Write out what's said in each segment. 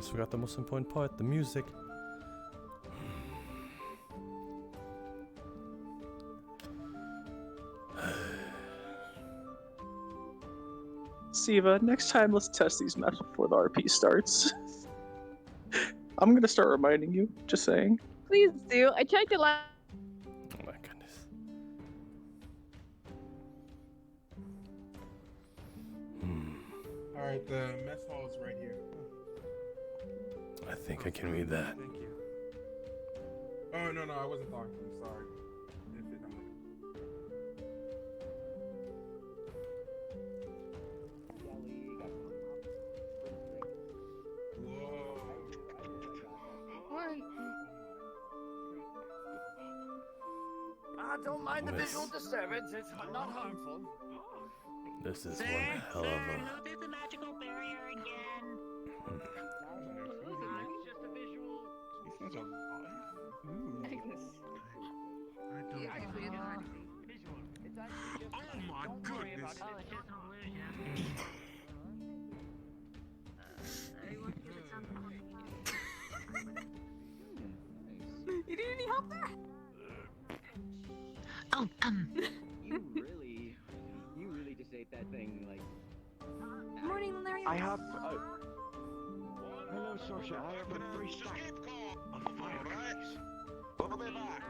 almost forgot the most important part, the music. Siva, next time let's test these maps before the RP starts. I'm gonna start reminding you, just saying. Please do. I checked it last. Oh my goodness. Alright, the mess hall is right here. I think I can read that. Thank you. Oh, no, I wasn't talking. I'm sorry. Don't mind the visual disturbance, it's not harmful. This is one hell of a... There's the magical barrier again. It's just a visual... This is a... Oh my goodness! Oh, it's just an illusion. You need any help there? Oh, You really just ate that thing, like... Morning, Larry. I have... Hello, Sorsha. I have a free stack of fire rights. We'll be back.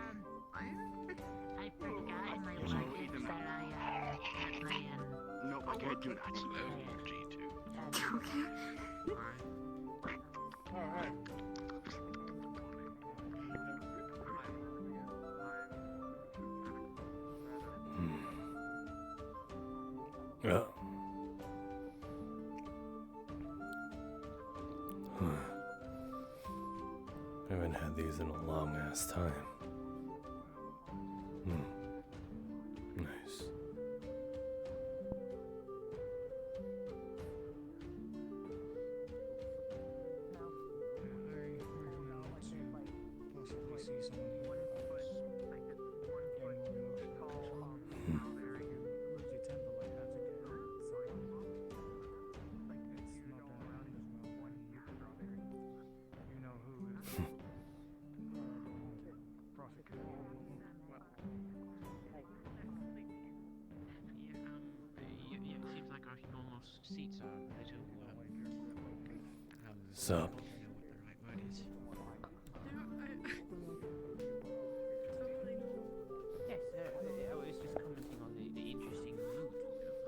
I forgot in my luggage that I had my, No, I can't do that. Okay. Alright. Yeah. I haven't had these in a long ass time. Nice. seats are a little, Sup? I don't know what the right word is. Yes, I was just commenting on the interesting mood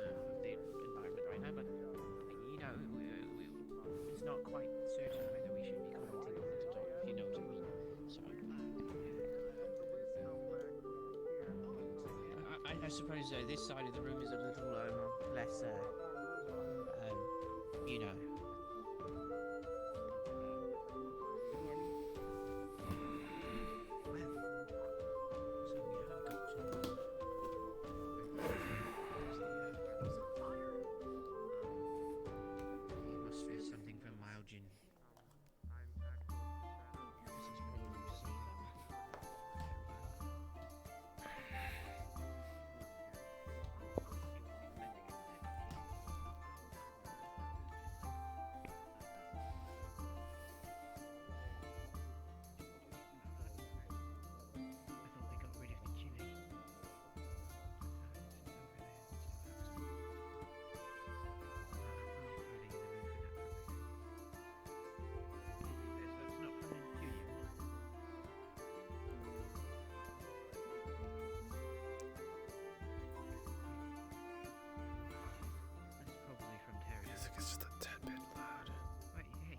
of the environment right now, but, you know, it's not quite certain whether we should be commenting on it at all, if you know what I mean. So, I suppose this side of the room is a little less, you know. Must be something from Myojin. This is probably sea Music is just a tad bit loud. Wait, hey,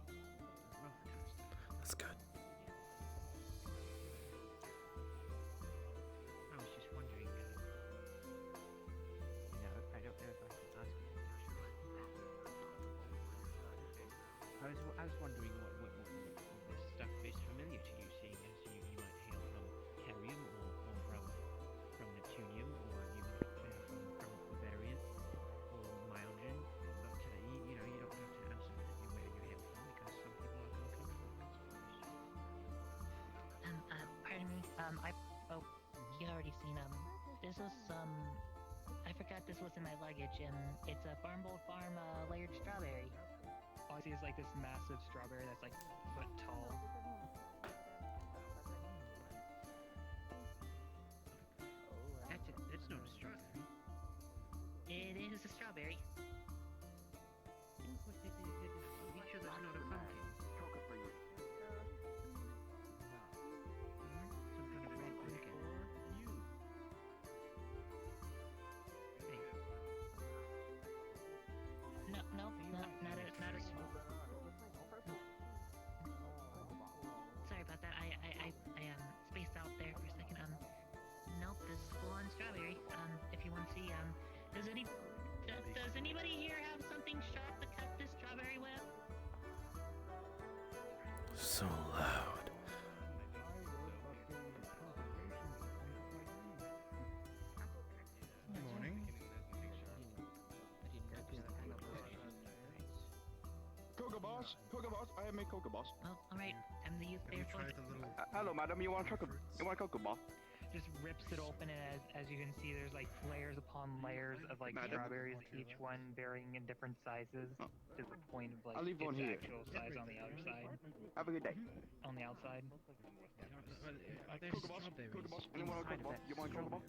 roller coaster. That's good. I was just wondering, you know, I don't know if I can ask you. I was wondering what this stuff is familiar to you, seeing as you might hail from Therium or from Neptunium, or you might hail from Bavarian or Myojin, but you know, you don't have to answer where you hail from, because some people are uncomfortable with Pardon me, you already seen, this was, I forgot this was in my luggage, it's a Farm Bold Farm, layered strawberry. all I see is like this massive strawberry that's like foot tall. That's not a strawberry. It is a strawberry. Are you sure that's not a pumpkin? Some kind of red pumpkin. Hey, No, not a Sorry about that. I spaced out there for a second. Nope, this is full-on strawberry. If you want to see, does anybody here have something sharp to cut this strawberry with? So loud. Good morning. Cocoa boss, I am a cocoa boss. Well, alright, I'm the youth Have you there. tried the little... Hello, madam. You want a cocoa boss? Just rips it open, and as you can see, there's like layers upon layers of like Madam? strawberries, each one varying in different sizes, Oh. to the point of like I'll leave one its here. actual size on the other side. Have a good day. On the outside. are there Cocoa boss, strawberries Anyone want a inside cocoa of boss? that You want a cocoa boss?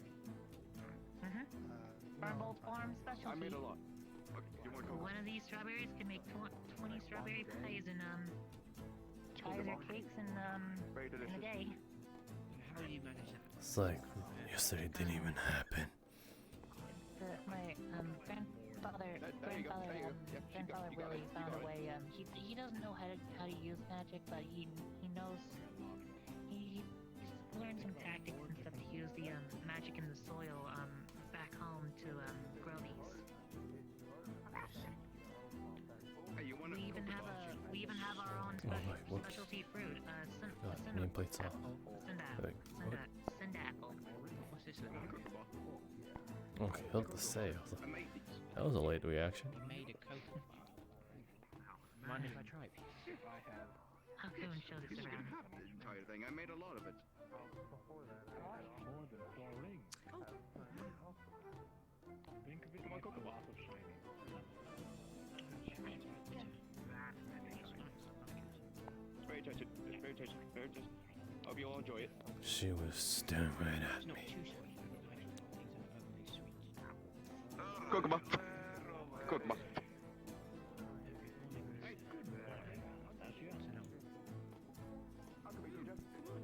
Mm-hmm. Barbold Farm I specialty. made a lot. You want a cocoa boss? One of these strawberries can make 20 strawberry pies and Cocoa pies or boss. cakes in Very in a delicious. day. How do you manage that? It's like yesterday didn't even happen. My grandfather There you go. grandfather There you go. Yep, grandfather you got Willie it. You found got a it. way. He doesn't know how to use magic, but he knows he's learned some tactics and stuff to use the magic in the soil back home to grow these. Hey, you want a We even cocoa have boss? we even have our own Oh my, whoops. specialty fruit, God, nameplate's off. Like, what? Sindapple. What's this You want a little? cocoa boss? Okay, held the sales. I made these. That was a late reaction. You made a cocoa bar. Mind if I try it? I'll go and show this You can around. have the entire thing. I made a lot of it. You want a cocoa boss? It's very tasty. It's very tasty. Very tasty. Hope you all enjoy it. She was staring right at It's not me. too sweet. I like things that are overly sweet. Cocoa boss. Cocoa boss.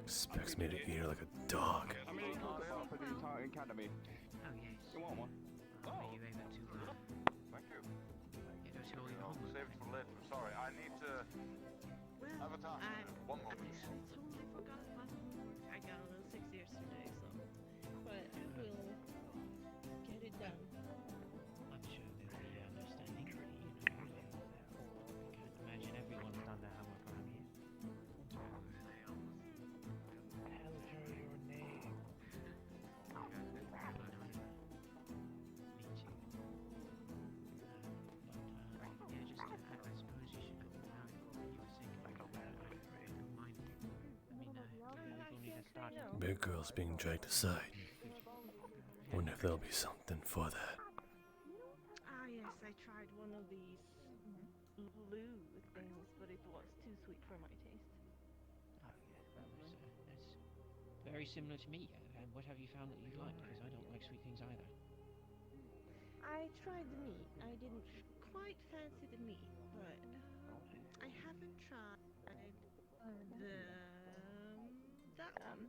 Expects me to eat her like a dog. I made a cocoa boss for the entire academy. Oh, yes. You want one? Are you able to, Thank you. get us all your I'll homework? save it for later. Sorry, I need to have a task to do. One moment. totally forgot about homework. I got a little sick yesterday, so. But I will get it done. I'm sure they'll be understanding. I can't imagine everyone's done their homework around here. Tell her your name. Me too. Yeah, just I suppose you should go around. You were saying about mind. I mean, we've only just started. Big girl's being dragged aside. Wonder if there'll be something for that. Ah, yes, I tried one of these blue things, but it was too sweet for my taste. Oh, yeah, that's very similar to me. And what have you found that you like? Because I don't like sweet things either. I tried the meat. I didn't quite fancy the meat, but I haven't tried the that one.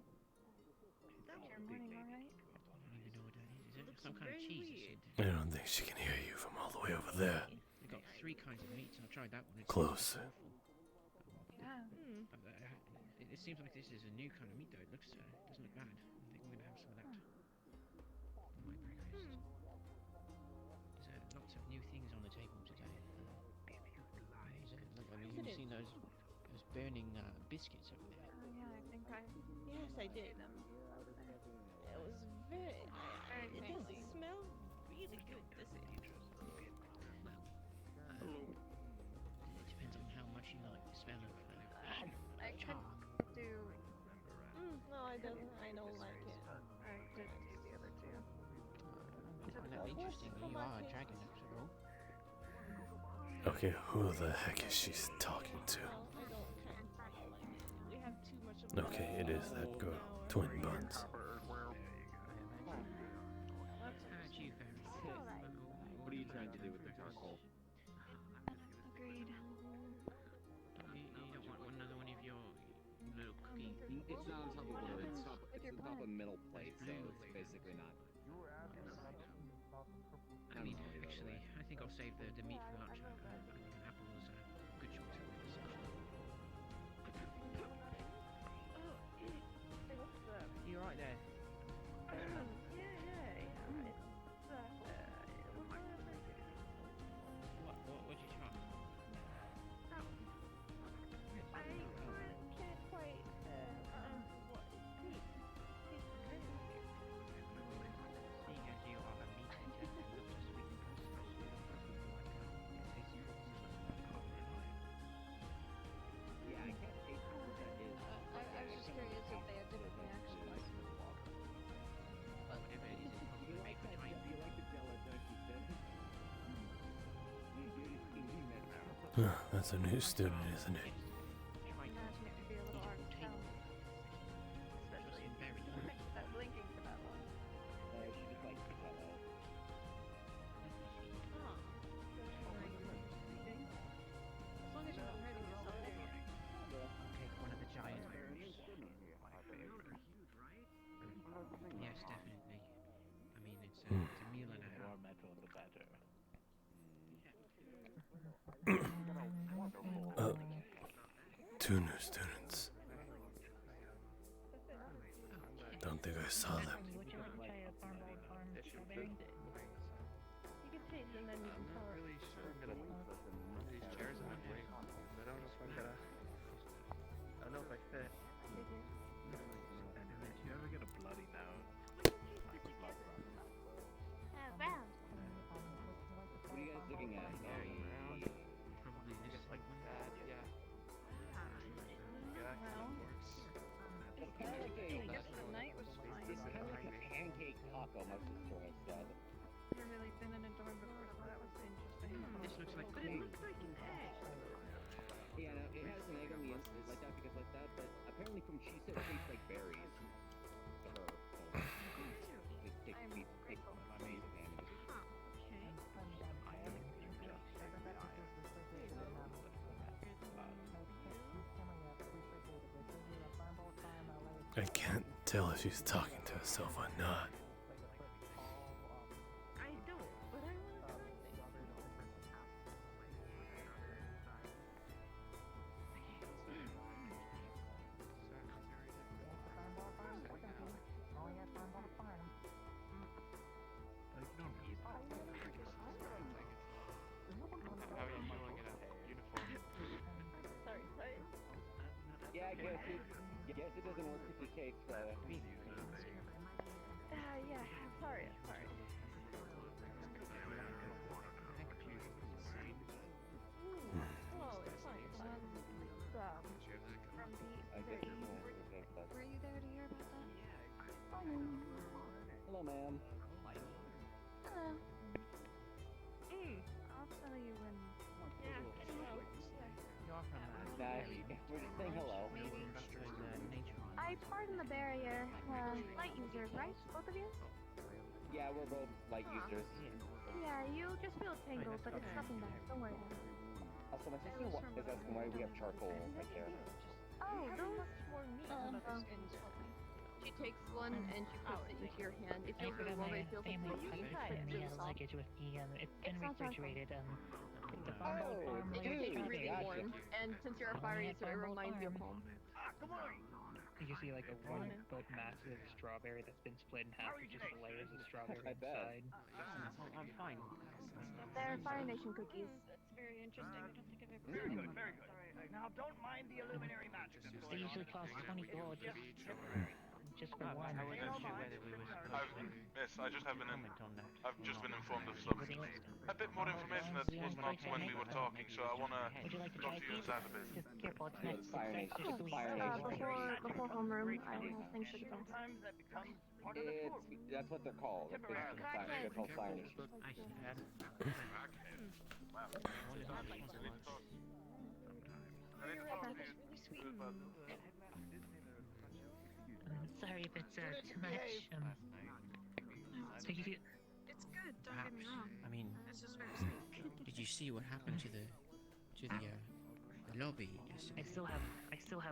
That one. Morning, alright? I don't even know what that is. Is it Looks some kind of very cheese? weird. I don't think she can hear you from all the way over there. They've got 3 kinds of meats, and I tried that one. It's Closer. awful. Yeah. It seems like this is a new kind of meat, though. It looks doesn't look bad. I think we're gonna have some of that for my breakfast. There's lots of new things on the table today. Look, I mean, you've seen those burning biscuits over there. Oh, yeah, I think Yes, I did. It was very. It does smell really good. Does it? Well, it depends on how much you like the smell of I char. do. No, I don't. I don't like it. I did do the other two. I find that interesting. You are a dragon, after all. Okay, who the heck is she talking to? We have too much of Okay, it is that girl. Twin buns. What are you trying to do with the charcoal? Agreed. You don't want another one of your little cookie. It's not on top of wood. It's on top of metal plate, so it's basically not. I mean, actually, I think I'll save the meat for lunch. Apples are good choice for this section. You right there? What did you try? Seeing as you are a meat eater, not a sweet person, Yeah, I can't taste what that is. I was just curious if they had different reactions. whatever it is, it's probably made for trying. You like the jello, don't you, Sid? That's a new student, isn't it? Imagine it would be a little hard to tell. Especially if you that blinking for that long. She just likes the jello. Huh. As long as you're not hurting yourself there. Take one of the giant berries. Yes, definitely. I mean, it's a meal and a half. Two new students. Don't think I saw them. Would you like to try a farm strawberry? You can taste and then you can tell us. Really sure I'm gonna move these chairs in my way. I don't know if I'm gonna. I don't know if I fit. You ever get a bloody nose? Round. What are you guys looking at? Probably this Like that, yeah. Yeah, that kind of works. It's kind of like Yes, the night was fine. it's kind of like a pancake taco, my sister has said. I've never really been in a dorm before, so that was interesting. This looks like But it looks like an egg. Yeah, no, it has an egg on the inside like that because like that, but apparently from she said it tastes like berries to her. So it tastes amazing. I can't tell if she's talking to herself or not. I don't, but I want to try things. How are you feeling in a uniform? Sorry. Yeah, I guess it doesn't work if you take Yeah, sorry. Oh, it's fine. From the I guess it's more okay, but Were you there to hear about that? hello, ma'am. Hello. I'll tell you when. Yeah, hello. You're from We're just saying hello. I pardon the barrier. Light users, right? Both of you? Yeah, we're both light users. Yeah, you just feel tangled, but it's nothing bad. Don't worry about it. Also, my sister is asking why we have charcoal right there. Oh, those more meat. She takes one and she puts it into your hand. If I you forgot feel my it feels like family meat, packed in the luggage with the, it's been It's not refrigerated, the Oh, It can related be really strawberry. warm, and since you're a fire user, it reminds you of home. You see like a one big massive strawberry that's been split in half with just layers of strawberry I bet. inside. I'm fine. They're Fire Nation cookies. It's very interesting. I don't think I've ever Very good, very good. Now don't mind the illuminary magic that's They going usually on. cost 20 gold just for one. I wasn't sure whether we were supposed to Miss, I just have been comment on that. I've just been informed of some a bit more information that was not when we were talking, so I wanna Would you like to talk try to you these? inside a bit. Just careful, it's next. Fire It's Nation. extra sweet. Fire Nation. Before homeroom, I have things to do. Sometimes that becomes That's what they're called. They're called fire initiatives. I see. Sorry if it's too much. So you, It's good, don't get me wrong. I mean, It's just very sweet. did you see what happened to the lobby? I still have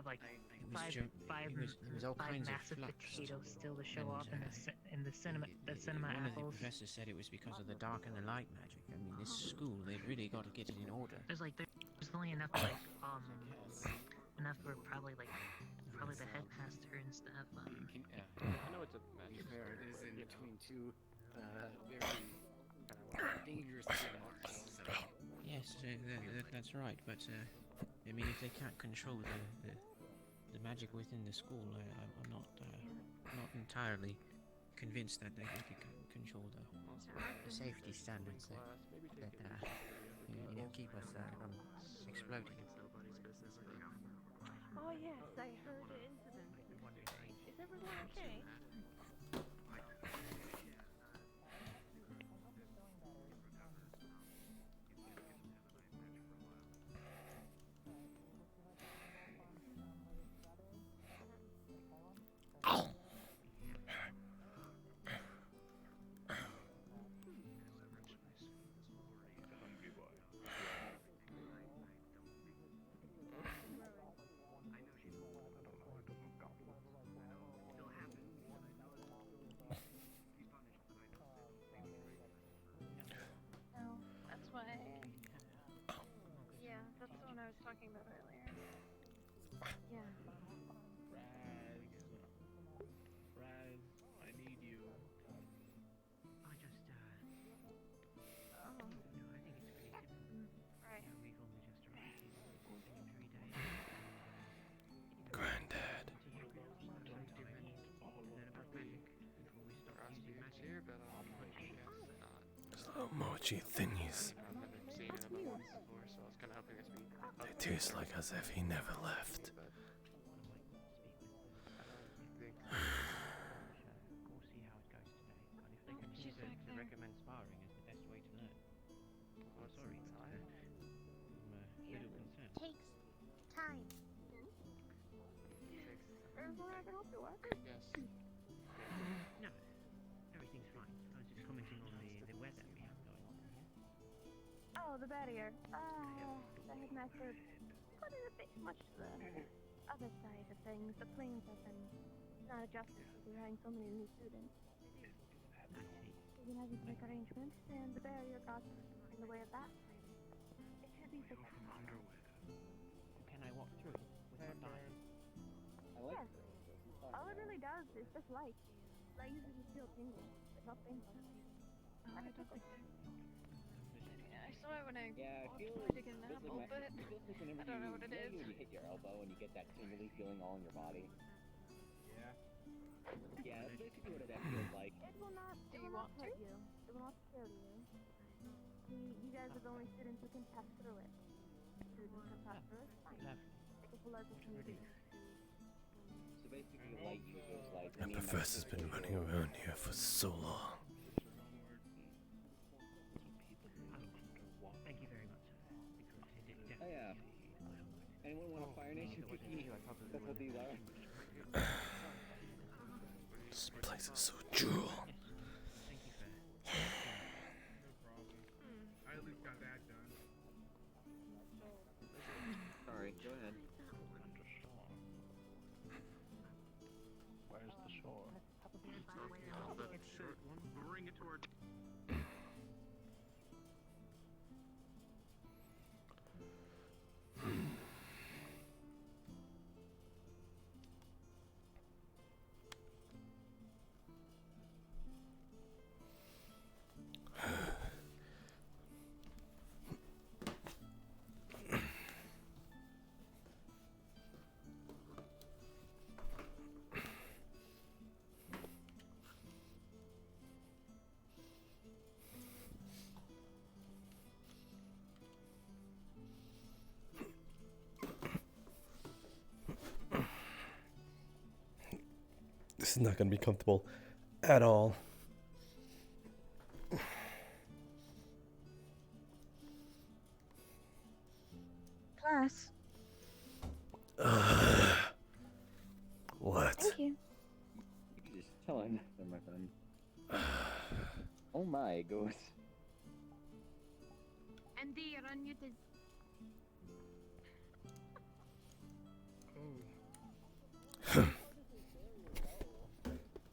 like It was five there was all kinds of massive flux. potatoes still to show And, off in the cinema One of the apples. professors said it was because of the dark and the light magic. I mean, this school, they've really got to get it in order. There's only enough enough for probably the headmaster and stuff. I know it's a magic fair. It is in between two very dangerous things. Yes, that's right. But I mean, if they can't control the magic within the school, I'm not entirely convinced that they can control the safety standards that keep us from exploding. Oh yes, I heard the incident. Is everyone okay? That's the one I was talking about earlier. Yeah. Raz, I need you. I just Oh. no, I think it's creative. Right. We've only just arrived in 3 days. Granddad. Here, but Slow mochi thingies. I've never seen it about once before, so I was kind of hoping this would be. They taste like as if he never left. But I We'll see how it goes today. And if they continue to recommend sparring as the best way to learn. I'm sorry, but I'm a little concerned. Takes time. Everyone I can help you with? yes. No, everything's fine. I was just commenting on the weather we have going on here. Oh, the barrier. The headmaster put it a bit much to the other side of things. The planes have been not adjusted to having so many new students. I see. We've been having to make arrangements, and the barrier got in the way of that. It should be fixed. Can I walk through it without dying? Yes. All it really does is just light. Light usually just feel tingling, but not painful. I don't think I saw it when I tried to get an apple, but I don't know what it is. When you hit your elbow and you get that tingly feeling all in your body. Yeah. Yeah, that's basically what that feels like. It will not. Do It you will not want hurt to? you. It will not scare you. You guys are the only students who can pass through it. Students can pass through it. Fine. Take a polite opportunity. So basically, light users like. The professor's been running around here for so long. Thank you very much. Oh yeah. Anyone want a Fire Nation cookie? That's what these are. This place is so drool. Thank you for No problem. I at least got that done. Sorry, go ahead. Where's the shore? Bring it toward. This is not gonna be comfortable At all. Class. What? Thank you. Just tell him, my friend. Oh my god. Andy, you're unmuted.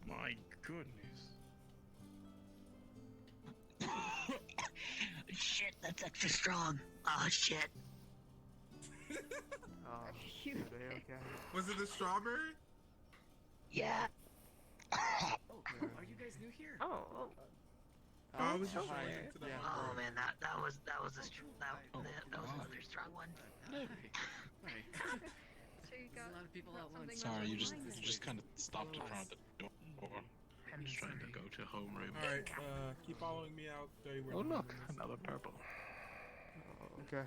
My goodness. Shit, that's extra strong. Oh shit. Are they okay? Was it the strawberry? Yeah. Are you guys new here? Oh. I was just trying to that. Oh man, that was that was another strong one. So you There's a lot of people out once. Sorry, you just kind of stopped in front of the door. I'm just trying to go to homeroom. Alright, keep following me out. Tell you where Oh the look, homeroom is. another purple. Okay.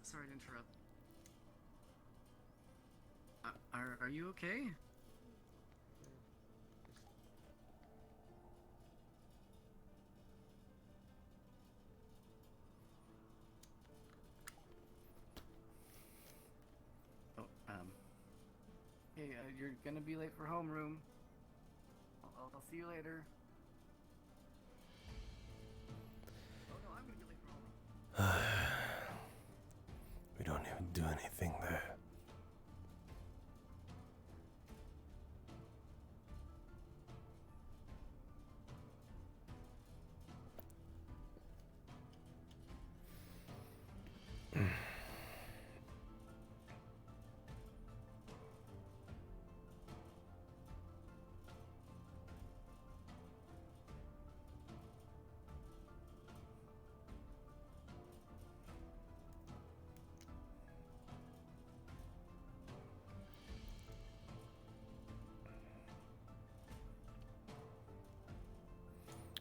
Sorry to interrupt. Are you okay? Oh, hey, you're gonna be late for homeroom. I'll see you later. Oh no, I'm gonna be late for homeroom. We don't even do anything there.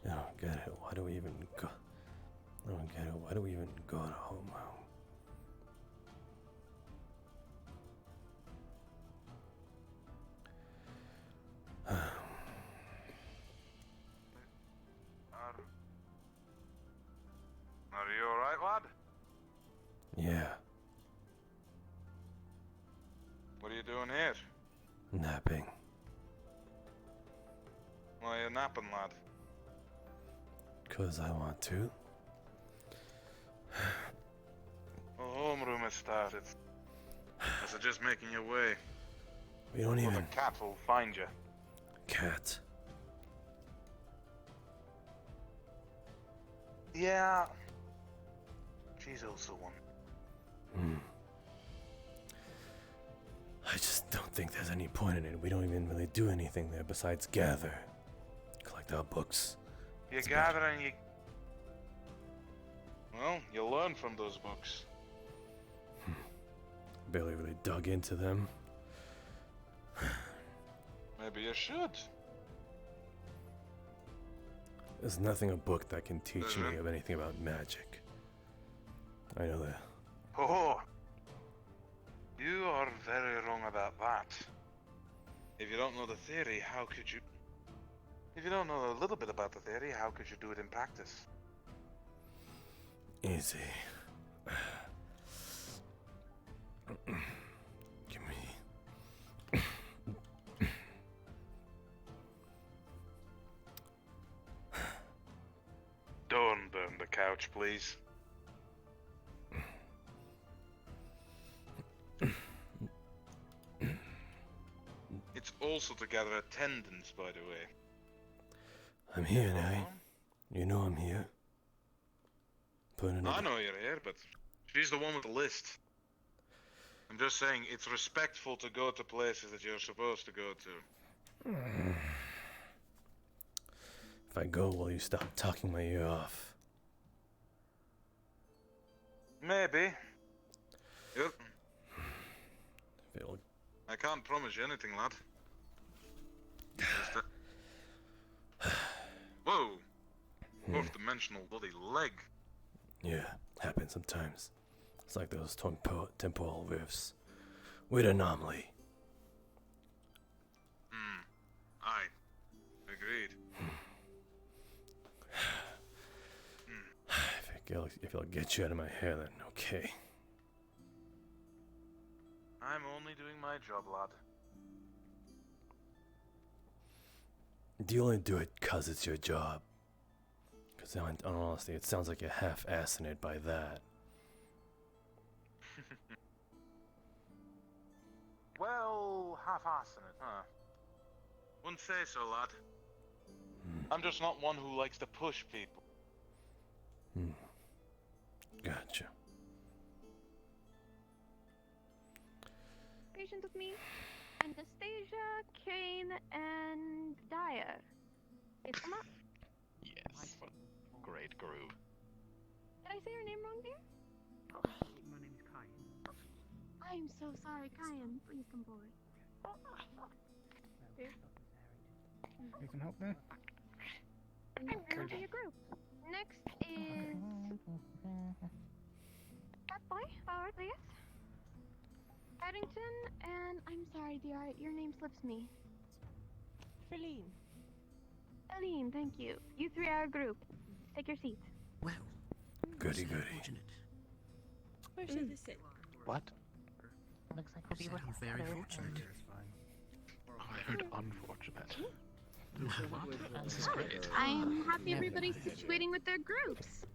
I don't get it. Why do we even go? I don't get it. Why do we even go to home? Are you alright, lad? Yeah, What are you doing here? napping. Why are you napping, lad? 'Cause I want to. Well, homeroom has started. I suggest making your way. We don't Or the even. cat will find you. Cat. Yeah. She's also one. I just don't think there's any point in it. We don't even really do anything there besides gather, collect our books. You gather and you... Well, you learn from those books. Barely really dug into them. Maybe you should. There's nothing a book that can teach me of anything about magic. I know that. Oh, you are very wrong about that. If you don't know the theory, how could you... If you don't know a little bit about the theory, how could you do it in practice? Easy. Give me. Don't burn the couch, please. It's also to gather attendance, by the way. I'm here, Nelly. You know I'm here. Putting it. I know you're here, but she's the one with the list. I'm just saying, it's respectful to go to places that you're supposed to go to. If I go, will you stop talking my ear off? Maybe. Yep. If it'll... I can't promise you anything, lad. Whoa! Fourth dimensional bloody leg. Yeah, happens sometimes. It's like those temporal rifts. Weird anomaly. if I'll get you out of my hair, then okay. I'm only doing my job, lad. Do you only do it 'cause it's your job? Because honestly, it sounds like you're half-assing it by that. Well, half-assing it, huh? Wouldn't say so, lad. I'm just not one who likes to push people. Gotcha. Patient with me. Anastasia, Kane, and Dyer. Please come up. Yes. Great groove. Did I say your name wrong, dear? My name is Kai. I'm so sorry, Kyan. Please come forward. You can help me? Member of your group. Next is that boy, Howard, please. Paddington, and I'm sorry, dear, your name slips me. Feline. Feline, thank you. You three are a group. Take your seats. Well, goody. Where should they sit? What? Looks like we'll be I'm very fortunate. Oh, I heard unfortunate. This is great. I'm happy everybody's situating with their groups.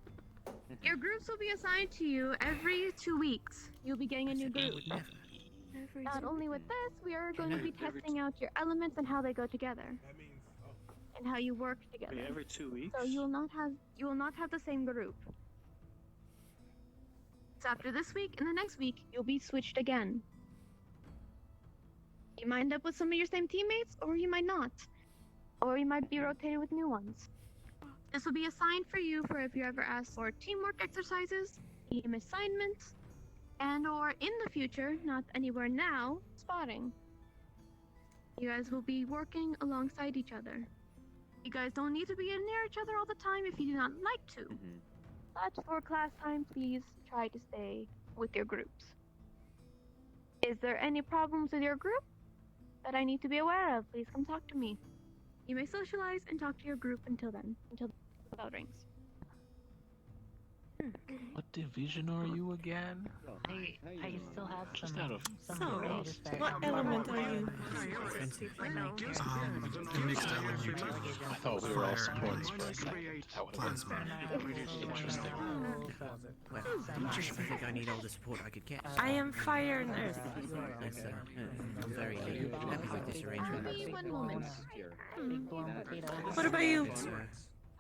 Your groups will be assigned to you every 2 weeks. You'll be getting a new group. Not only with this, we are going to be testing out your elements and how they go together, and how you work together. Wait, every 2 weeks? So you will not have the same group. So after this week and the next week, you'll be switched again. You might end up with some of your same teammates, or you might not. Or you might be rotated with new ones. This will be assigned for you for if you ever ask for teamwork exercises, team assignments, and or in the future, not anywhere now, spotting. You guys will be working alongside each other. You guys don't need to be near each other all the time if you do not like to. But for class time, please try to stay with your groups. Is there any problems with your group that I need to be aware of? Please come talk to me. You may socialize and talk to your group until then, until the bell rings. What division are you again? I still have Just some. out of What element are you? mixed element. I thought we were all supports for a second. That would have been interesting. Well, just I think I need all the support I could get. I am fire and earth. I'm very happy with this arrangement. Maybe 1 moment. What about you?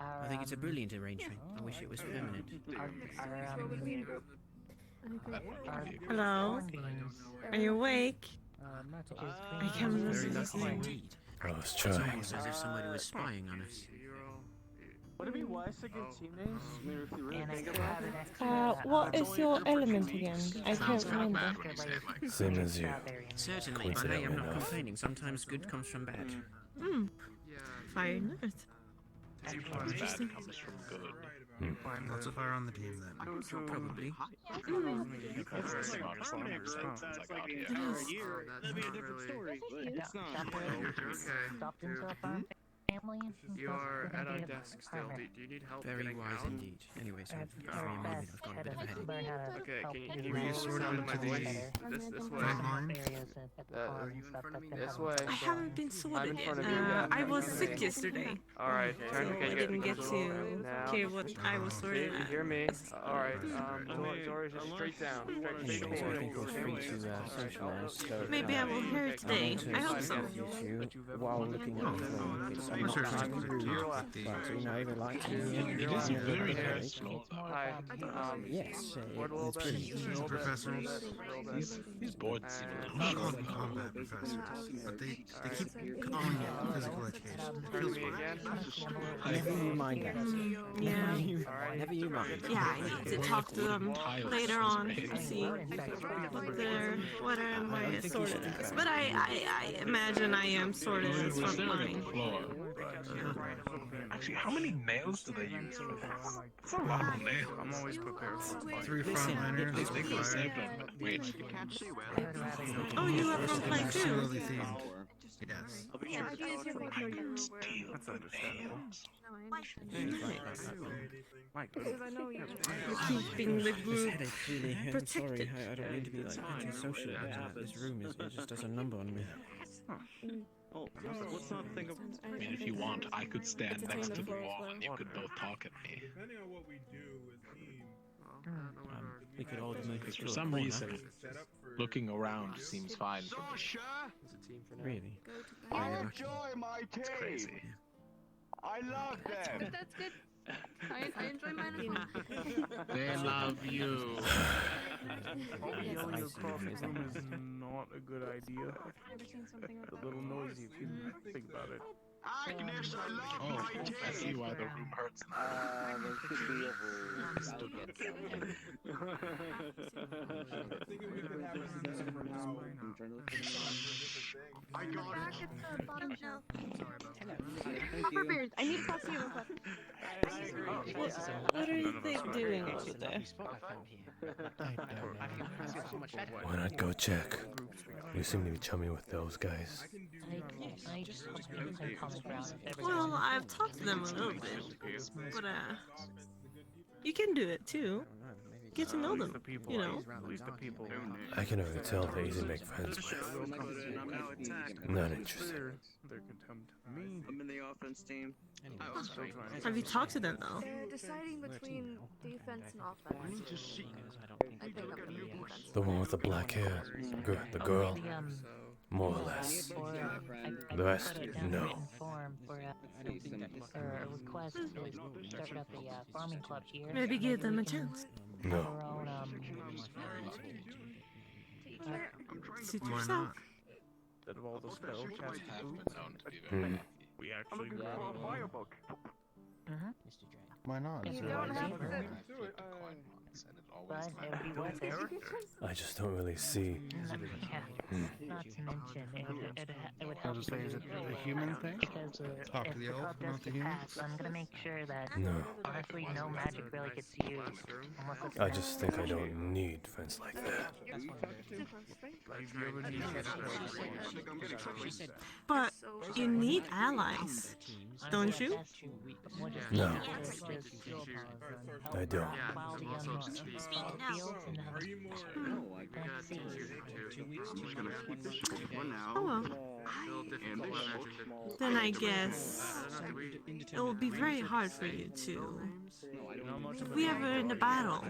I think it's a brilliant arrangement. I wish it was permanent. Hello? Are you awake? I can't Very listen to lucky you. indeed. Let's It's try. almost as if somebody was spying on us. Would it be wise to give team names? I mean, if you really think about it. What is your element again? I can't remember. Same as you. Certainly, but hey, I'm not complaining. Sometimes good comes from bad. Fire and earth. Bad comes from good. Lots of fire on the team then. Probably. That's like the entire year. That'd be a different story, but it's not. Stopped into a farm family. You are at our desk still. Do you need help Very getting wise out? indeed. Anyways, sorry, I'm moving. I've got a bit of a headache. Okay, can you Were you follow sorted sound of into my the voice? This way. front line? This way. I haven't been sorted yet. front of you, yeah. I was sick yesterday. Alright, So I didn't get to hear what I was sorted You at. hear me? Alright, Dory, just straight down. Straight Anyways, I forward. think we're free to socialize. So Maybe I will hear it today. I hope so. you while looking at the phone. It's I'm sure not it's rude, with the- but you know, if you like to. It is a very nice floor. Hi. Yes, Word it's pretty. These professors, These boards seem a I'm little not calling short. them combat professors, but they keep calling it physical education. It feels weird. Never you mind that. Yeah. Never you mind. Yeah, I need to talk to them later on to see what am I sorted as. But I imagine I am sorted as Was there a frontline. floor? Actually, how many nails do they use for this? It's a lot of nails. I'm always prepared for a fight. 3 frontliners, They could have 5. saved them, but wait. Oh, you are frontline too? Similarly themed. Yes. Yeah, I do feel like you're That's understandable. No, I understand. Because I know you're Keeping the This group headache really. I'm protected. sorry. I don't mean to be like antisocial, but this room is it just does a number on me. Oh, let's not think of. I mean, if you want, I could stand It's a next team to the effort as wall well. and you could both talk at me. Depending on what we do as team, We could all move Because to for a some corner. reason, looking around seems fine for me. Really? I enjoy my team. It's crazy. I love them. That's good. I enjoy mine as well. They love you. Yelling across the room is not a good idea. Never seen something like A little noisy if you think about it. Agnes, I love Oh, my team. I see why the room hurts. There should be I got back at the bottom shelf. Copper bears, I need to talk to you real quick. What are they doing over there? Why not go check? You seem to be chummy with those guys. Well, I've talked to them a little bit, but you can do it too. Get to know them, you know. At least the people. I can already tell they're easy to make friends with. Not interested. They're contempt me. I'm in the offense team. Have you talked to them though? They're deciding between defense and offense. I think I'm gonna be defense. The one with the black hair, the girl, more or less. The rest, no. Maybe give them a chance. No. Suit Why yourself. not? That of all the spell cast Hmm. we actually firebook. Why not? You don't have to. I just don't really see. Hmm. Not to mention, it would I'll help just say, is it a human thing? Talk to the elf, not the humans? I'm gonna make sure that No. honestly no magic really gets used. Unless it's I just think I don't need friends like that. But you need allies, don't you? No. I don't. Oh well. Then I guess it will be very hard for you to. If we ever in a battle,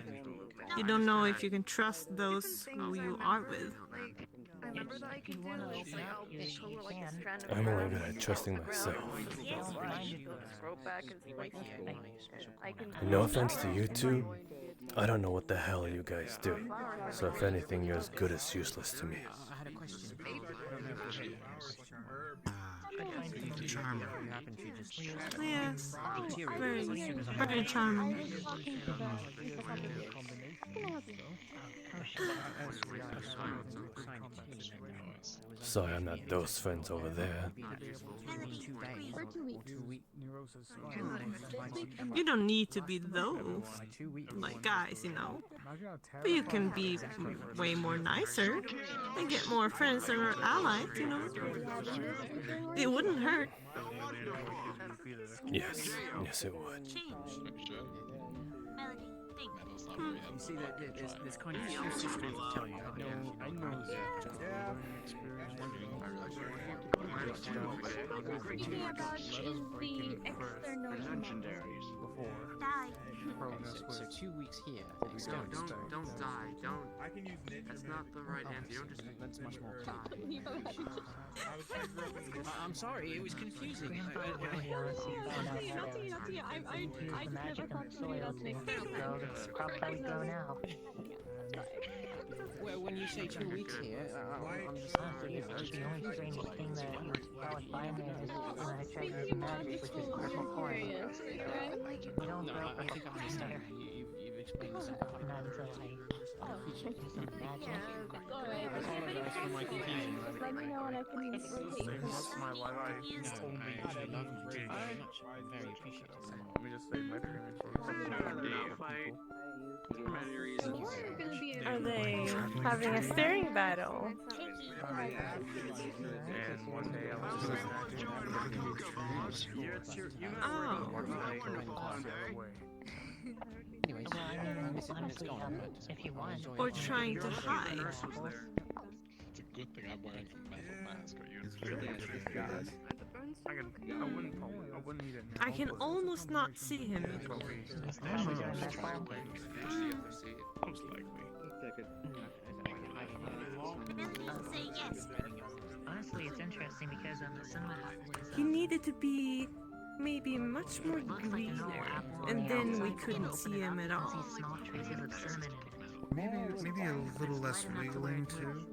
you don't know if you can trust those who you are with. I remember that I could do is like I'll pull like a strand of I'm only rope good at trusting around myself. the rope back is like I can. And no offense to you two, I don't know what the hell you guys do. So if anything, you're as good as useless to me. I had a question. Charmer. Yes, very, very charming. Sorry, I'm not those friends over there. For 2 weeks. You don't need to be those like guys, you know. But you can be way more nicer and get more friends or allies, you know. It wouldn't hurt. Yes, yes it would. You see, there's kind of two systems to tell you. I know Thinking about is the external Legendaries before. So 2 weeks here. Don't die. Don't. I can use ninja. That's not the right answer. You don't just. That's much more clear. I grew up in the I'm sorry, it was confusing. I never thought to do that. Go now. Well, when you say 2 weeks here, I'm just The only strange thing that while I find there is when I try to use magic, which is critical points. You don't no, grow I think I understand. You've explain this. Not until I feature some magic. Alright, I apologize for my confusion. let me know and I can rotate Saved most of my life. No, I actually love you very much. I'm very appreciative. Let me just say my parents. Are they having a staring battle? And one day I was just Anyways, it's gone, but if you want. Or trying to hide? It's a good thing I'm wearing a metal mask, or you'd really guys. I wouldn't eat it now. I can almost not see him. Most likely. I'll say yes. Honestly, it's interesting because the cinema apple is. He needed to be maybe much more greener, and then we couldn't see him at all. Small traces of cinnamon Maybe a little less wiggling too.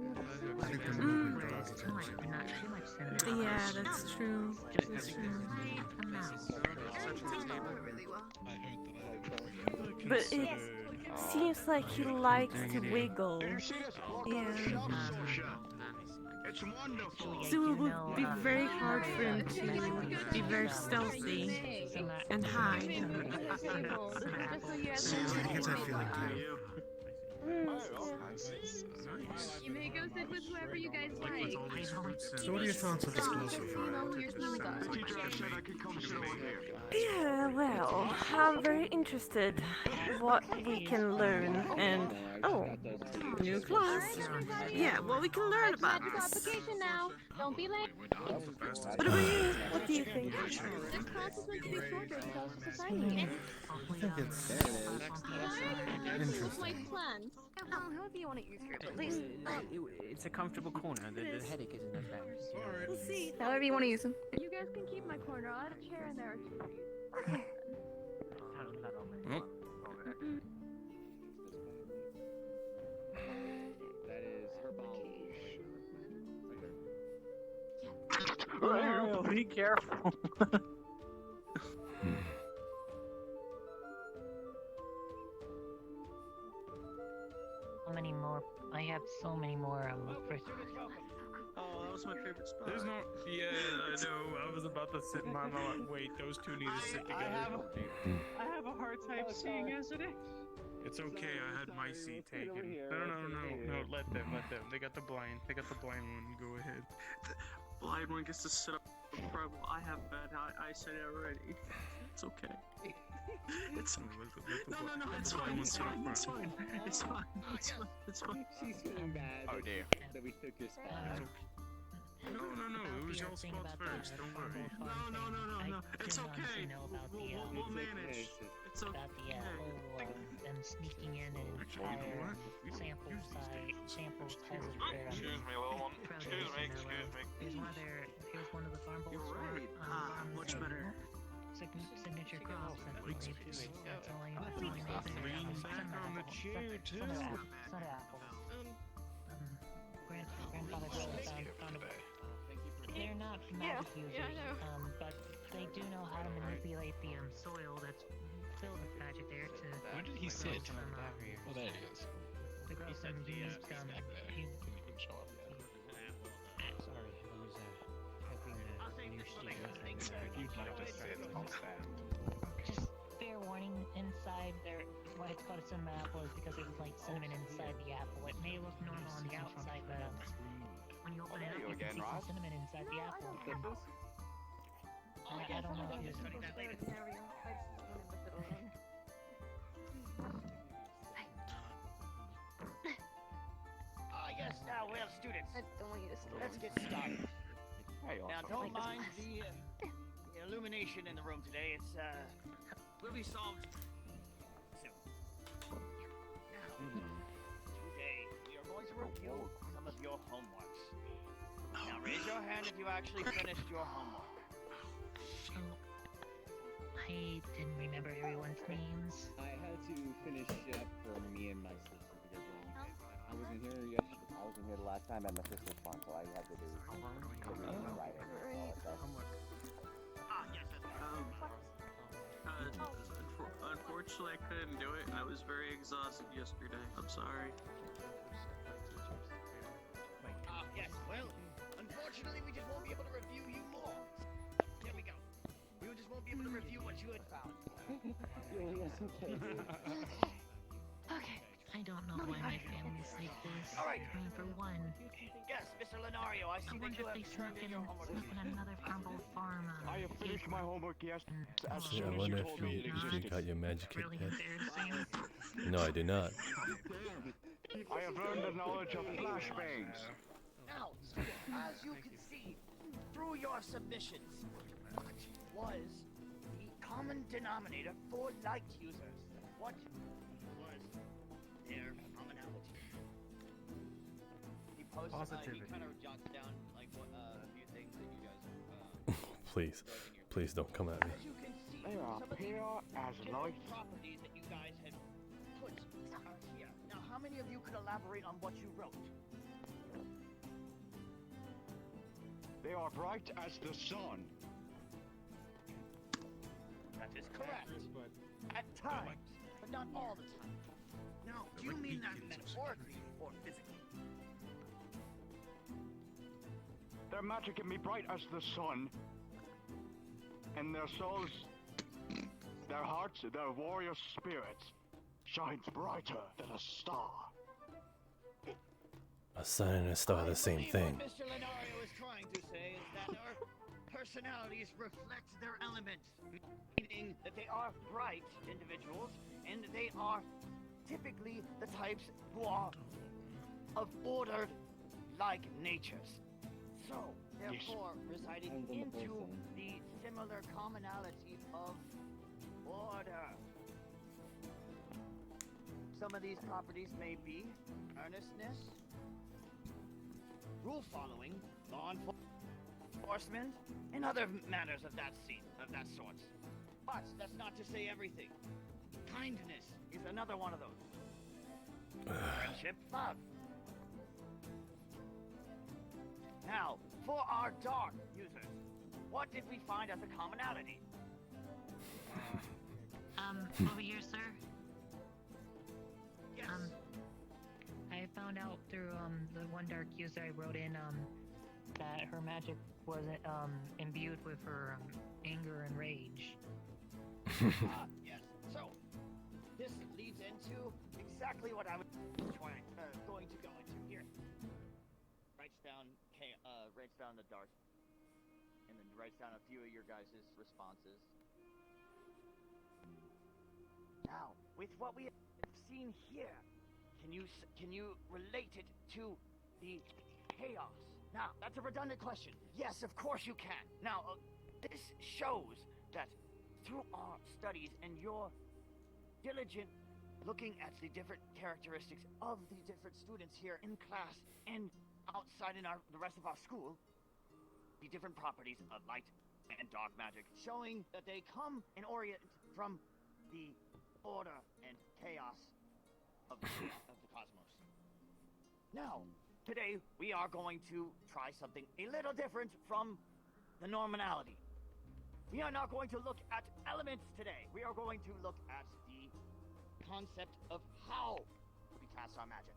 I think the movement draws attention. Yeah, that's true. That's true. But it seems like he likes to wiggle. Yeah. It's wonderful. So it would be very hard for him to be very stealthy and hide. He gets that feeling too. You may go sit with whoever you guys like. So what are your thoughts on the school so far? Yeah, well, I'm very interested what we can learn and new class. Yeah, what we can learn about this. Application now. Don't be late. What about you? What do you think? This class is meant to be shorter because it's exciting. I think it's What's my plans? However you want to use group, at least. It's a comfortable corner. The headache isn't as bad. We'll see. However you want to use them. You guys can keep my corner. I'll add a chair in there. That is her ball. Well, be careful. How many more? I have so many more. Oh, that was my favorite spot. There's no. Yeah, I know. I was about to sit in my mouth. Wait, those two need to sit together. I have a hard time seeing as it is. It's okay. I had my seat taken. No. Let them. They got the blind. They got the blind one. Go ahead. The blind one gets to sit up front. I have bad eyesight already. It's okay. It's no. It's fine. It's fine. It's fine. It's fine. It's fine. She's feeling bad. Oh dear. That we took your spot. No. It was your spots first. Don't worry. No. It's okay. We'll manage. It's okay. About the whole them sneaking in and entire samples as of their Excuse me, little one. Excuse me. Here's one of the farm bowls. Right. Much better. Signature crops. That's all I need. Lean back on the chair too. Sun apples. Grandfather found a. They're not magic users, but they do know how to manipulate the soil that's filled with magic there to. Where did he sit? Oh, there he is. To grow some used Can you even show up? Sorry, I was helping the new students. If you'd like to sit, I'll stand. Just fair warning, inside there, why it's called a cinnamon apple is because there's like cinnamon inside the apple. It may look normal on the outside, but when you open it up, you can see some cinnamon inside the apple. I don't know if you're studying that later. Yes, well, students, I don't want you to steal. let's get started. Now, don't mind the illumination in the room today. It's, will be solved soon. Now, today, we are going to review some of your homeworks. Now, raise your hand if you actually finished your homework. I didn't remember everyone's names. I had to finish up for me and my sister because I wasn't here yesterday. I wasn't here the last time at my sister's farm, so I had to do the writing. Unfortunately, I didn't do it. I was very exhausted yesterday. I'm sorry. Yes, well, unfortunately we just won't be able to review you more. There we go. We just won't be able to review what you had found. Julius, okay, dude. Okay. I don't know why my family's like this. All right. I mean, for one, Yes, Mr. Lenario, I see that wonder you if have they turned snuck in in, your homework. snuck in another herbal farm. I have finished my homework, yes. As See, soon I as wonder you if told me it you existed. got your magic kit Really yet. embarrassing. No, I do not. I have learned the knowledge of flashbangs. Now, as you can see, through your submissions, what was the common denominator for light users? What was their commonality? He posts, he kind of jots down like what a few things that you guys. Please, please don't come at me. As you can see, They are some of the pure as different light. properties that you guys had put here. Now, how many of you could elaborate on what you wrote? They are bright as the sun. That is correct. At times, but not all the time. Now, do you mean that metaphorically or physically? Their magic can be bright as the sun. And their souls, their hearts, their warrior spirits shines brighter than a star. A sun and a star, the same thing. What Mr. Lenario is trying to say is that our personalities reflect their elements, meaning that they are bright individuals, and they are typically the types who are of ordered-like natures. So, therefore, residing into the similar commonality of order. Some of these properties may be earnestness, rule following, law enforcement, and other matters of that sort. But that's not to say everything. Kindness is another one of those. Friendship, love. Now, for our dark users, what did we find as a commonality? Over here, sir. Yes. I found out through the one dark user I wrote in that her magic wasn't imbued with her anger and rage. Yes. So, this leads into exactly what I was going to go into here. Writes down the dark, and then writes down a few of your guys' responses. Now, with what we have seen here, can you relate it to the chaos? Now, that's a redundant question. Yes, of course you can. Now, this shows that through our studies and your diligent looking at the different characteristics of the different students here in class and outside in the rest of our school, the different properties of light and dark magic, showing that they come and orient from the order and chaos of the cosmos. Now, today we are going to try something a little different from the normality. We are not going to look at elements today. We are going to look at the concept of how we cast our magic.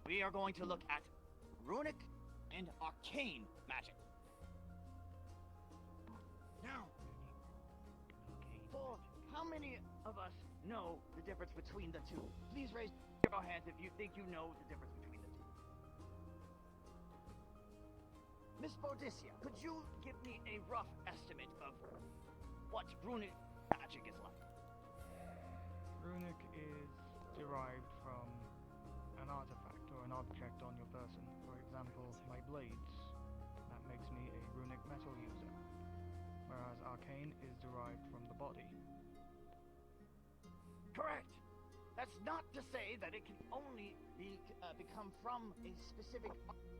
We are going to look at runic and arcane magic. Now, for how many of us know the difference between the two? Please raise your hands if you think you know the difference between the two. Miss Boudicca, could you give me a rough estimate of what runic magic is like? Runic is derived from an artifact or an object on your person. For example, my blades. That makes me a runic metal user. Whereas arcane is derived from the body. Correct. That's not to say that it can only become from a specific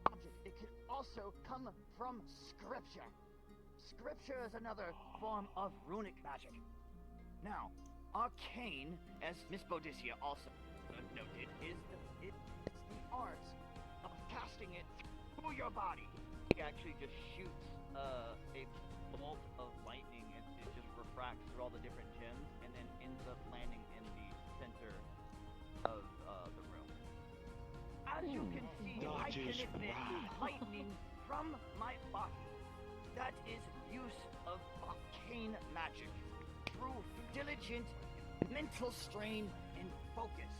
object. It can also come from scripture. Scripture is another form of runic magic. Now, arcane, as Miss Boudicca also noted, is the art of casting it through your body. He actually just shoots a bolt of lightning and it just refracts through all the different gems and then ends up landing in center of the room. As you can see, I can emit lightning from my body. That is use of arcane magic through diligent mental strain and focus.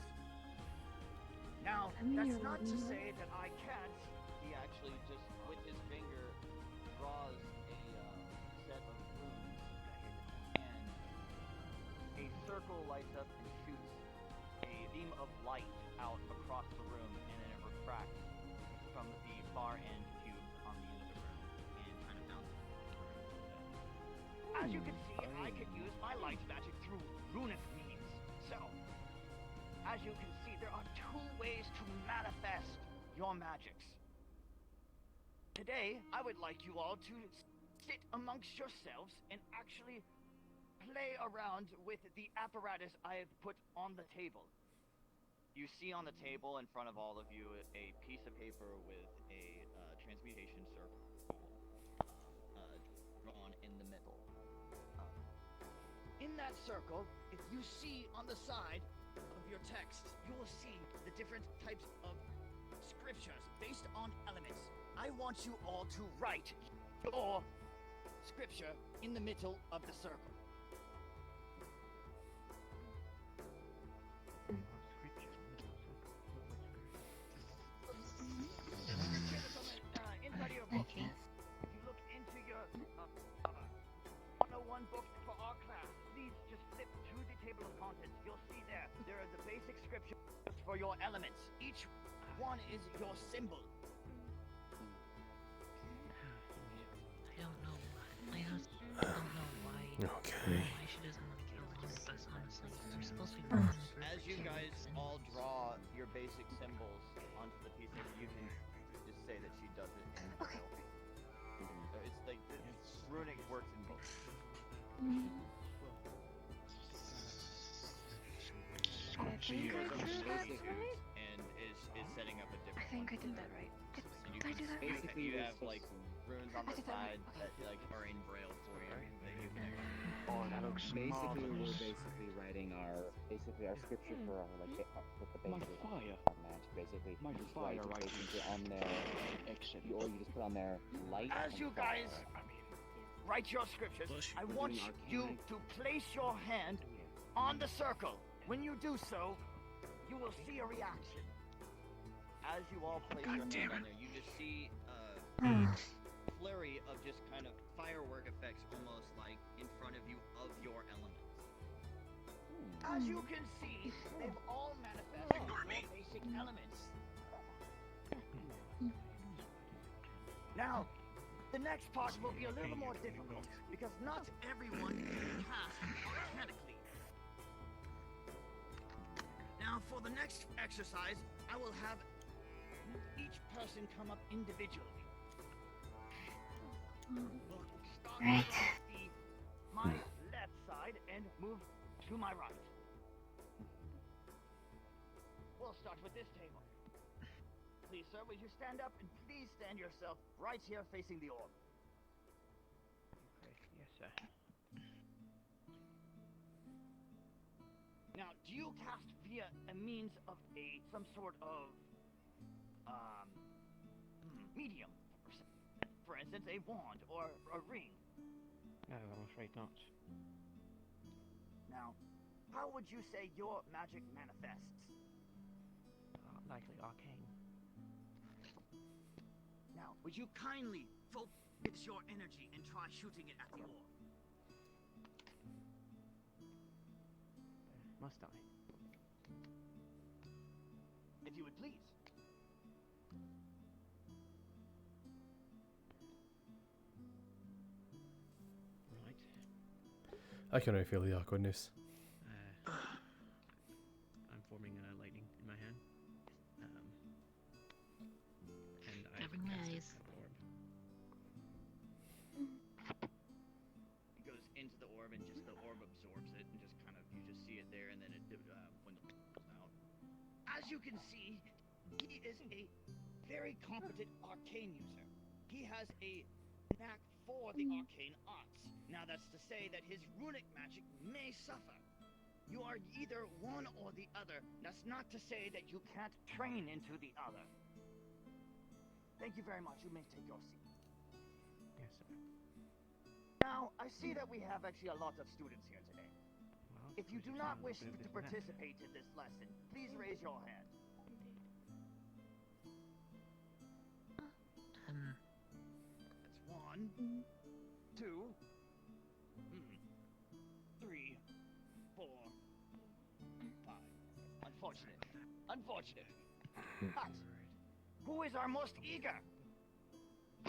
Now, that's not to say that I can't. He actually just, with his finger, draws a set of runes, and a circle lights up and shoots a beam of light out across the room, and then it refracts from the far end cube on the end of the room and kind of bounces. As you can see, I can use my light magic through runic means. So, as you can see, there are two ways to manifest your magics. Today, I would like you all to sit amongst yourselves and actually play around with the apparatus I have put on the table. You see on the table in front of all of you a piece of paper with a transmutation circle drawn in the middle. In that circle, if you see on the side of your text, you will see the different types of scriptures based on elements. I want you all to write your scripture in the middle of the circle. Inside of your book, if you look into your 101 book for our class, please just flip to the table of contents. You'll see there are the basic scriptures for your elements. Each one is your symbol. I don't know why. I honestly don't know why. Okay. Why she doesn't want to kill one of us, honestly. We're supposed to be one group. As you guys all draw your basic symbols onto the piece of paper, you can just say that she does it in braille. It's like it's runic works in both. She goes up to and is setting up a different. I think I did that right. Did I do that right? Basically, you have like runes on the side that like are in braille for you that you can. Oh, that looks basically, we're basically writing our scripture for our like with the basic match. Basically, just write basically on there. Or you just put on there light. As you guys write your scriptures, I want you to place your hand on the circle. When you do so, you will see a reaction. As you all place your hand on there, you just see a flurry of just kind of firework effects, almost like in front of you of your elements. As you can see, they've all manifested your basic elements. Now, the next part will be a little more difficult, because not everyone can cast mechanically. Now, for the next exercise, I will have each person come up individually. We'll start from my left side and move to my right. We'll start with this table. Please, sir, would you stand up and please stand yourself right here facing the orb? Okay, yes, sir. Now, do you cast via a means of some sort of medium? For instance, a wand or a ring? No, I'm afraid not. Now, how would you say your magic manifests? Likely arcane. Now, would you kindly focus your energy and try shooting it at the orb? Must I? If you would please. Right. I can already feel the awkwardness. I'm forming lightning in my hand. And I Covering my eyes. orb. It goes into the orb and just the orb absorbs it and just kind of, you just see it there and then it dwindles out. As you can see, he is a very competent arcane user. He has a knack for the arcane arts. Now that's to say that his runic magic may suffer. You are either one or the other. That's not to say that you can't train into the other. Thank you very much. You may take your seat. Yes, sir. Now, I see that we have actually a lot of students here today. Well, If you do suppose not can wish do to this and that. participate in this lesson, please raise your hand. That's 1, 2, 3, 4, 5. Unfortunate. Unfortunate. But who is our most eager? I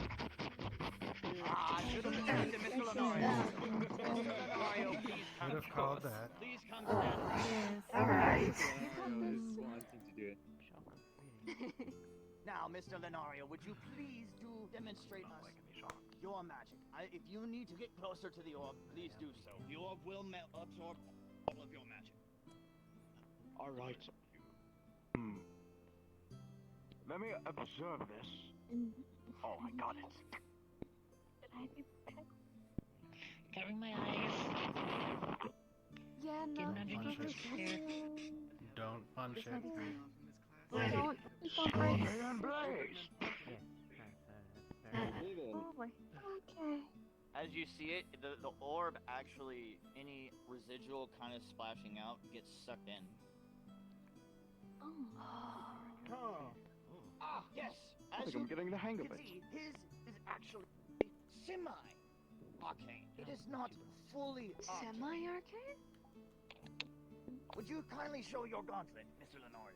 should have said to Mr. Lenorio. Mr. Lenorio, please come Would have called that. Please come stand right. Alright. Wanting to do it. Now, Mr. Lenario, would you please demonstrate us your magic? If you need to get closer to the orb, please do so. The orb will absorb all of your magic. Alright. Let me observe this. Oh, I got it. Covering my eyes. Yeah, no. Getting underneath this chair. Don't punch it. Don't break. Oh boy. Okay. As you see it, the orb actually, any residual kind of splashing out gets sucked in. Oh. Ah, yes. I think I'm getting the hang of it. See, his is actually semi-arcane. It is not fully arcane. Semi-arcane? Would you kindly show your gauntlet, Mr. Lenorio?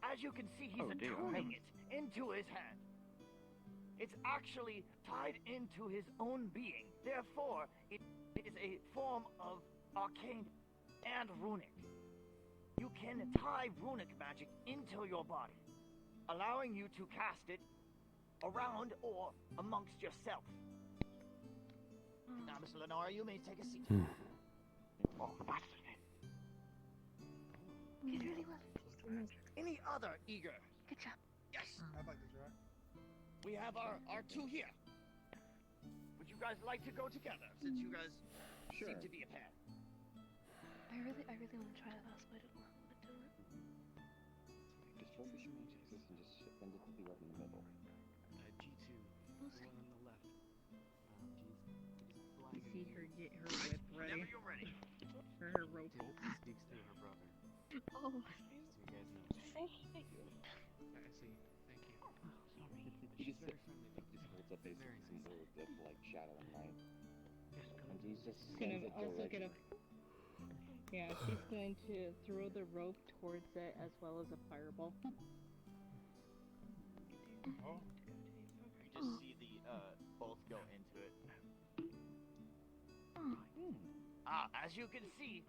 As you can see, he's attuning it into his hand. It's actually tied into his own being. Therefore, it is a form of arcane and runic. You can tie runic magic into your body, allowing you to cast it around or amongst yourself. Now, Mr. Lenora, you may take a seat. Oh, fascinating. It really was. Any other eager? Good job. Yes. I'd like to try. We have our two here. Would you guys like to go together, since you guys seem to be a pair? I really want to try it last, but I don't know how to do it. Just focus your magic and just send it to the orb in the middle. G2, the one on the left. You see her get her whip ready. Whenever you're ready. For her rope. Sneaks through her brother. Oh. So you guys know. Thank you. I see. Thank you. He just holds up basically some words of like shadow and light. And he's just Gonna sends it also get directly. a. Yeah, she's going to throw the rope towards it as well as a fireball. Oh. You just see the both go into it. As you can see,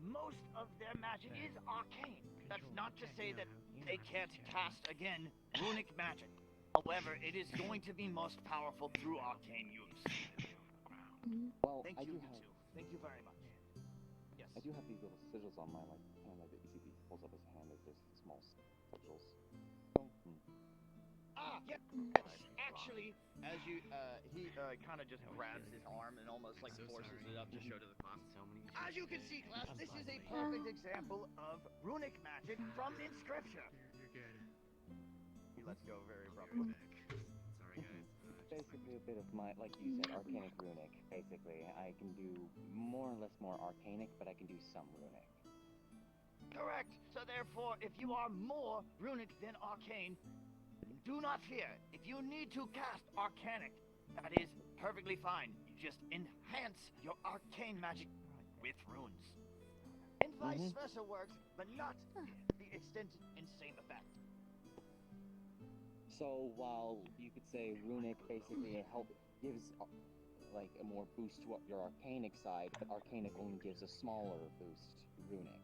most of their magic is arcane. That's not to say that they can't cast again runic magic. However, it is going to be most powerful through arcane use. Well, Thank I you, do you have. two. Thank you very much. Yes. I do have these little sigils on my hand, like the ECB pulls up his hand. There's just small sigils. Yes. Actually, as you, he kind of just grabs his arm and almost like forces it up to show to the class. As you can see, class, this is a perfect example of runic magic from inscription. You're good. He lets go very abruptly. Sorry, guys. Basically, a bit of my, like you said, arcanic runic. Basically, I can do more or less more arcanic, but I can do some runic. Correct. So therefore, if you are more runic than arcane, do not fear. If you need to cast arcanic, that is perfectly fine. You just enhance your arcane magic with runes. And vice versa works, but not the extent and same effect. So while you could say runic basically gives like a more boost to your arcanic side, but arcanic only gives a smaller boost to runic.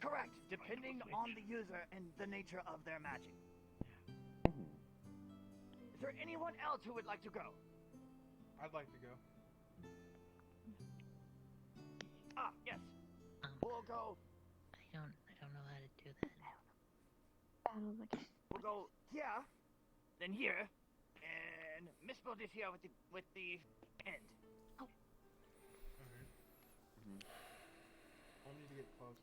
Correct, depending on the user and the nature of their magic. Is there anyone else who would like to go? I'd like to go. Yes. We'll go. I don't know how to do that. We'll go here, then here, and Miss Bold is here with the end. I need to get close.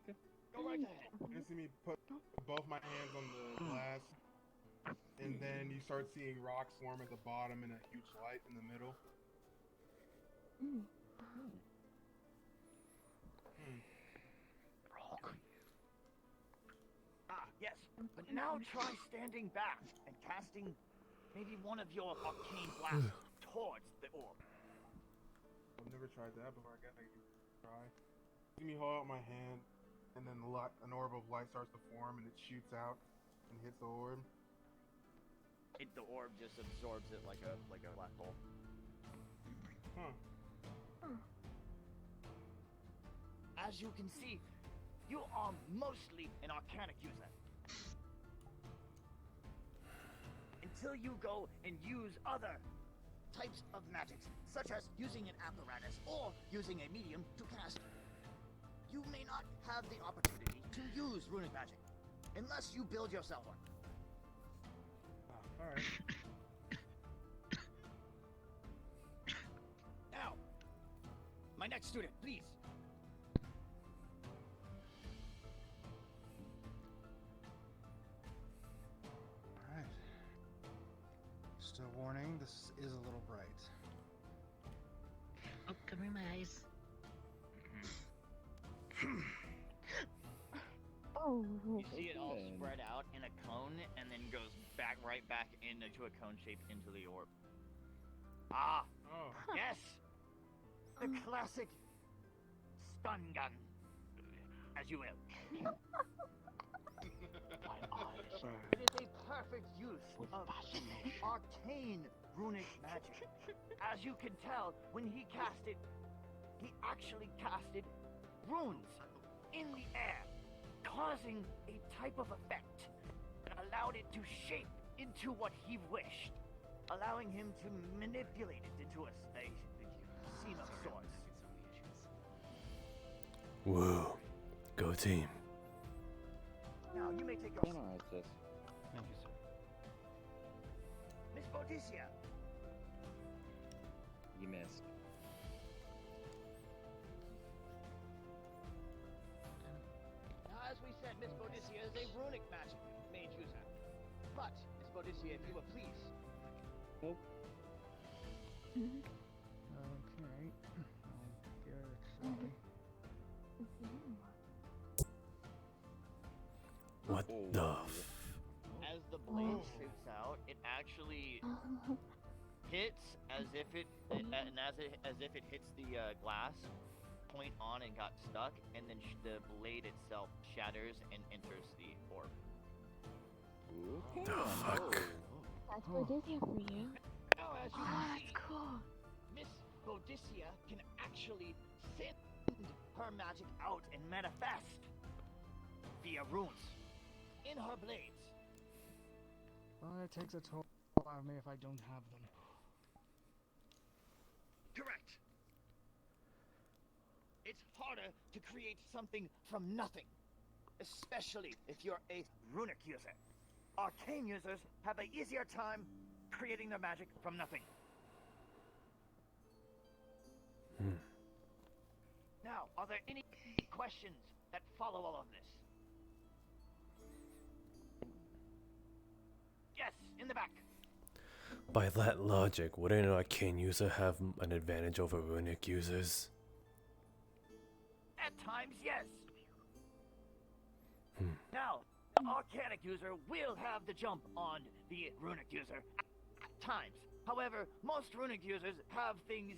Okay. Go right ahead. You see me put both my hands on the glass, and then you start seeing rocks form at the bottom and a huge light in the middle. Ah, yes. But now try standing back and casting maybe one of your arcane blasts towards the orb. I've never tried that before. I guess I can try. See me hold out my hand, and then an orb of light starts to form, and it shoots out and hits the orb. The orb just absorbs it like a black hole. Huh. As you can see, you are mostly an arcanic user. Until you go and use other types of magics, such as using an apparatus or using a medium to cast, you may not have the opportunity to use runic magic, unless you build yourself one. Alright. Now, my next student, please. Alright. Just a warning, this is a little bright. Oh, covering my eyes. Oh. You see it all spread out in a cone and then goes right back into a cone shape into the orb. Ah, yes, the classic stun gun, as you will. It is a perfect use of arcane runic magic. As you can tell, when he cast it, he actually casted runes in the air, causing a type of effect that allowed it to shape into what he wished, allowing him to manipulate it into a scene of sorts. Whoa. Go team. Now, you may take your seat. Alright, sis. Thank you, sir. Miss Bodicia. You missed. Now, as we said, Miss Bodicia is a runic magic mage user. But, Miss Bodicia, if you would please. Nope. Okay. I'll give it a try. What the As the blade shoots out, it actually hits as if it hits the glass point on and got stuck, and then the blade itself shatters and enters the orb. The fuck? That's what it is here for you. Now, as you can see, Miss Bodicia can actually send her magic out and manifest via runes in her blades. Well, it takes a toll out of me if I don't have them. Correct. It's harder to create something from nothing, especially if you're a runic user. Arcane users have an easier time creating their magic from nothing. Now, are there any questions that follow all of this? Yes, in the back. By that logic, wouldn't an arcane user have an advantage over runic users? At times, yes. Now, the arcanic user will have the jump on the runic user at times. However, most runic users have things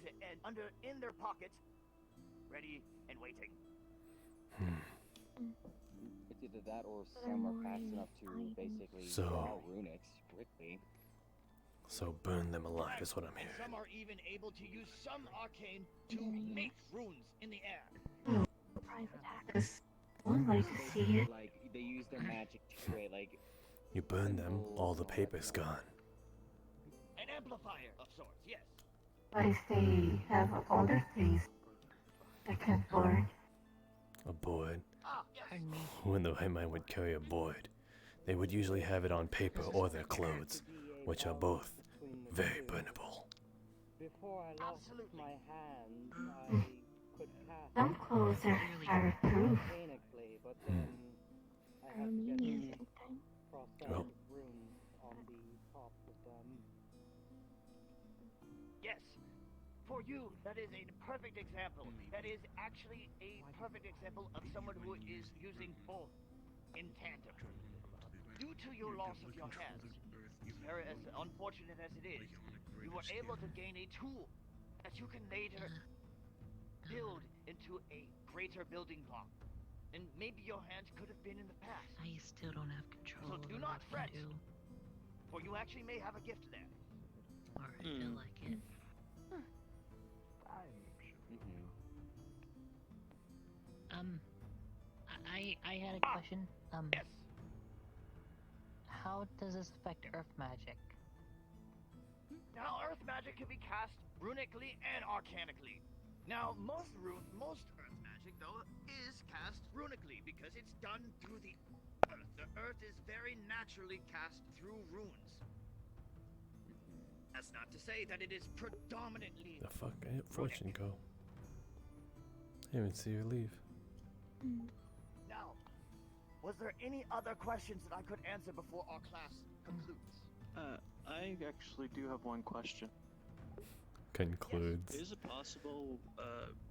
in their pockets, ready and waiting. It's either that or some are fast enough to basically draw runics quickly. So burn them alive is what I'm And hearing. some are even able to use some arcane to make runes in the air. Private hackers. One way to see it. Like, they use their magic to create, like... You burn them, all the paper's gone. An amplifier of sorts, yes. But if they have a folder, please. I can't board. A board? Pardon me. Who in the right mind would carry a board? They would usually have it on paper or their clothes, which are both very burnable. Before I lost Absolutely. my hands, I could cast Some clothes are fireproof. mechanically, but then I had to get Music these thing. prosthetic rooms on the top of them. Yes. For you, that is a perfect example. That is actually a perfect example of someone who is using both in tandem. Due to your loss of your hands, very as unfortunate as it is, you were able to gain a tool that you can later build into a greater building block. And maybe your hands could have been in the past. I still don't have control So over do what not I fret, can do, for you actually may have a gift there. or I feel like it. I had a question. Yes. How does this affect Earth magic? Now, Earth magic can be cast runically and arcanically. Now, most Earth magic, though, is cast runically because it's done through the Earth. The Earth is very naturally cast through runes. That's not to say that it is predominantly. The fuck? I hit fortune go. I didn't even see her leave. Now, was there any other questions that I could answer before our class concludes? I actually do have one question. Concludes. Is it possible,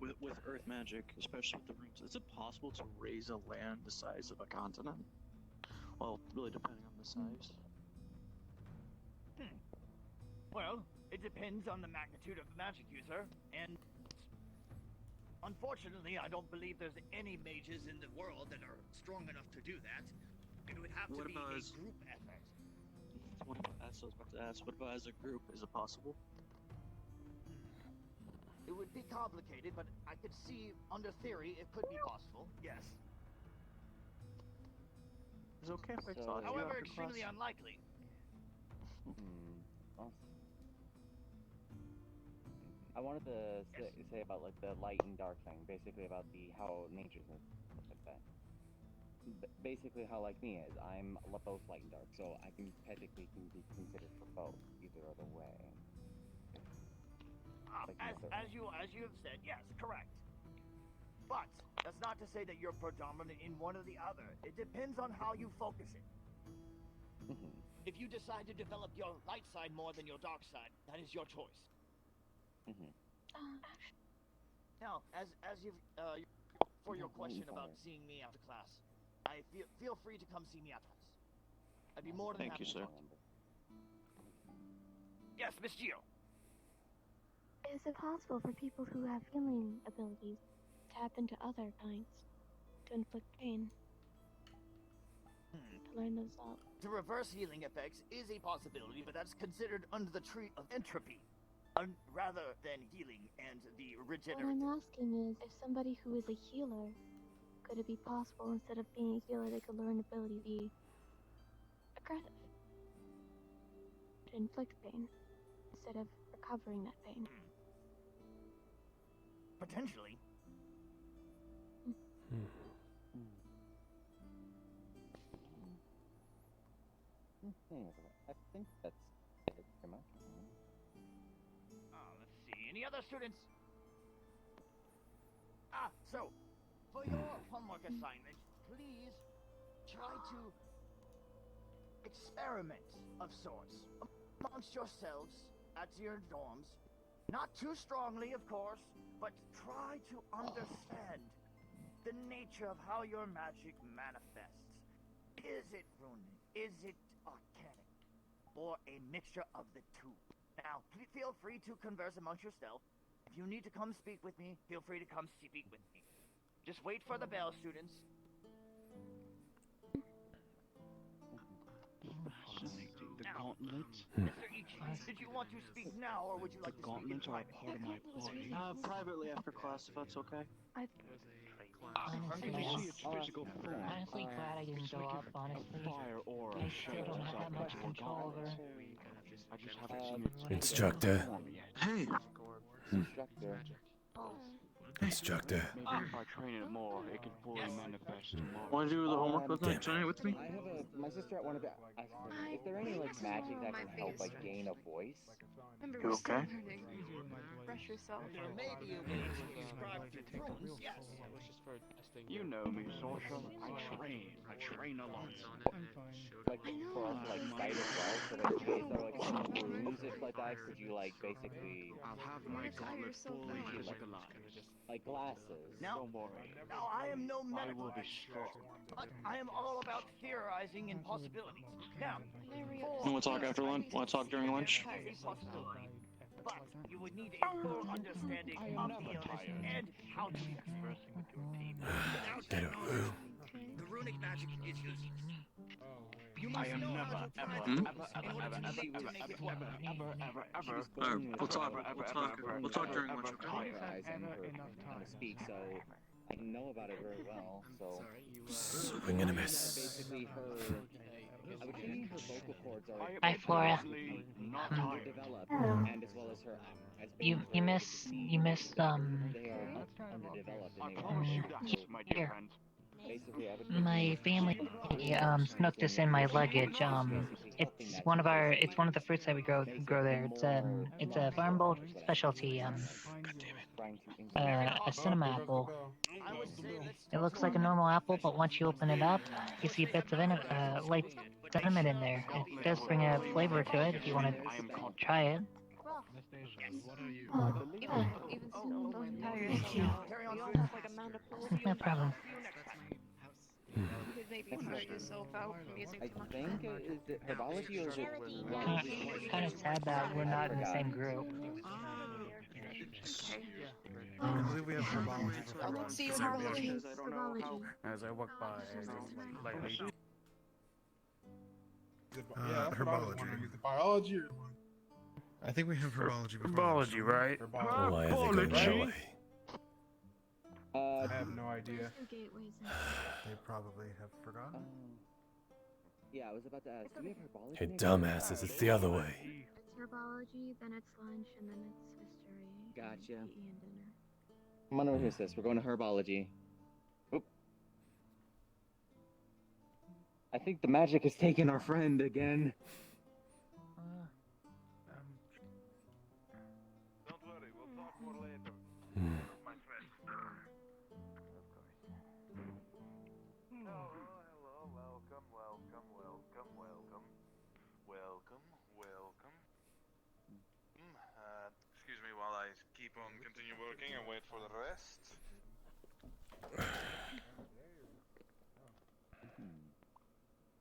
with Earth magic, especially with the runes, is it possible to raise a land the size of a continent? Well, really depending on the size. Well, it depends on the magnitude of the magic user, and unfortunately, I don't believe there's any mages in the world that are strong enough to do that. It would have to be a group effort. What about, that's what I was about to ask, what about as a group? Is it possible? It would be complicated, but I could see, under theory, it could be possible. Yes. It's okay if I talk to you However, after extremely class? unlikely. I wanted to say about like the light and dark thing, basically about how nature's and stuff like that. Basically, how like me is, I'm both light and dark, so I can technically be considered for both, either other way. As you have said, yes, correct. But that's not to say that you're predominant in one or the other. It depends on how you focus it. If you decide to develop your light side more than your dark side, that is your choice. Now, as you've for your question about seeing me after class, I feel free to come see me after class. I'd be more than happy to talk to you. Yes, Miss Gio. Is it possible for people who have healing abilities to tap into other kinds to inflict pain? To learn those up. The reverse healing effects is a possibility, but that's considered under the tree of entropy, rather than healing and the What regenerative. I'm asking is, if somebody who is a healer, could it be possible instead of being a healer, they could learn ability to be aggressive, to inflict pain instead of recovering that pain? Potentially. I think that's it, pretty much. Let's see. Any other students? So, for your homework assignment, please try to experiment of sorts amongst yourselves at your dorms. Not too strongly, of course, but try to understand the nature of how your magic manifests. Is it runic? Is it arcanic? Or a mixture of the two? Now, feel free to converse amongst yourself. If you need to come speak with me, feel free to come speak with me. Just wait for the bell, students. The gauntlet? Mr. Ichi, did you want to speak now, or would you like to speak in Gauntlets are a private? part of my body. Privately after class, if that's okay. Honestly, If you see its physical form, honestly glad I didn't go up, honestly. fire aura I still don't have that much control over. I just haven't seen its Instructor. Hey! Instructor. Instructor. Maybe if I train it more, it can fully manifest more. Want to do the homework with me tonight with me? I have my sister at one of the. Is there any like magic that can help like gain a voice? Remember, You we're still okay? learning. Brush yourself. There may be a way to describe the runes, yes. It was just for testing. You know me, Sasha. I train a lot. Like for like sight as well. So like, is there like some runes if like that? Could you like basically? I'll have my gauntlet fully visualized. Like glasses. Now, Don't worry. now I am no I medical will be expert, strong. but I am all about theorizing and possibilities. Now, You want to talk after lunch? Want to talk during lunch? but you would need a full understanding of the illness and how to use it. Get a room. The runic magic is used. I am never, Alright, we'll talk during lunch. To speak, so I know about it very well. So Swing and a miss. basically her. I would say her vocal cords are Hi, Flora. underdeveloped, and as well as her. You miss They are underdeveloped. here. Basically, I would My family snuck this in my luggage. It's one of the fruits that we grow there. It's a farm bowl specialty. A cinema apple. It looks like a normal apple, but once you open it up, you see bits of light cinnamon in there. It does bring a flavor to it if you want to try it. Even still, don't tire yourself out. We all have like a amount of pulse. No problem. You could maybe tire yourself out from using too much. is it herbology or is it? Kind of sad that we're not in the same group. I believe we have herbology I before. will see you herbology. As I walk by, I just lightly. Herbology. Is it biology or? I think we have herbology before. Herbology, right? Oh, I think I know it. I have no idea. They probably have forgotten. Yeah, I was about to ask. Do we have herbology? Hey, dumbasses, it's the other way. It's herbology, then it's lunch, and then it's history. Gotcha. And dinner. Come on over here, sis. We're going to herbology. Oop. I think the magic has taken our friend again. Don't worry, we'll talk more later. My friend. Hello, welcome. Excuse me while I keep on continue working and wait for the rest.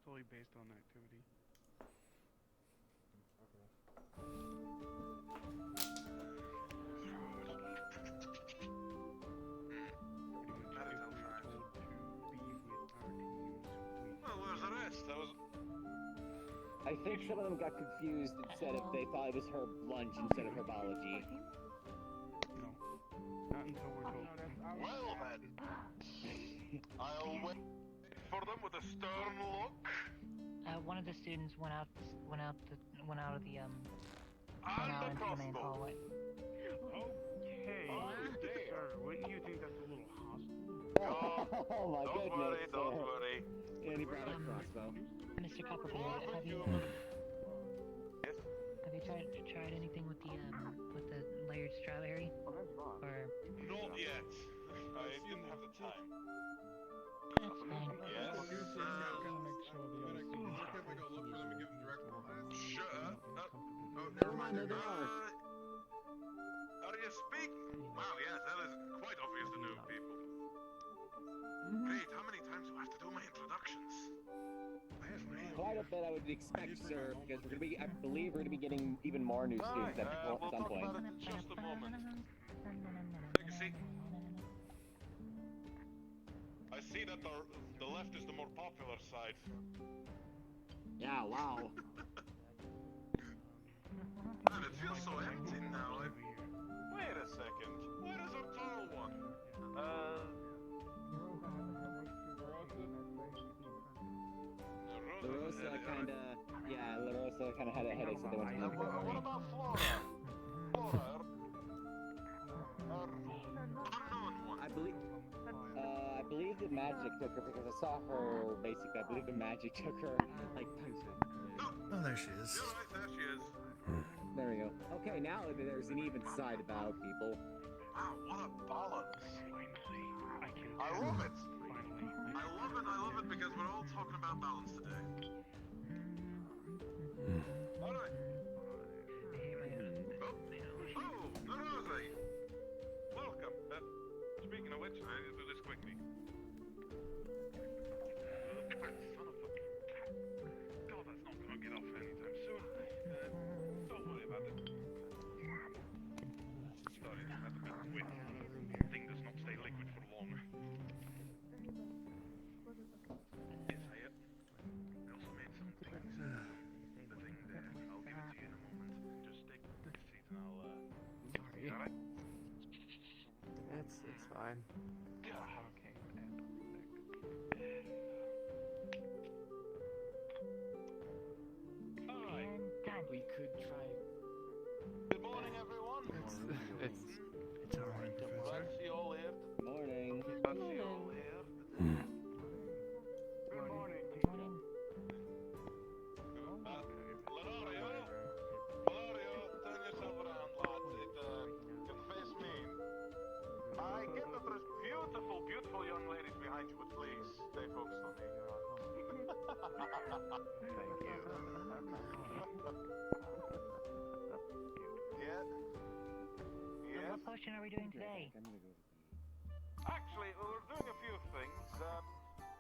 Totally based on activity. Well, where's the rest? I think some of them got confused instead of they thought it was herb lunch instead of herbology. Not until we're told. Well then, I'll wait for them with a stern look. One of the students went out of the main hallway. Okay, sir, wouldn't you think that's a little hostile? Oh my goodness. Don't worry. And he brought a crossbow. Mr. Copperfield, have you tried anything with the layered strawberry? Or Not yet. I didn't have the time. that's fine. Yes. Sure. Never mind, there they are. Are you speaking? Wow, yes, that is quite obvious to new people. Great, how many times do I have to do my introductions? Quite a bit, I would expect, sir, because we're gonna be, I believe, we're gonna be getting even more new students at some point. Just a moment. Take a seat. I see that the left is the more popular side. Yeah, wow. Man, it feels so empty now. Wait a second. Where is our tall one? La Rosa kinda, yeah, La Rosa kinda had a headache, so they went to the What about Flora? Flora, unknown I believe the magic took her because I saw her. Basically, I believe the magic took her. Like potion. Oh, there she is. You're right, there she is. There we go. Okay, now there's an even side about people. Wow, what a bollocks. I love it. I love it because we're all talking about balance today. Alright. Oh, Narase. Welcome. Speaking of which, I need to do this quickly. Son of a... God, that's not gonna get off anytime soon. Don't worry about it. Sorry, that's a bit quick. The thing does not stay liquid for long. Yes, I also made some things. The thing there, I'll give it to you in a moment. Just take the seat and I'll, Sorry. Alright? It's fine. Okay. Alright. We could try. Good morning, everyone. It's alright, Professor. Glad to see you all here. Morning. Glad to see you all here. Good morning. Valerio, turn yourself around, lads. It can face me. I get that there's beautiful, beautiful young ladies behind you, but please stay focused on me. Thank you. Yeah. What potion are we doing today? Actually, we're doing a few things.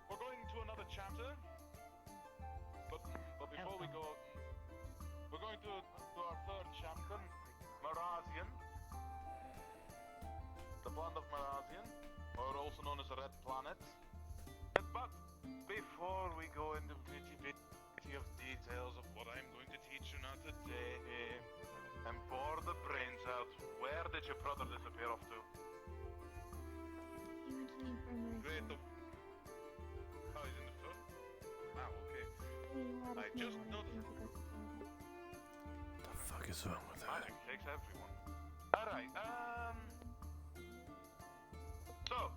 We're going to another chapter, but before we go, we're going to our third chapter, Marazian, the land of Marazian, or also known as the Red Planet. But before we go into nitty-gritty of details of what I'm going to teach you now today, and bore the brains out, where did your brother disappear off to? He went to the infirmary. Great. Oh, he's in the front? Wow, okay. I just noticed. The fuck is wrong with her? Magic takes everyone. Alright, so,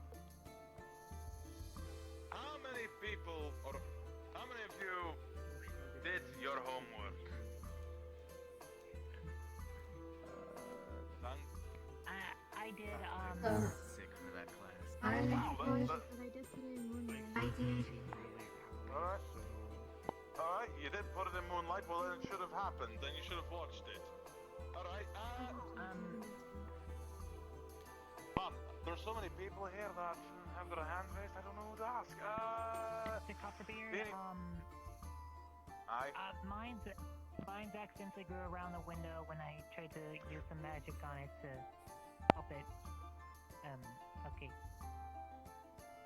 how many people, or how many of you did your homework? I did, Sick for that class. I Wow, did today morning. I did. Alright, you did put it in Moonlight, well then it should have happened, then you should have watched it. Alright, man, there's so many people here that have their hand raised, I don't know who to ask. the copper beer, Aye. mine's accidentally grew around the window when I tried to use some magic on it to help it, okay.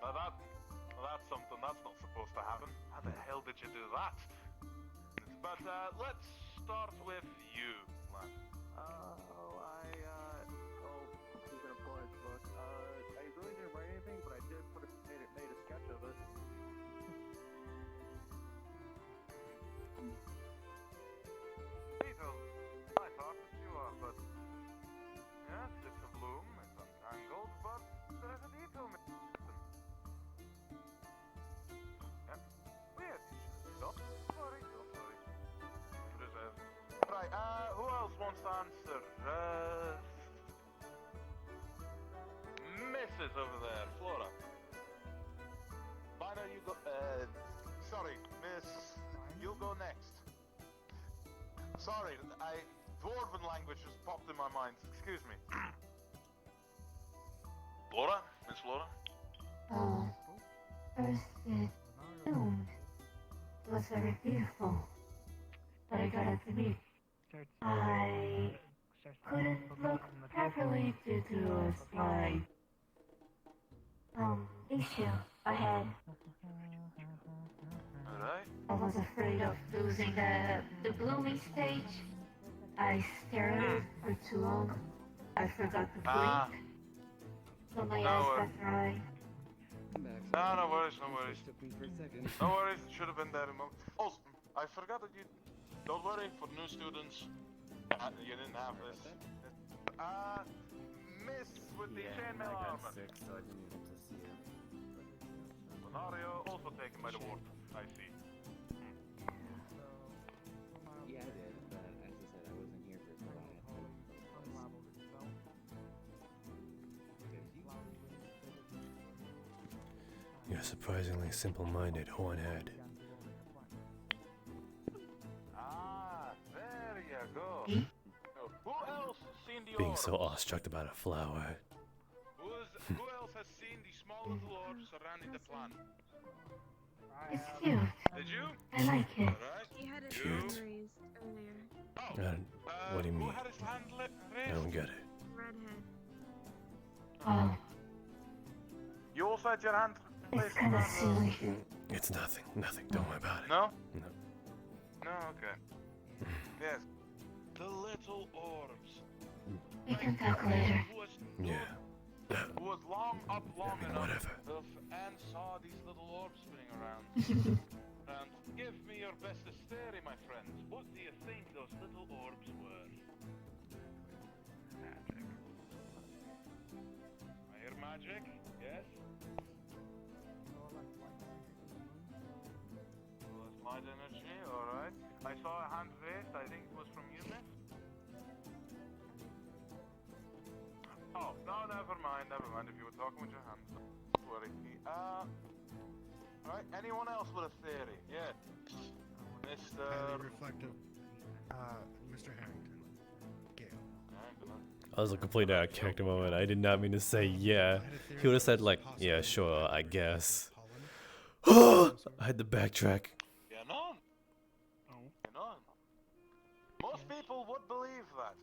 Now that's something that's not supposed to happen. How the hell did you do that? But let's start with you, lad. He's gonna pull his book. I really didn't write anything, but I did made a sketch of it. Beetle, I thought that you are, but yes, it's a bloom, it's untangled, but there's a beetle missing. Yeah, weird. Don't worry. Reserve. Right, who else wants to answer? Mrs. over there, Flora. Minor, you go, sorry, Miss, you go next. Sorry, Dwarven language just popped in my mind, excuse me. Flora? Miss Flora? First it bloomed. It was very beautiful. But I gotta admit, I couldn't look properly due to a slight issue I had. Alright. I was afraid of losing the blooming stage. I stared at it for too long. I forgot to blink. So my eyes got dry. No worries. No worries, it should have been there. Also, I forgot that you... Don't worry, for new students, you didn't have this. miss with the Yeah, chainmail I got armor. sick, so I didn't even get to see him. Scenario also taken by the warp. I see. Yeah, I did, but as I said, I wasn't here for it, so I had to. You're surprisingly simple-minded, Hornhead. Ah, there you go. Who else seen the Being orb? so awestruck about a flower. Who else has seen the small little orbs surrounding the plant? It's cute. Did you? I like it. Alright. He had his Cute. hand raised earlier. What do you Who mean? had his hand I raised? don't get it. Redhead. Oh. You also had your hand raised? kinda silly. It's nothing. Nothing. Don't worry about it. No? No. No, okay. Yes. The little orbs. We can talk later. Yeah. Who was long enough whatever. and saw these little orbs spinning around. And give me your bestest theory, my friends. What do you think those little orbs were? Magic. I hear magic, yes? Well, it's light energy, alright. I saw a hand raised, I think it was from you, miss? Oh, no, never mind. If you were talking with your hands, don't worry. Right, anyone else with a theory? Yeah. Highly reflective. Mr. Harrington. Gale. I was a complete out of character moment. I did not mean to say yeah. He would have said like, yeah, sure, I guess. I had to backtrack. Yeah, no. Yeah, no. Most people would believe that.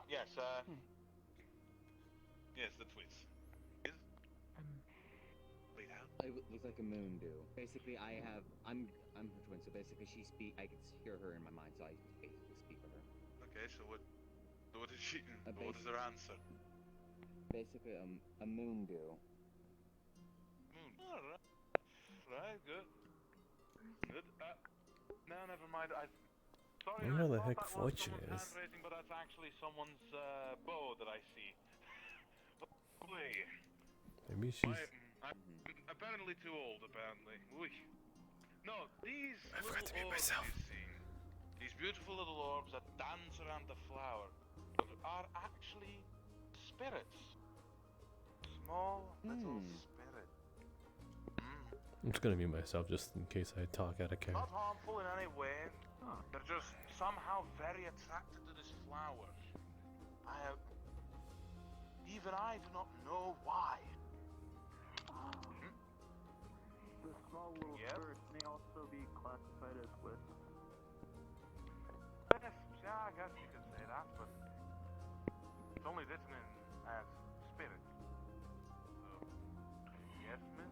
Yes, yes, the twins. It looks like a moon do. Basically, I'm her twin, so basically I can hear her in my mind, so I basically speak for her. Okay, so what is she? What is her answer? Basically, a moon do. Moon. Alright. Right, good. Good. No, never mind. Sorry, I wonder where the thought heck that was Fortune someone's is. handwriting, but that's actually someone's bow that I see. Wait. Maybe she's. I'm apparently too old, apparently. Oy. No, these I forgot to little mute orbs myself. you see, these beautiful little orbs that dance around the flower, are actually spirits. Small little spirits. I'm just gonna mute myself just in case I talk out of character. Not harmful in any way. They're just somehow very attracted to this flower. Even I do not know why. The small little spirits may also be classified as wisps. Yeah, I guess you could say that, but it's only written in as spirits. So, yes, miss?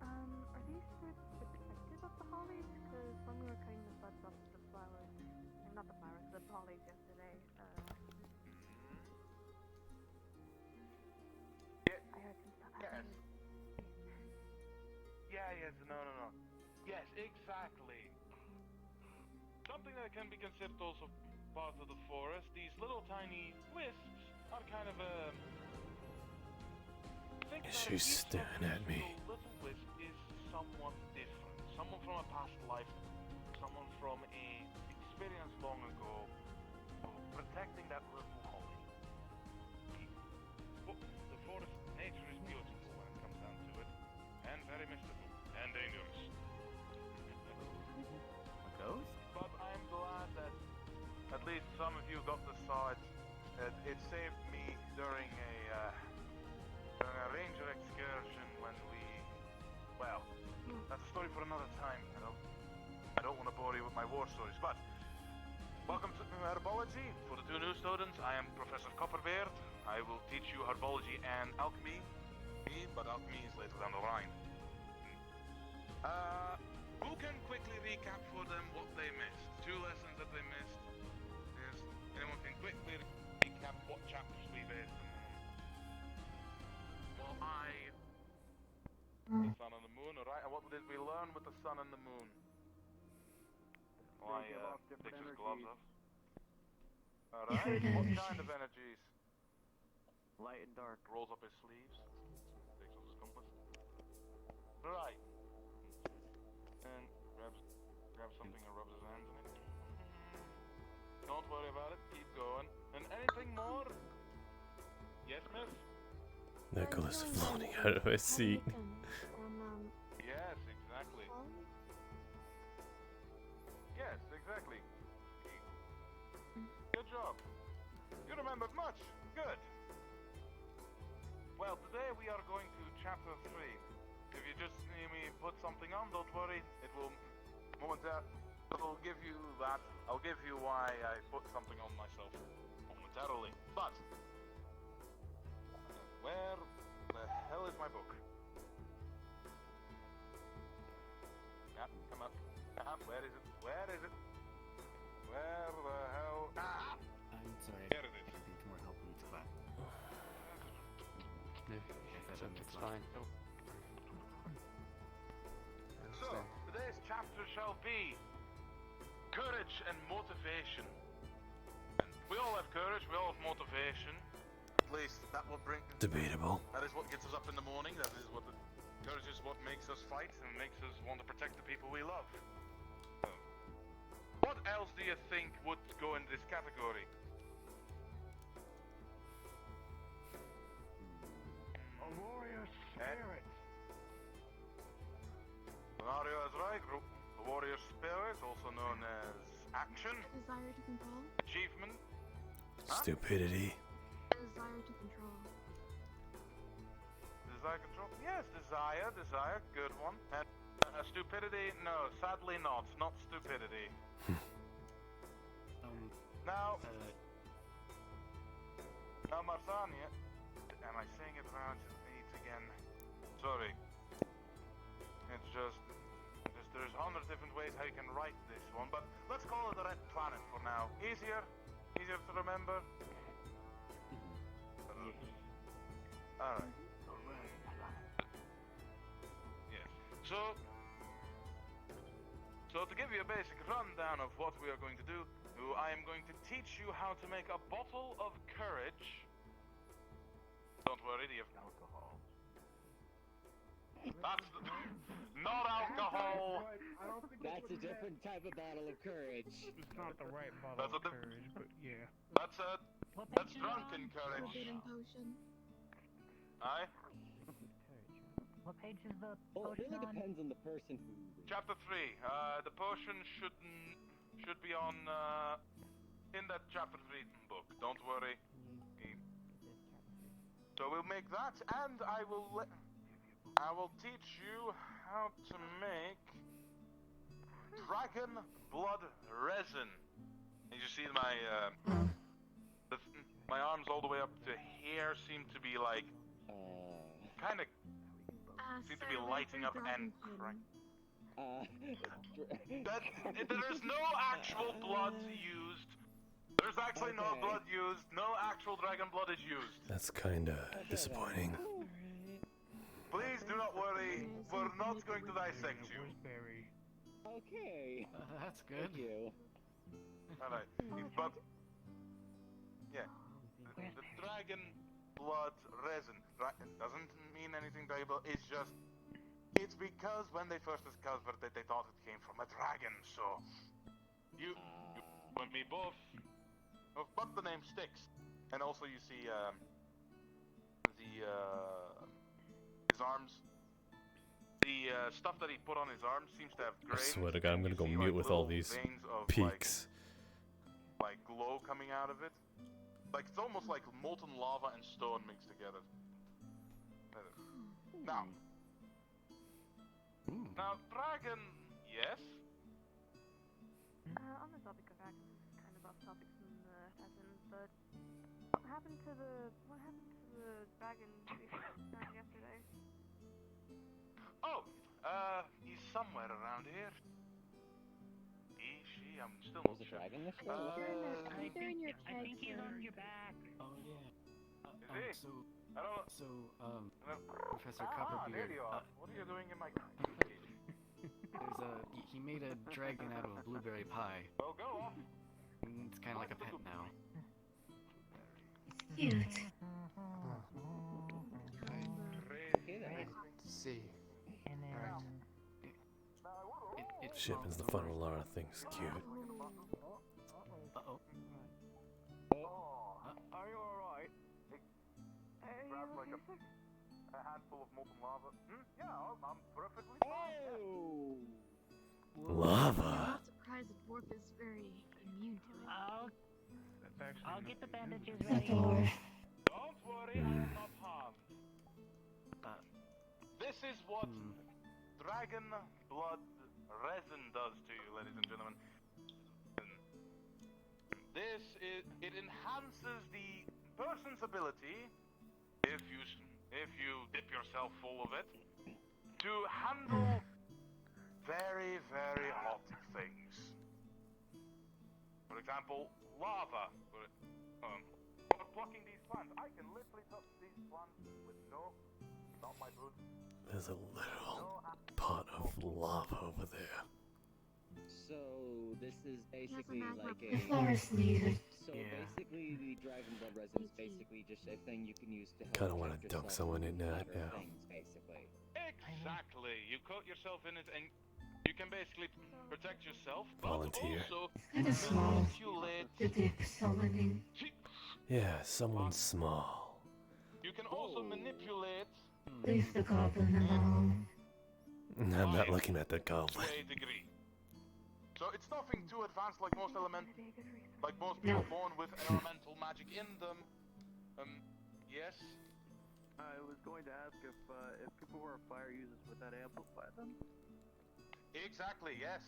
Are these spirits protective of the hollies? Because when we were cutting the buds off the flowers, and not the flowers, the hollies yesterday, I heard some stuff happening. Yes, no. Yes, exactly. Something that can be considered also part of the forest. These little tiny wisps are kind of a... She's staring at me. A little wisp is someone different. Someone from a past life. Someone from a experience long ago. Protecting that little holly. The forest nature is beautiful when it comes down to it. And very mystical. And dangerous. A ghost? But I'm glad that at least some of you got to saw it. It saved me during a ranger excursion when we... Well, that's a story for another time. I don't want to bore you with my war stories, but... Welcome to Herbology. For the two new students, I am Professor Copperbeard. I will teach you Herbology and Alchemy. But Alchemy is later down the line. Who can quickly recap for them what they missed? 2 lessons that they missed. Yes. Anyone can quickly recap what chapters we based them on? Well, the sun and the moon, alright? And what did we learn with the sun and the moon? Well, They give off different takes his energies. gloves off. Alright, what kind of energies? Light and dark. Rolls up his sleeves. Takes off his compass. Right. And grabs something and rubs his hands in it. Don't worry about it. Keep going. And anything more? Yes, miss? Nicholas floating out of his seat. Yes, exactly. Yes, exactly. Good job. You remembered much. Good. Well, today we are going to chapter 3. If you just see me put something on, don't worry. It will it'll give you that. I'll give you why I put something on myself momentarily. But where the hell is my book? Yeah, come up. Where is it? Where is it? Where the hell? Ah! I'm sorry. Here it is. I need more help in class. It's fine. So, today's chapter shall be courage and motivation. And we all have courage, we all have motivation. At least that will bring... Debatable. That is what gets us up in the morning, that is what... Courage is what makes us fight and makes us want to protect the people we love. What else do you think would go in this category? A warrior spirit. Mario is right. The warrior spirit, also known as action, Desire to control. achievement, Stupidity. Desire to control. desire, control. Yes, desire, good one. And stupidity, no, sadly not stupidity. Now, Marzania, am I saying it right? Again, sorry. It's just there's 100 different ways how you can write this one, but let's call it the Red Planet for now. Easier to remember. Alright. Yes. So to give you a basic rundown of what we are going to do, I am going to teach you how to make a bottle of courage. Don't worry, you have alcohol. That's not alcohol. That's a different type of bottle of courage. It's not the right bottle of courage, but yeah. That's drunken courage. Forbidden potion. Aye. What page is the Well, it potion really on? depends on the person who... Chapter 3. The potion should be on in that chapter 3 book. Don't worry. Okay. So we'll make that, and I will teach you how to make dragon blood resin. As you see, my arms all the way up to here seem to be like kind of seem to be lighting up and crying. There is no actual blood used. There's actually no blood used. No actual dragon blood is used. That's kinda disappointing. Please do not worry. We're not going to dissect you. Okay. That's good. Thank you. Alright. But yeah. The dragon blood resin doesn't mean anything valuable. It's because when they first discovered it, they thought it came from a dragon. So you and me both. But the name sticks. And also you see his arms. The stuff that he put on his arms seems to have I grains. swear to God, I'm gonna go mute with all these veins of peaks. like glow coming out of it. Like it's almost like molten lava and stone mixed together. Now, dragon, yes. On the topic of dragons, kind of off topic from the resin, but what happened to the dragon we found yesterday? Oh, he's somewhere around here. He, she, I'm still not sure. Dragon I think they're in your I think he's on your back. Oh yeah. Is he? I don't know. Professor there Copperbeard. you are. What are you doing in my He made a dragon out of a blueberry pie. Oh, go on. It's kind of like a pet now. Cute. See. Alright. Shipping's the fun of a lot of things cute. Uh-oh. Are you alright? Grab like a handful of molten lava. Yeah, I'm perfectly fine. Oh! Lava? I'm not surprised the dwarf is very immune to it. I'll get the bandages Is that ready. dwarf? Don't worry, I am not harmed. This is what dragon blood resin does to you, ladies and gentlemen. It enhances the person's ability, if you dip yourself full of it, to handle very, very hot things. For example, lava. For plucking these plants, I can literally touch these plants with not my boots. There's a little pot of lava over there. So this is basically like a. Forest needed. So basically, the dragon blood resin is basically just a thing you can use to help. Kinda wanna protect dunk yourself someone in from that hotter now. things, basically. Exactly. You coat yourself in it, and you can basically protect yourself. Volunteer. But also Kinda small. manipulate. To dip someone in. Yeah, someone small. You can also manipulate. Leave the goblin alone. I'm not looking at the goblin. To a degree. So it's nothing too advanced like most people born with elemental magic in them. Yes. I was going to ask if people who are fire users, would that amplify them? Exactly. Yes.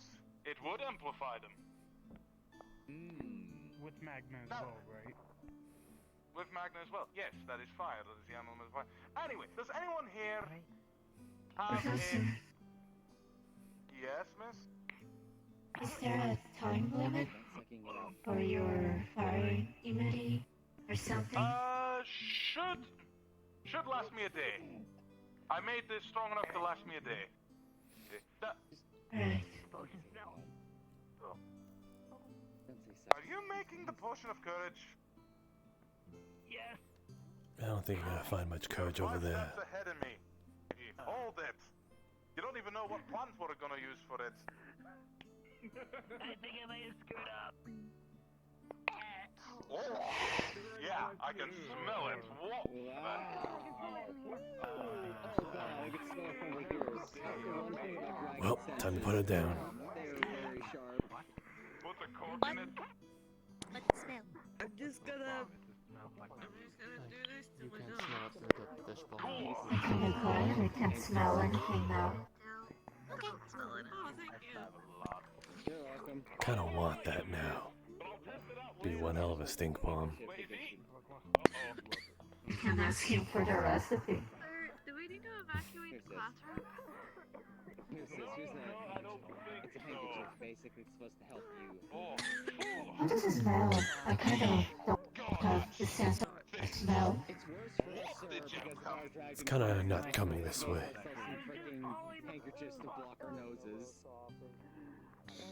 It would amplify them. With magma as well, right? With magma as well. Yes, that is fire. That is the element of fire. Anyway, does anyone here have Professor, Yes, miss? is there a time limit for your fire immunity or something? Should last me a day. I made this strong enough to last me a day. Right. Are you making the potion of courage? Yes. I don't think you're gonna find much courage over there. That's ahead of me. Hold it. You don't even know what plants we're gonna use for it. I think I might have screwed up. Oh, yeah, I can smell it. Well, time to put it down. Put the cork in it. Let it smell. I'm just gonna. You can't smell it through the fishbowl. Can you call? We can't smell anything now. Okay, smell it. Oh, thank you. You're welcome. Kinda want that now. Be one hell of a stink bomb. You can ask him for the recipe. Do we need to evacuate the classroom? Here's that. It's a handkerchief. Basically, it's supposed to help you. How does it smell? I kind of don't have the sense of smell. It's worse for us, sir, because our dragon. It's kinda not coming this way. Freaking handkerchiefs to block our noses.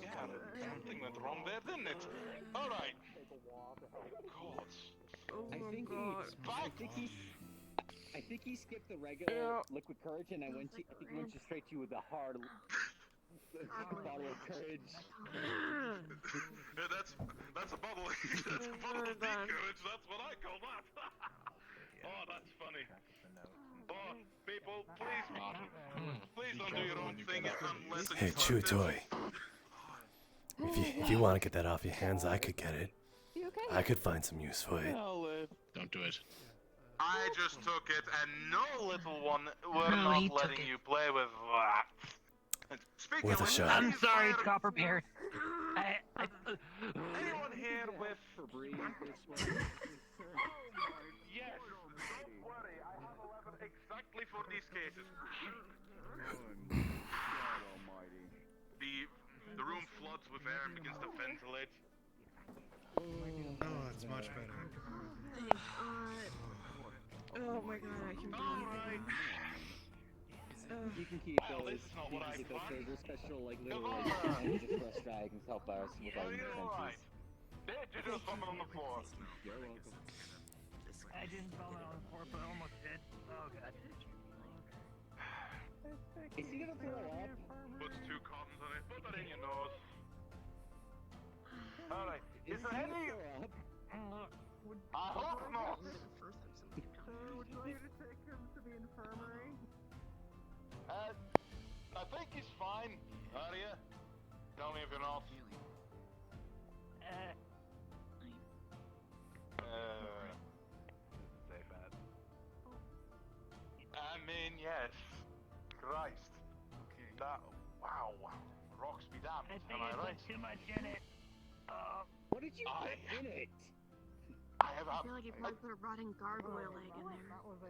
Yeah, something went wrong there, didn't it? Alright. God. I think he skipped the regular liquid courage, and I think he went straight to the hard bottle of courage. Yeah, that's a bubble. That's a bubble of deep courage. That's what I call that. Oh, that's funny. Oh, people, please don't do your own thing unless it's Hey, Chew Toy. If you want to get that off your hands, I could get it. I could find some use for it. Don't do it. I just took it, and no, little one, we're not letting you play with that. Speaking With a of which, shot. I'm sorry, it's got prepared. Anyone here with Yes, don't worry, I have a lever exactly for these cases. The room floods with air and begins to ventilate. Oh, it's much better. Thank God. Oh my God, I can breathe. You can keep those. Those are special, like little energy thrust dragons help us with our defenses. Did you just vomit on the floor? You're welcome. I didn't fall on the floor, but I almost did. Oh god. Is he gonna throw up? Put 2 cottons on it. Put that in your nose. Alright. Is there any... I hope not. Sir, would you like me to take him to the infirmary? I think he's fine. Are you? Tell me if you're not. Say bad. I mean, yes. Christ. Okay. That. Wow. Rocks be damned. I think Am I I right? put too much in it. What did you put in it? I have. I feel like you probably put a rotting gargoyle egg in there.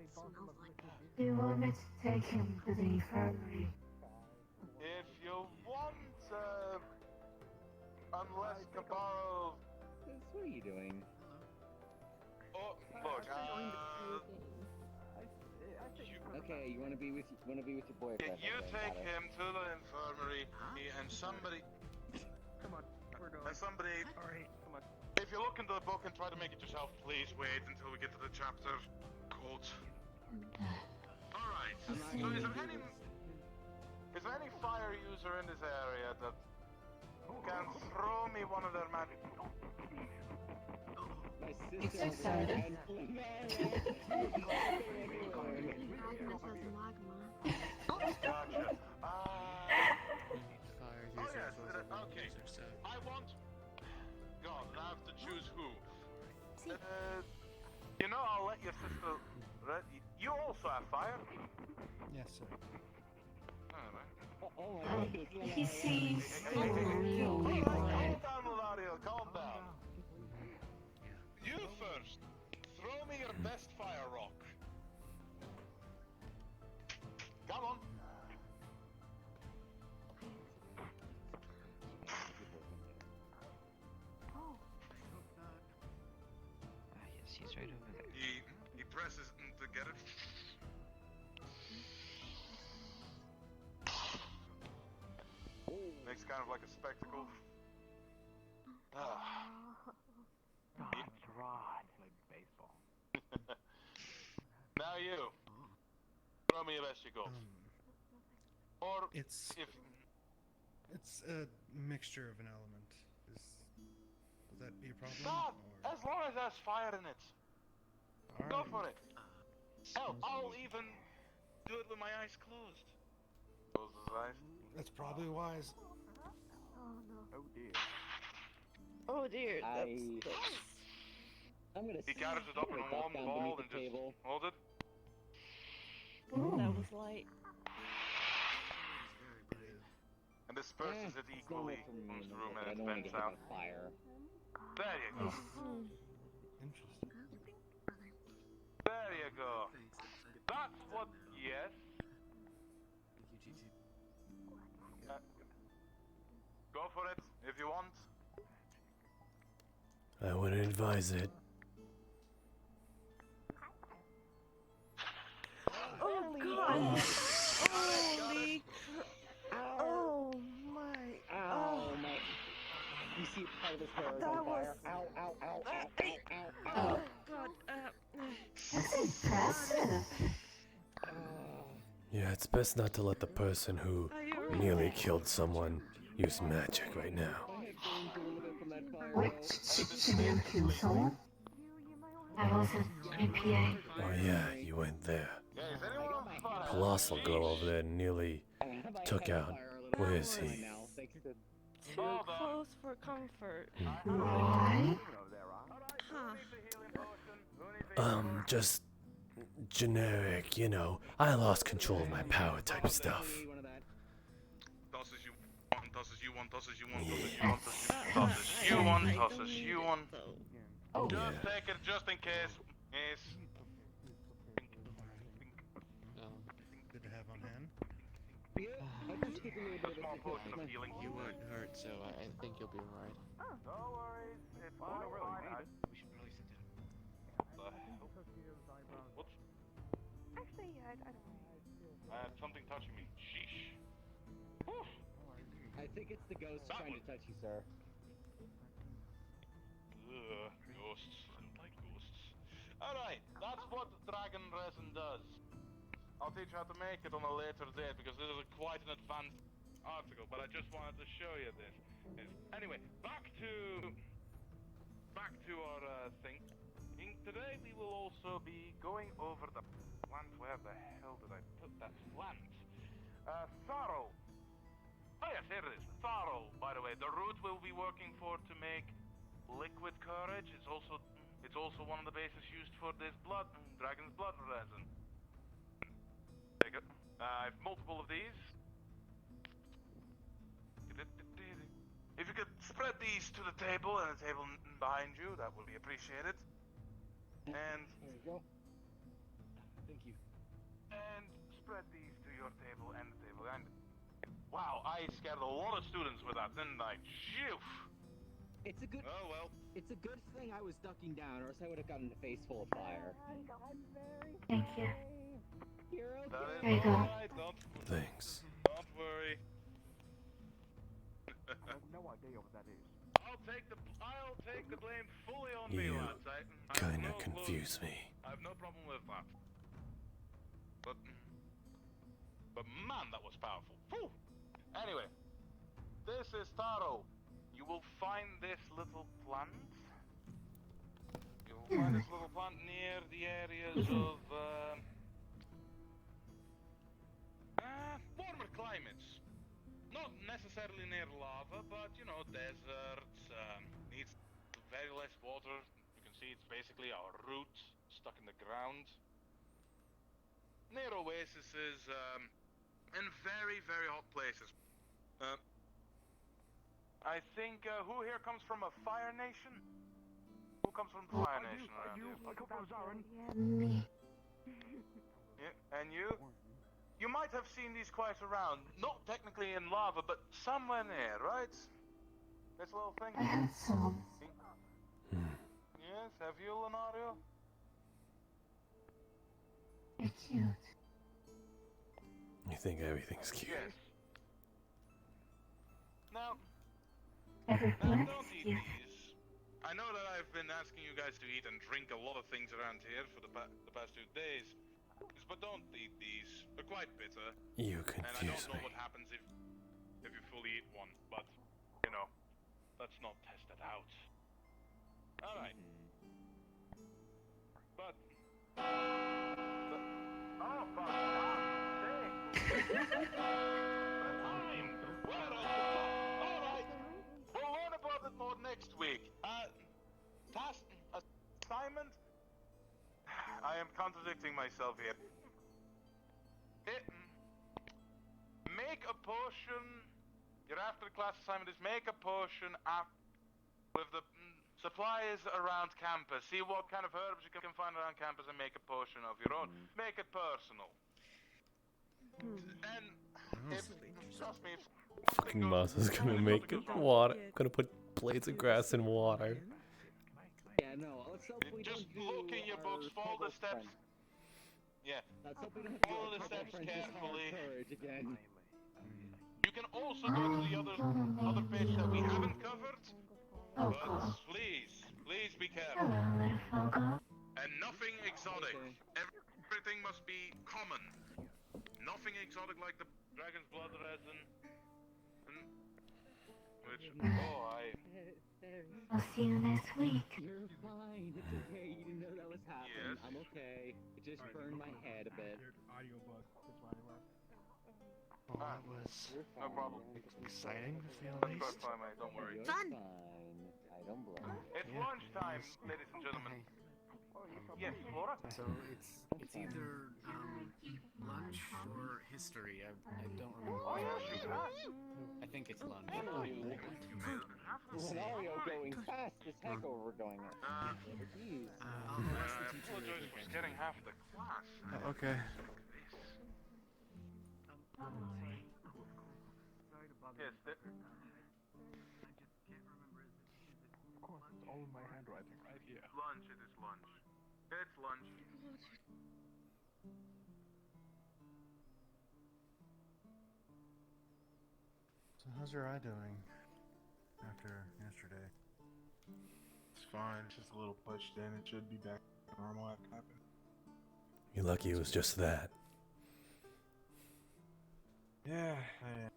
It smells like that. Do you want me to take him to the infirmary? If you want, unless Cabaro. What are you doing? Oh, look. Okay, you wanna be with your boyfriend. You okay, take got it. him to the infirmary, and somebody. Come on, we're going. And somebody. Alright, come on. If you look into the book and try to make it yourself, please wait until we get to the chapter. Quote. Alright, so is there any fire user in this area that can throw me one of their magic? My sister has Gotcha. Fire Oh user, yes, fossil okay. user, so. I want... God, I have to choose who. You know, I'll let your sister... You also have fire? Yes, sir. He seems really Calm bright. down, Lolario, calm down. You first. Throw me your best fire rock. Come on. Yes, he's right over there. He presses to get it. Makes kind of like a spectacle. God's rod. Like baseball. Now you. Throw me your best you got. Or It's if a mixture of an element. Will that be a problem? God, or- as long as there's fire in it. Go Alright. for it. Hell, I'll even do it with my eyes closed. Close his eyes. That's probably wise. Oh no. Oh dear. Oh dear, I'm gonna. He gathers it up in a warm ball and just holds it. that was light. And disperses it equally amongst the room and it vents out. Fire. There you go. Interesting. There you go. That's what. Yes. Go for it if you want. I wouldn't advise it. Oh god! Holy! Oh my! Ow, my. You see part of his hair is on fire. Ow, ow, ow, ow, ow, ow, ow. Oh god! That's impressive. Yeah, it's best not to let the person who nearly killed someone use magic right now. Wait, did you kill someone? I was at EPA. Oh yeah, you went there. Colossal girl over there nearly took out. Where is he? Too close for comfort. Why? Huh. Just generic, you know. I lost control of my power type stuff. Tosses you want, tosses you want, tosses you want, tosses you want, tosses you want, tosses you want. Just take it just in case. Yes. Good to have on hand. A small potion of healing. You won't hurt, so I think you'll be alright. No worries. It's all right. We should probably sit down. What? Actually, I don't know. I had something touching me. Sheesh. I think it's the ghost trying to touch you, sir. Ghosts. I don't like ghosts. Alright, that's what dragon resin does. I'll teach you how to make it on a later date because this is quite an advanced article, but I just wanted to show you this. Anyway, back to our thing. Today we will also be going over the plant. Where the hell did I put that plant? Tharo. Oh yes, here it is. Tharo, by the way. The root we'll be working for to make liquid courage. It's also one of the bases used for this dragon's blood resin. Take it. I have multiple of these. If you could spread these to the table and the table behind you, that would be appreciated. And there you go. Thank you. And spread these to your table and the table behind. Wow, I scared a lot of students with that, didn't I? Phew. It's a good. Oh well. It's a good thing I was ducking down, or else I would have gotten a face full of fire. Thank you. You're okay. That is There you go. alright. Thanks. Don't worry. I have no idea what that is. I'll take the blame fully on me, You lads. I have kinda no clue. confuse me. I have no problem with that. But man, that was powerful. Whew. Anyway, this is Taro. You will find this little plant. You will find this little plant near the areas of warmer climates. Not necessarily near lava, but you know, deserts, needs very less water. You can see it's basically a root stuck in the ground. Near oases, in very, very hot places. I think, who here comes from a fire nation? Who comes from the fire nation around here? Yeah, and you? You might have seen these quite around. Not technically in lava, but somewhere near, right? This little thing? I have some. Yes, have you, Lenario? You're cute. You think everything's cute? Yes. Now, Everything don't is eat cute. these. I know that I've been asking you guys to eat and drink a lot of things around here for the past 2 days, but don't eat these. They're quite bitter. You And I don't confuse know me. what happens if you fully eat one, but you know, let's not test it out. All right. But oh, for God's sake! All right. We'll learn about it more next week. Task assignment. I am contradicting myself here. Make a potion. Your after class assignment is make a potion with the supplies around campus. See what kind of herbs you can find around campus and make a potion of your own. Make it personal. And trust me, Fucking mouse is gonna make it water. Gonna put blades of grass in water. Yeah, no. Let's hope we just don't look in your books, follow the steps. Yeah. Let's hope we don't have Follow the to steps carefully. courage again. You can also go to the other page that we haven't covered. But please be careful. And nothing exotic. Everything must be common. Nothing exotic like the dragon's blood resin. Which, I'll see you next week. You're fine. It's okay. You didn't know that was happening. Yes. I'm okay. It just burned my head a bit. Audiobook. That's why I left. Well, that was no problem. exciting to say the That's least. fine, mate. Don't worry. Fun. Fine. I don't blame you. It's lunchtime, ladies and gentlemen. Yes, Flora? So it's either lunch or history. I don't remember. Oh yeah, shoot. I think it's lunch. Scenario going fast as heck over going it. Jeez. I'll ask the I teacher apologize later. for getting half the class. Okay. Yes, Of course, it's all in my handwriting right here. lunch, it is lunch. It's lunch. So how's your eye doing after yesterday? It's fine. It's just a little pushed in. It should be back normal act happened. You're lucky it was just that. Yeah, I am.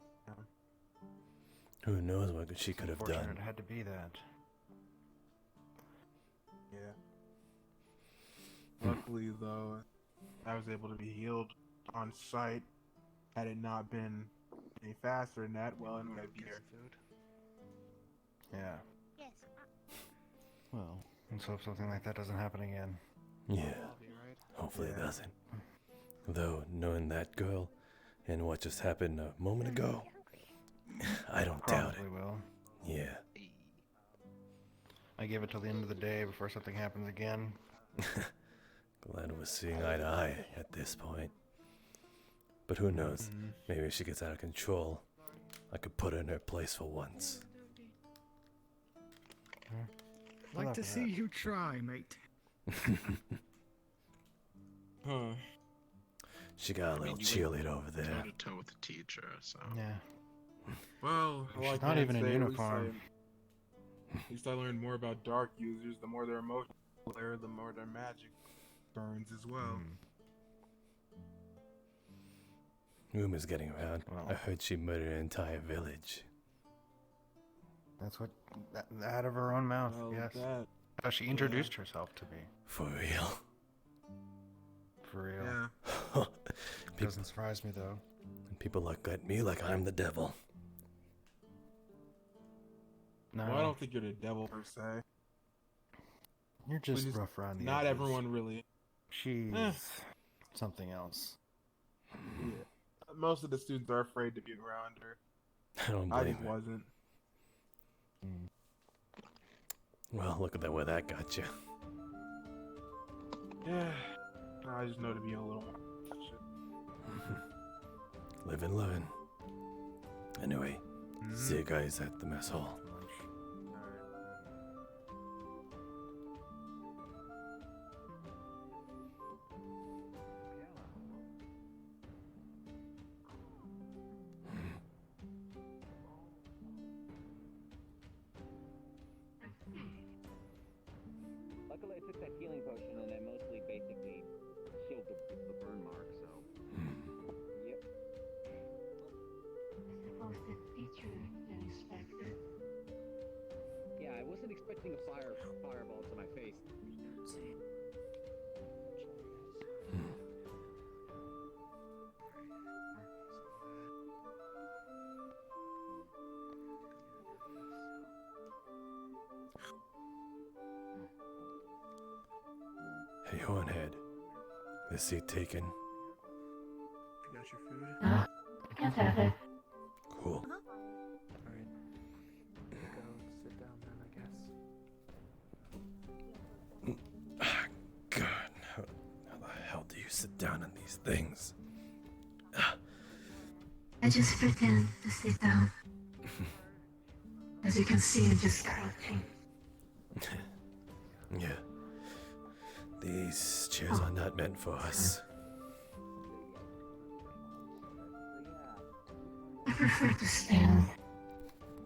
Who knows what she could have done. It had to be that. Yeah. Luckily, though, I was able to be healed on site. Had it not been any faster than that, well, it would have been here. Yeah. Well, let's hope something like that doesn't happen again. Yeah. Hopefully it doesn't. Though, knowing that girl and what just happened a moment ago, I don't doubt it. Probably will. Yeah. I give it till the end of the day before something happens again. Glad we're seeing eye to eye at this point. But who knows? Maybe if she gets out of control, I could put her in her place for once. Like to see you try, mate. Huh. She got a little cheerleader over there. Toe to toe with the teacher, so. Yeah. Well, she's not even in uniform. At least I learned more about dark users. The more their emotional layer, the more their magic burns as well. Rumors getting around. I heard she murdered an entire village. That's what, out of her own mouth, Well, yes. that- How she introduced herself to me. For real. For real. Yeah. Doesn't surprise me, though. And people look at me like I'm the devil. No. Well, I don't think you're the devil per se. You're just Which is rough around the Not edges. everyone really. She's something else. Yeah. Most of the students are afraid to be around her. I don't I blame just her. wasn't. Well, look at that, where that got you. Yeah. I just know to be a little more cautious. Living. Anyway, see you guys at the mess hall. Luckily, I took that healing potion and I mostly basically healed the burn mark, so. Yep. I suppose that's feature than expected. Yeah, I wasn't expecting a fireball to my face. Hey, Hornhead. This seat taken. You got your food? I can't have it. Cool. Alright. Go sit down then, I guess. God, how the hell do you sit down on these things? I just pretend to sit down. As you can see, I'm just crouching. Yeah. These chairs are not meant for us. I prefer to stand.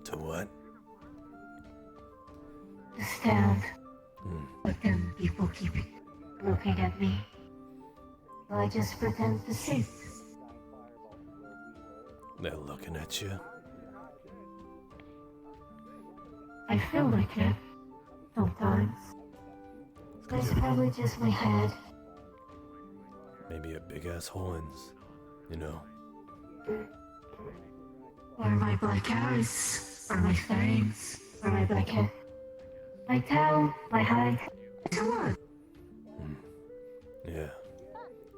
To what? To stand. But then people keep looking at me. So I just pretend to sit. They're looking at you. I feel like it. Sometimes. But it's probably just my head. Maybe a big ass horns, you know. Or my black eyes. Or my fangs. Or my black hair. My tail. My height. It's a lot. Yeah.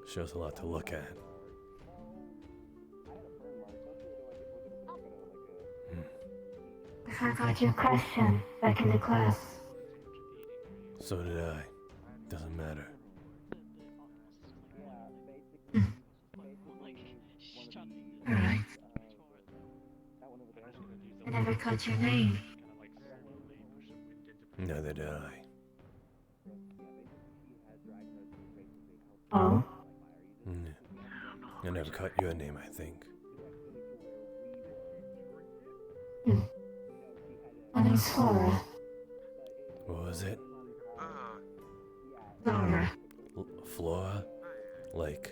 Shows a lot to look at. I forgot your question back in the class. So did I. Doesn't matter. Alright. I never caught your name. Neither did I. Oh? I never caught your name, I think. My name's Flora. What was it? Flora. Flora? Like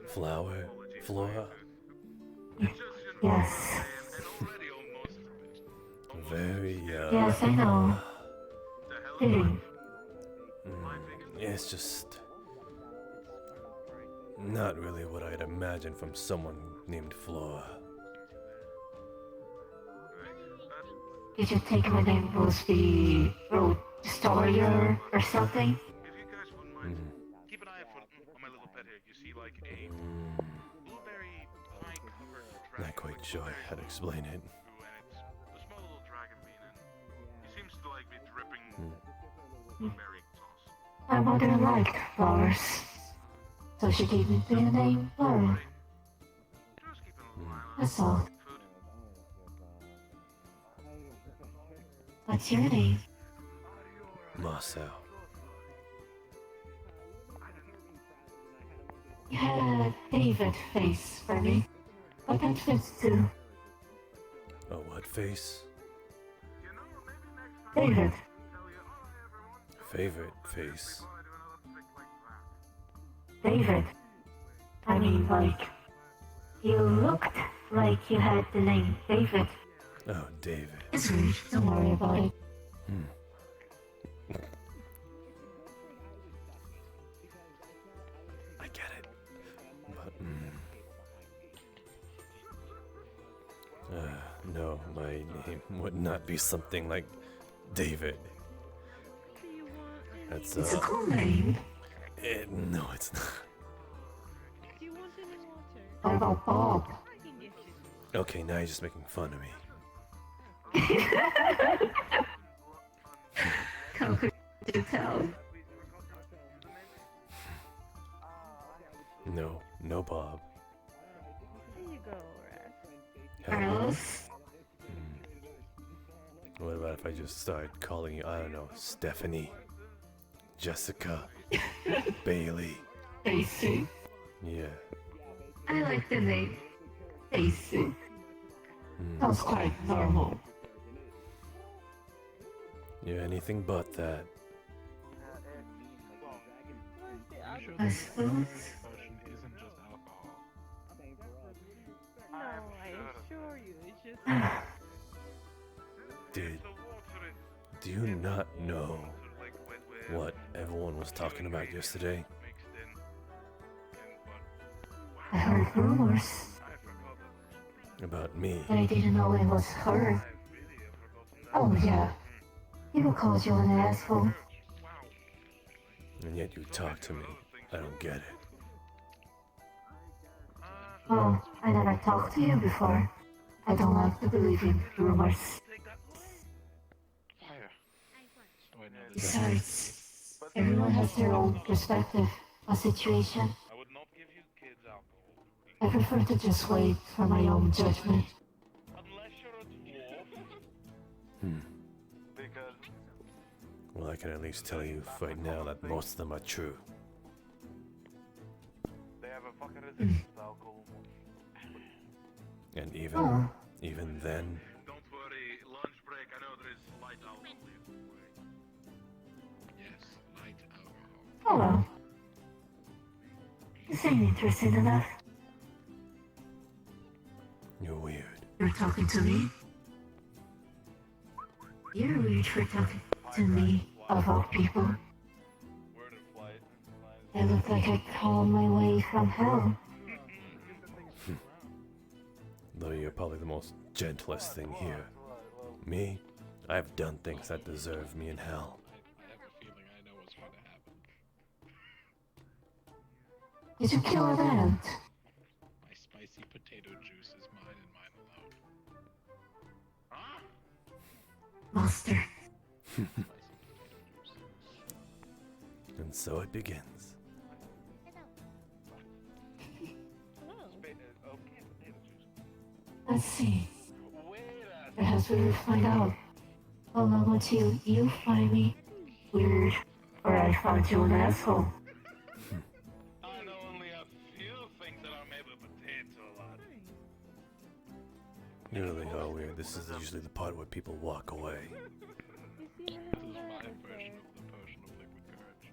flower? Flora? Yes. Very, Yes, I know. Fitting. It's just not really what I'd imagine from someone named Flora. Did you think my name was the road destroyer or something? Keep an eye out for my little pet here. You see, like a blueberry pie covered dragon. Not quite sure how to explain it. And it's a small little dragon bean, and he seems to like be dripping blueberry sauce. My mother liked flowers, so she gave me the name Flora. That's all. What's your name? Marcel. You had a David face for me, but that fits too. A what face? David. Favorite face. David. I mean, like, you looked like you had the name David. Oh, David. It's rude, don't worry about it. I get it. But, no, my name would not be something like David. That's, It's a cool name. No, it's not. Do you want any water? What about Bob? Okay, now you're just making fun of me. How could you tell? No, no Bob. Here you go, Carlos? What about if I just started calling you, I don't know, Stephanie, Jessica, Bailey? Daisy. Yeah. I like the name Daisy. Sounds quite normal. You're anything but that. I suppose. No, I assure you, it's just. Do you not know what everyone was talking about yesterday? I heard rumors, About me. but I didn't know it was her. Oh yeah, people called you an asshole. And yet you talk to me. I don't get it. Oh, I never talked to you before. I don't like to believe in rumors. Besides, everyone has their own perspective on situation. I prefer to just wait for my own judgment. Well, I can at least tell you right now that most of them are true. They have a fucking resistance to alcohol. And Oh. even then, Don't worry, lunch break. I know there is light alcohol. Yes, light alcohol. Oh well. This ain't interesting enough. you're weird. You're talking to me? You're weird for talking to me, of all people. I look like I crawled my way from hell. Though you're probably the most gentlest thing here. Me, I've done things that deserve me in hell. I have a feeling I know what's going to happen. Did you kill an ant? My spicy potato juice is mine and mine alone. Monster. And so it begins. Let's see. Perhaps we will find out. How long until you find me weird, or I find you an asshole? I know only a few things that are made with potato, lad. You really are weird. This is usually the part where people walk away. This is my version of the potion of liquid courage.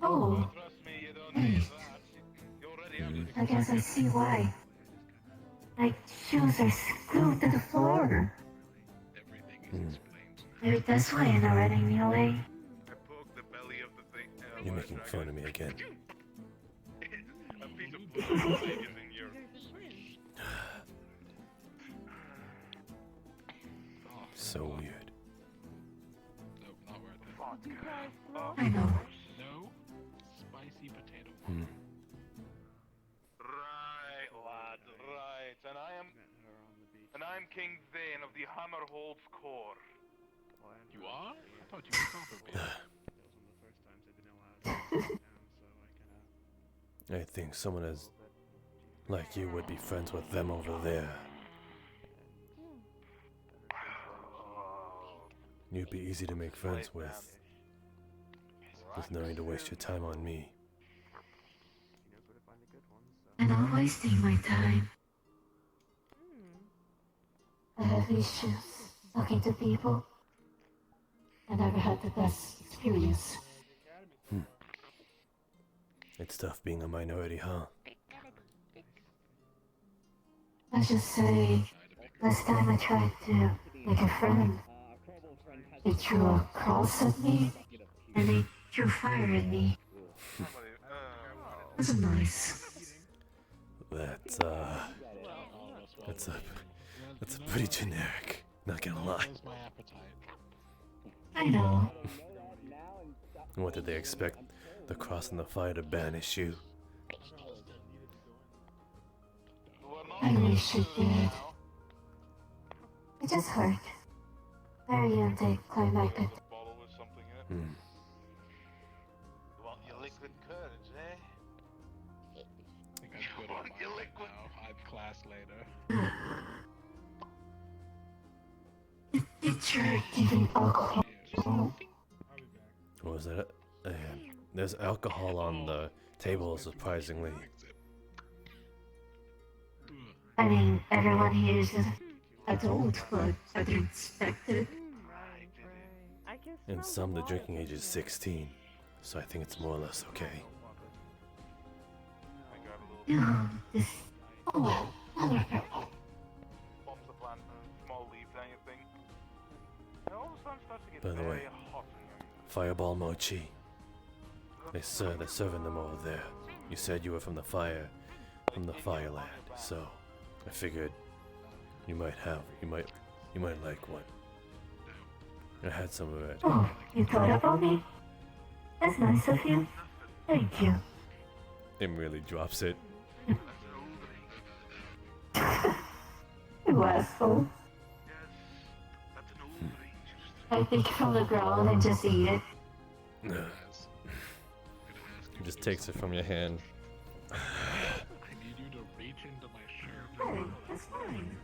Oh. Hey. I guess I see why. My shoes are glued to the floor. Maybe that's why you're not running me away. You're making fun of me again. So weird. Nope, not worth it. I know. No spicy potato. Right, lad, right. And I'm King Zane of the Hammerholt's Core. You are? I thought you were Copperbeard. I think someone as like you would be friends with them over there. You'd be easy to make friends with no need to waste your time on me. I'm not wasting my time. I have issues talking to people. I never had the best experience. It's tough being a minority, huh? Let's just say, last time I tried to make a friend, they threw a cross at me, and they threw fire at me. Wasn't nice. That's pretty generic, not gonna lie. I know. What did they expect? The cross and the fire to banish you? I wish it did. It just hurt. Very anticlimactic. You want your liquid courage, eh? I think I'm good on my liquid now. I have class later. Teacher giving alcohol. What was that? There's alcohol on the table, surprisingly. I mean, everyone here is an adult, but I didn't expect it. In some, the drinking age is 16, so I think it's more or less okay. No, this... Oh well, Bombs the plant and small leaves, anything. And all of a sudden starts to get By the way, very hot in here. fireball mochi. They're serving them over there. You said you were from the Fireland, so I figured you might like one. I had some already. Oh, you thought about me? That's nice of you. Thank you. It really drops it. You asshole. I pick it from the ground and just eat it. He just takes it from your hand. I need you to reach into my shirt. Hey, that's fine.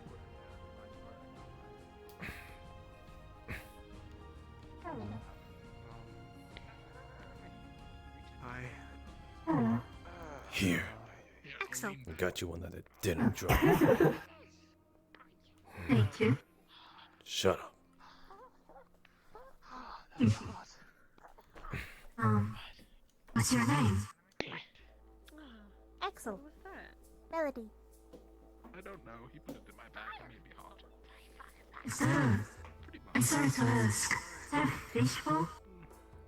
Hello. Hi. Hello. Here. Axel. I got you one that it didn't drop. Thank you. Shut up. What's your name? Axel. Melody. I don't know. He put it in my bag and made me hot. Is that I'm sorry to ask. Is that a fishbowl?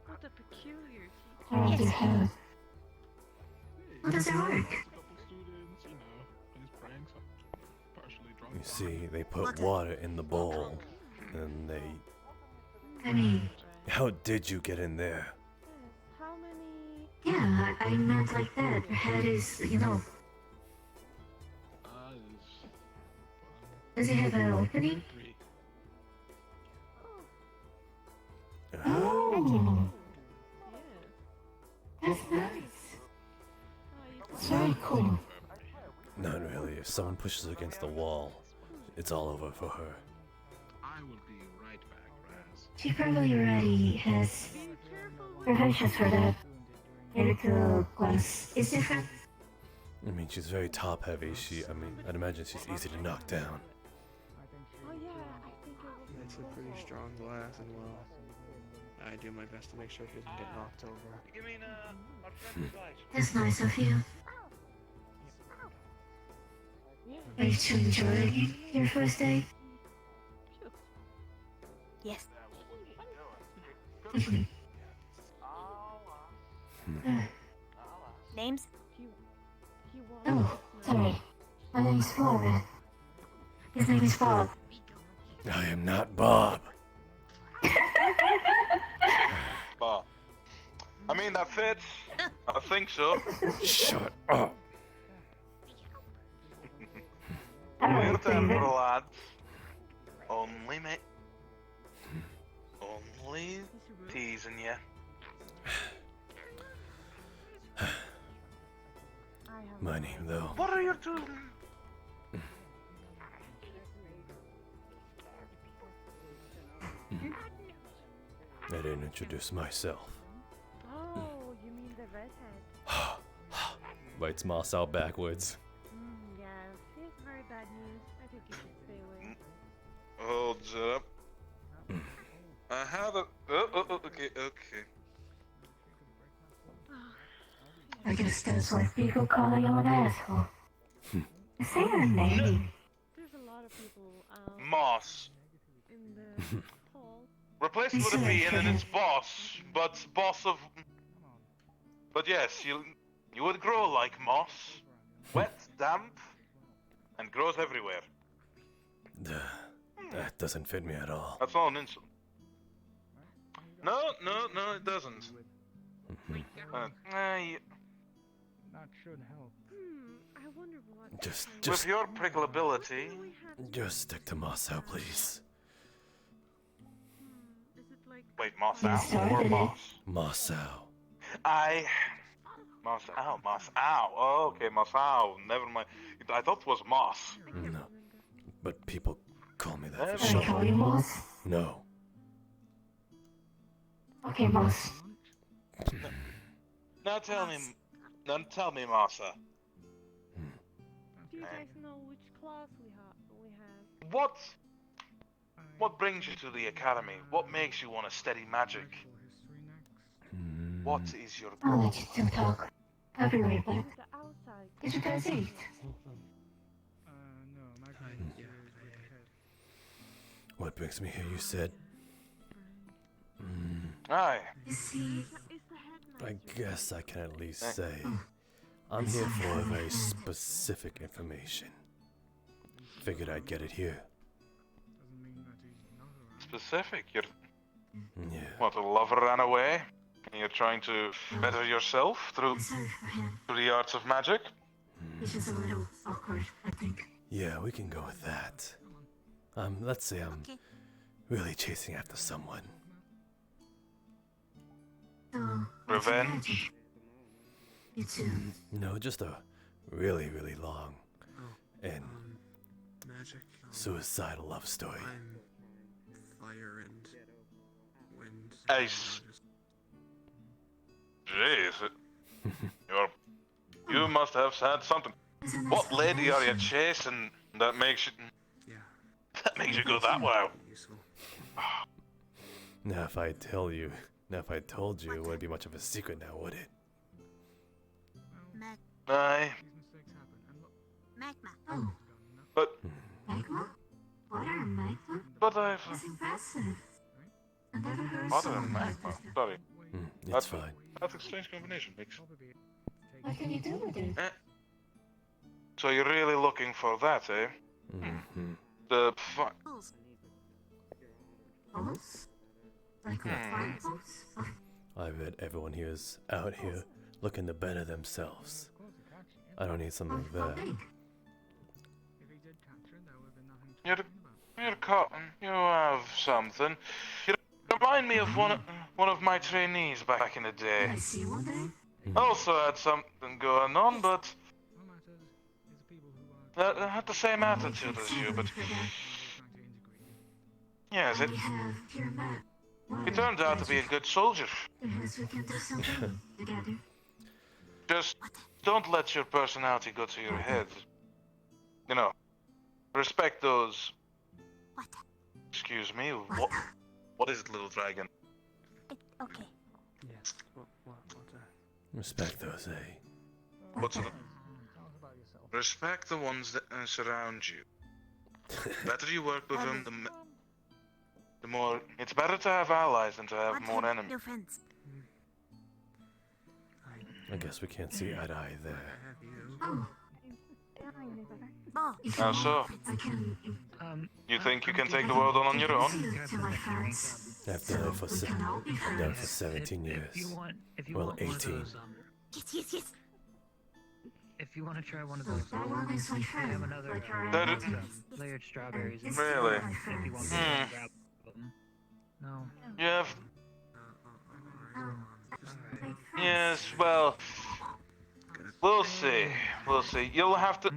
What a peculiar Around your head. How does it work? You see, they put water in the bowl, and they... I mean... How did you get in there? How many... Yeah, I meant like that. Your head is, you know... Does it have an opening? Oh! That's nice. It's very cool. Not really. If someone pushes against the wall, it's all over for her. I will be right back, Raz. She probably already has preventions for that. Maybe the glass is different. I mean, she's very top heavy. I'd imagine she's easy to knock down. Oh yeah, I think it was... It's a pretty strong glass and well. I do my best to make sure he doesn't get knocked over. You mean, our friend Elijah? That's nice of you. Are you two enjoying your first date? Yes. Names? Oh, sorry. My name's Flora. His name is Bob. I am not Bob. Bob. I mean, that fits. I think so. Shut up. We're temper lads. Only me. Only teasing you. My name, though. What are you doing? I didn't introduce myself. Oh, you mean the redhead? Bites Moss out backwards. Yeah, here's very bad news. I think you should stay away. Hold up. I have a. Okay. I guess that's why people call you an asshole. Say your name. There's a lot of people, Moss. in the hall. Replace it with a B and then it's boss, but boss of. But yes, you would grow like moss, wet, damp, and grows everywhere. That doesn't fit me at all. That's all an insult. No, it doesn't. That should help. I wonder what. Just With your prickleability. Just stick to Mosso, please. Wait, Moss-ow or Moss? Mosso. Moss-ow. Oh, okay, Moss-ow. Never mind. I thought it was Moss. No. But people call me that Never for Can I sure. call you Moss? No. Okay, Moss. Now tell me, Massa. Do you guys know which class we have? What brings you to the academy? What makes you want to study magic? What is your I'll goal? let you two talk. I'll be right back. The outside. Did you guys eat? What brings me here, you said? Aye. You see, I guess I can at least say I'm here for very specific information. Figured I'd get it here. Specific? You're Yeah. what, a lover ran away? And you're trying to better yourself through the arts of magic? Which is a little awkward, I think. Yeah, we can go with that. Let's say I'm really chasing after someone. Revenge? You too. No, just a really, really long and Magic. suicidal love story. I'm fire and wind. Ace. Jeez. You must have had something. What lady are you chasing that makes you... That makes you go that way? Now if I told you, it wouldn't be much of a secret now, would it? Aye. Magma. Oh. But... Magma? Water and magma? But I've... That's impressive. I never heard Water someone and like magma. that. Sorry. It's fine. That's a strange combination, Mix. What can you do with it? So you're really looking for that, eh? Mm-hmm. The Pulse? Like a fire pulse? I bet everyone here is out here looking to better themselves. I don't need something like that. You're cotton. You have something. You remind me of one of my trainees back in the day. I see one day. Also had something going on, but had the same attitude as you. But yes, he turned out to be a good soldier. Perhaps we can do something together. Just don't let your personality go to your head. You know, respect those. Excuse me. What is it, little dragon? Okay. Yes. What's that? Respect those, eh? What's it? Respect the ones that surround you. The better you work with them, the more. It's better to have allies than to have more enemies. No friends. I guess we can't see eye to eye there. How so? You think you can take the world on your own? I've done it for 17 years. Well, 18. Yes. If you want to try one of those, I have another layered strawberries. Really? If you want to grab them. No. You have. Yes, well. We'll see. We'll see. You'll have to.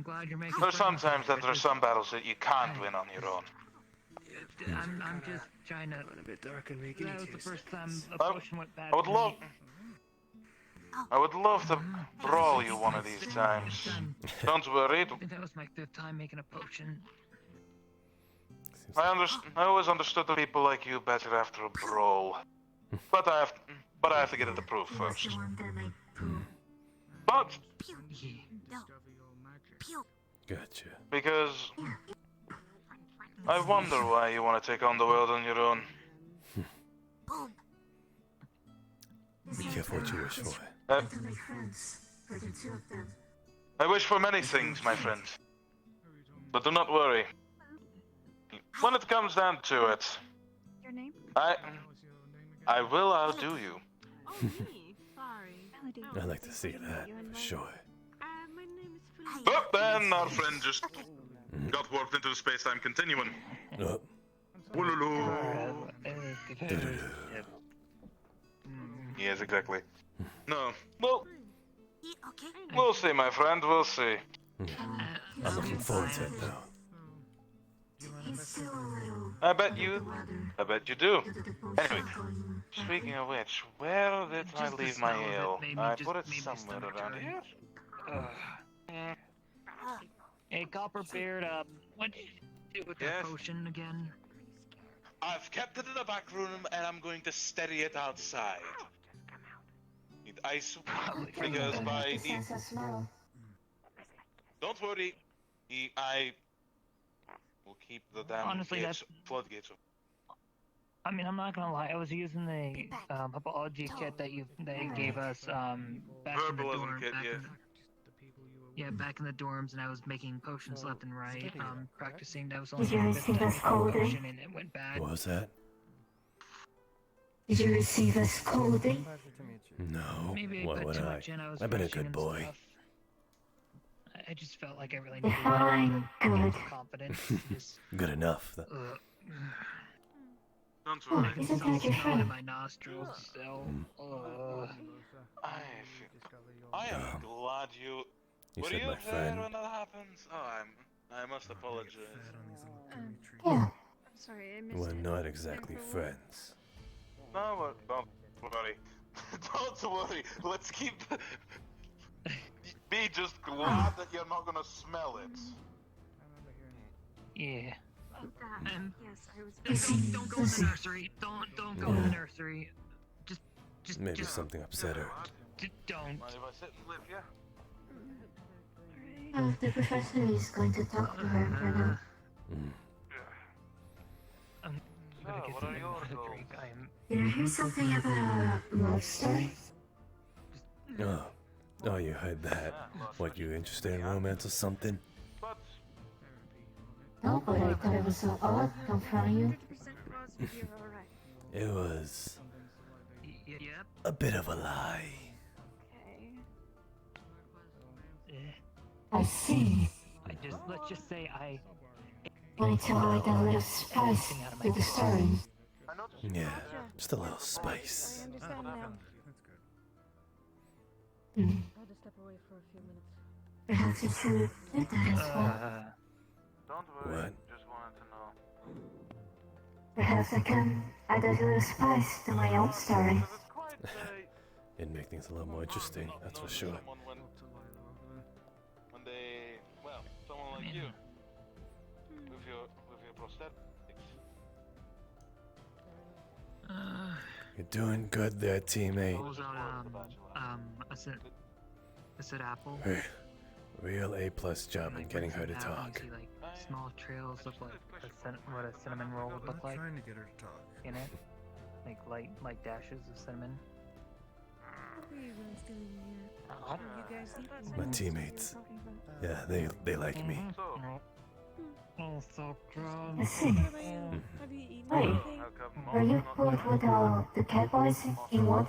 There's sometimes that there are some battles that you can't win on your own. I'm just trying to. A bit dark and That was the first time a potion went bad. I would love. I would love to brawl you one of these times. Don't worry. I think that was my 5th time making a potion. I always understood the people like you better after a brawl. But I have to get it approved first. But Gotcha. because I wonder why you want to take on the world on your own. Be careful what you wish for. I wish for many things, my friend. But do not worry. When it comes down to it, Your name? I will outdo you. Oh, me. Sorry. I'd like to see that, for sure. My name is Felicia. But then our friend just got warped into the space-time continuum. Oh. Woo-loo-loo. Yes, exactly. No. Well, we'll see, my friend. We'll see. I'm looking forward to it, though. I bet you do. Anyway, speaking of which, where did I leave my ale? I put it somewhere around here. Hey, Copperbeard, what did you do with that potion again? I've kept it in the back room, and I'm going to steady it outside. Need ice because by the... Don't worry, I will keep the damn Honestly, floodgates. I mean, I'm not gonna lie. I was using the apology kit that you gave us back in the dorm. Back in the dorms, and I was making potions left and right. Practicing. That was only Did you receive a scolding? and it went bad. What was that? Did you receive a scolding? No. Maybe I Why put would too I? much in. I was I've been a rushing good and boy. stuff. I just felt like I really needed Fine, good. confidence. Good enough. Don't worry. Isn't that your friend? My nostrils. So, I am glad you. You Were said you my there friend. when that happens? Oh, I must apologize. Yeah. I'm sorry, I missed We're it. not exactly friends. No, don't worry. Don't worry. Let's keep. Be just glad that you're not gonna smell it. yeah. Yes, I was. Don't go in the nursery. Don't go in the nursery. Just Maybe something upset her. don't. Mind if I sit and live, yeah? The professor is going to talk to her, you know. I'm gonna get what are some your drink. goals? Did I hear something about a love story? Oh, you heard that. What, you interested in romance or something? No, but I thought it was so odd confronting you. It was a bit of a lie. I see. Let's just say I Wanted to add a little spice to the story. Yeah, just a little spice. I understand now. I'll just step away for a few minutes. Perhaps you should do that as well. Don't worry. What? Just wanted to know. Perhaps I can add a little spice to my own story. It'd make things a little more interesting, that's for sure. When they, well, someone like you, with your prosthetics. You're doing good there, teammate. What was that, I said apple. Real A+ job in getting her to Apple, talk. You see, like, small trails of what a cinnamon roll would look like. I'm trying to get her to talk. In it, like dashes of cinnamon. My teammates. Yeah, they like me. Oh, so gross. Listen. Mm-hmm. Wait, are you both with the cat boys in one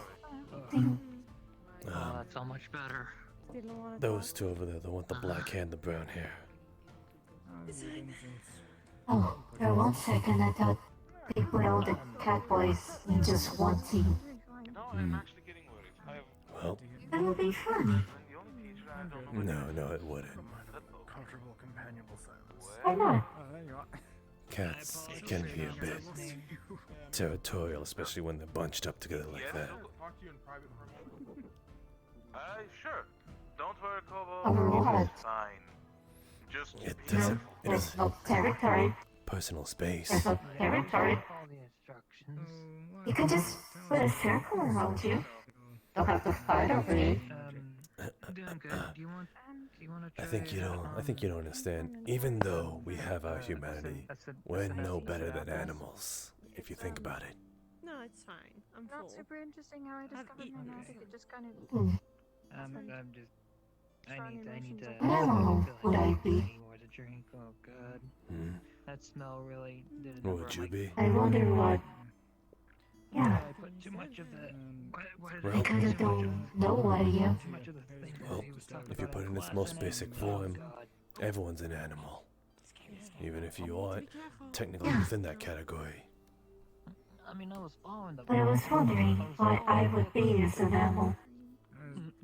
thing? Oh, that's so much better. Those two over there, the one with the black hair and the brown hair. Oh, for 1 second I thought they put all the cat boys in just one team. Well, That would be funny. no, it wouldn't. Comfortable, companionable silence. Why not? Cats can be a bit territorial, especially when they're bunched up together like that. Sure. Don't worry, Over Kobo. what? It's fine. Just It doesn't. It There's doesn't. no territory. Personal space. There's no territory. You can just put a circle around you. Don't have to fight over it. Doing good. Do you want to I think you don't understand. Even though we have our humanity, we're no better than animals. If you think about it. No, it's fine. I'm full. Not super interesting how I discovered my magic. It just kind of. I'm just. I need to. Oh, would I be? More to drink. Oh god. Hmm? That smell really did it. What would you be? I wonder what. Yeah. I put too much of the. I kinda don't know what I am. Well, if you put it in its most basic form, everyone's an animal. Even if you aren't technically within that category. I mean, I was following the. But I was wondering what I would be as an animal.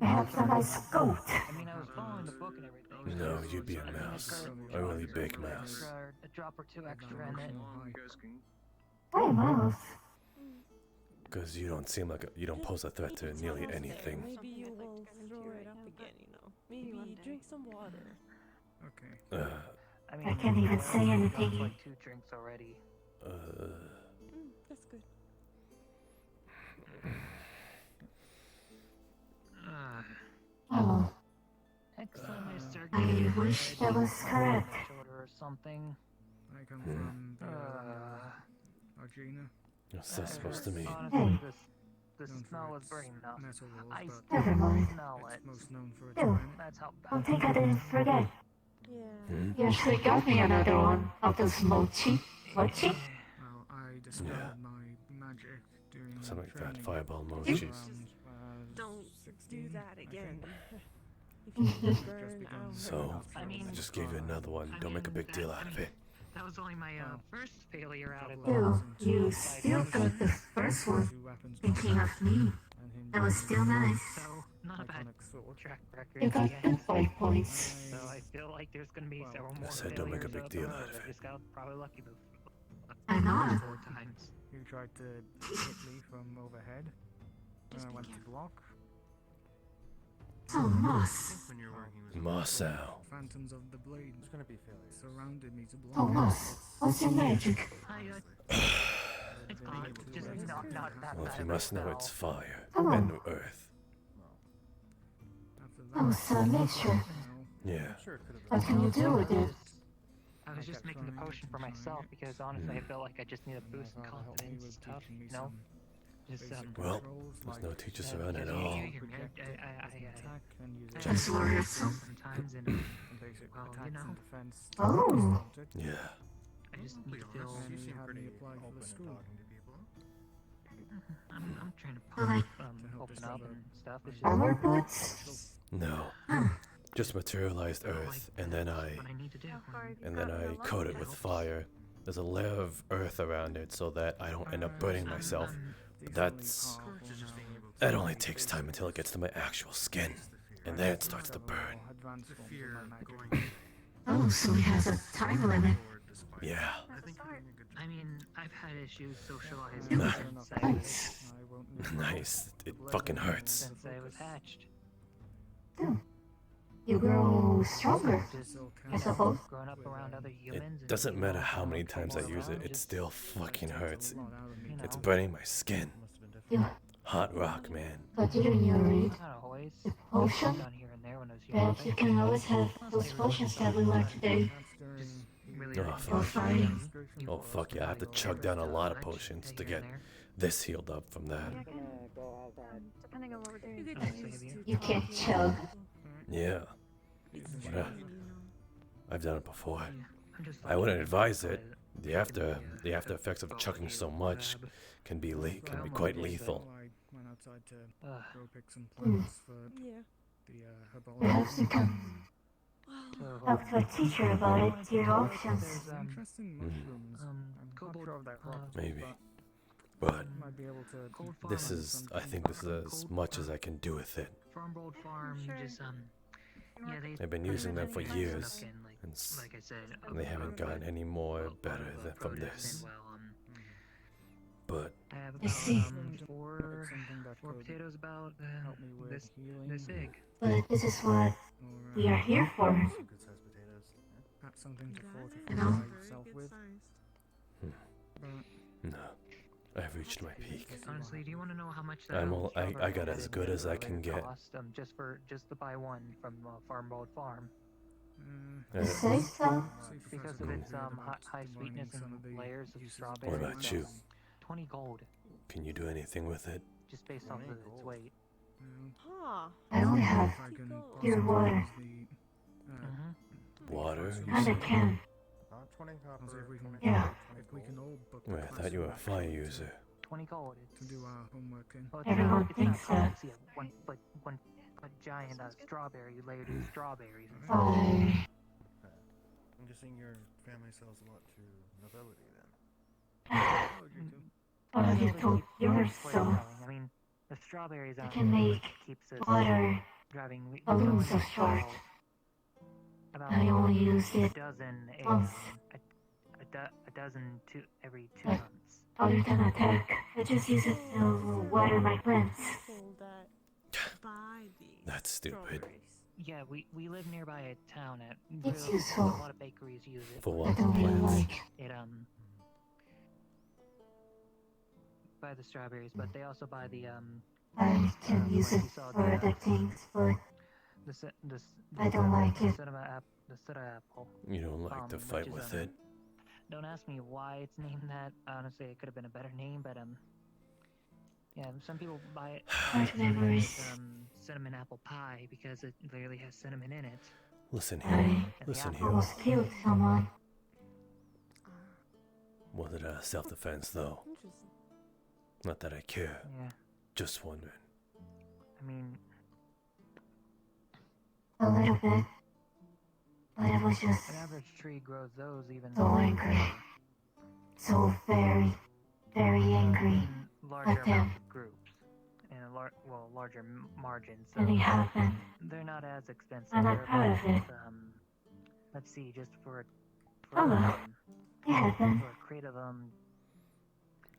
Perhaps a nice goat. I mean, I was following the book and everything. No, you'd be a mouse. A really big mouse. A drop or two extra in it. Why a mouse? Because you don't seem like you don't pose a threat to nearly anything. Maybe you will throw it up again, you know. Maybe drink some water. Okay. I can't even say anything. Like 2 drinks already. That's good. Oh. Excellent, Mr. I wish that was correct. Or something. I come from Argina. What's that supposed to mean? Honestly, the smell is burning enough. I Never mind. smell it. Most known for its Ew. planet. That's how Don't bad. think I didn't forget. Hmm? You actually got me another one of those mochi. Mochi? Well, I discovered my magic during Something like that. training. Fireball emojis. Don't do that again. So, I just gave you another one. Don't make a big deal out of it. That was only my first failure out of Ew, you still got the first one. Thinking of me. That was still nice. So, not a bad track record. You got yet. the 5 points. So I feel like there's gonna be several more said don't make a big failures deal of out of those. I it. just got probably lucky I know. 4 times. You tried to hit me from overhead. When I went to block. Oh, Moss. When you're working with Marcel. Phantoms of the Blade. It's gonna be failure. Surrounded me to block. Oh, Moss. What's your magic? It's fine. Just not that Well, if bad you of a must know, spell. it's fire Oh. and earth. Oh, it's a mixture. Yeah. What can you do with it? I was just making the potion for myself because honestly I felt like I just need a boost in confidence and stuff, you know? Just Well, there's no teachers around at all. Just for yourself. Sometimes and well, you know. Oh. Yeah. I just need to feel. I'm trying to Like open up and stuff. It's just armor boots? No. Just materialized earth, and then I coat it with fire. There's a layer of earth around it so that I don't end up burning myself. But that only takes time until it gets to my actual skin, and then it starts to burn. Oh, so it has a time limit. Yeah. I mean, I've had issues socializing since Nice. It fucking hurts. since I was hatched. You grow stronger, I suppose. Growing up around other humans. It doesn't matter how many times I use it, it still fucking hurts. It's burning my skin. You, Hot rock, man. but didn't you read Not always. the potion? Done here and there when I was younger. Perhaps you can always have those potions that we learned today. Really Oh, didn't fuck. fighting. Oh, fuck yeah. I have to chug down a lot of potions to get this healed up from that. Depending on what we're doing. You can't chug. Yeah. But, I've done it before. I wouldn't advise it. The after effects of chugging so much can be quite lethal. I went outside to go pick some Hmm. plants for the herbology. Perhaps you can talk to a teacher about it, your options. Interesting mushrooms. I'm not sure of that crop. Maybe. But Might be able to this is, I think this is as much as I can do with it. Farmbold Farm just yeah, I've been using them for years, and like I said, they haven't gotten any more better than from this. But I have I about see. four potatoes about this big. But this is what we are here for. Perhaps something to You know? fortify yourself with. no, I've reached my peak. Honestly, do you want to know how much that I got as good as I can get. cost, just to buy one from Farmbold Farm? You say so? Because of its high sweetness and layers of strawberry. What about you? 20 gold, Can you do anything with it? just based off of its weight. Huh. I only have pure water. Water? You And a said? can. Yeah. If we can all book Wait, I thought you were a fire user. 20 gold. to do our homework in. Well, it's Everyone not thinks tall, that. it's, yeah, one giant strawberry layered in strawberries. And Oh. I'm guessing your family sells a lot to nobility then. What you told yours Quite so? annoying. I mean, the strawberries You out can there make keeps us water driving balloons so short. about I only used a it dozen once. a dozen every 2 But months. other than attack, I just use it to water my plants. That's stupid. Yeah, we live nearby a town at It's really, useful. a lot of bakeries use it. For I what don't really plants? like. It buy the strawberries, but they also buy the I can use it you saw for other things, but the I don't like it. the soda apple. You don't like to which fight is, with it. Don't ask me why it's named that. Honestly, it could have been a better name, but yeah, some people buy it Hard memories. cinnamon apple pie because it literally has cinnamon in it. Listen I here. Listen here. almost killed someone. Was it out of self-defense though? Not that I care. Yeah, Just wondering. I mean, A little bit. But it was just an average tree grows those even so angry. So very, very angry in larger at them. amounts of groups and larger margins. So And it happened. they're not as expensive. I'm not They're proud of about, it. let's see, just for Oh, well. It happened. for a crate of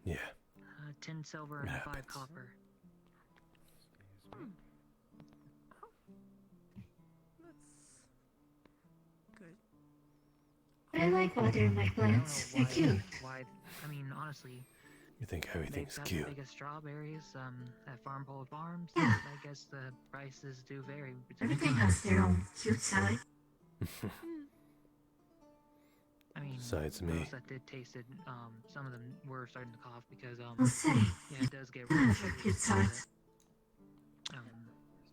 Yeah. 10 silver and 5 copper. But I like watering my plants. They're cute. Why? I mean, honestly, You think everything's they've got cute? the biggest strawberries at Farmhold Farms. Yeah. I guess the prices do vary between. Everything has their own cute side. I mean, Besides those me. that did taste it, some of them were starting to cough because I'll say. yeah, it does get They really have their cute sides.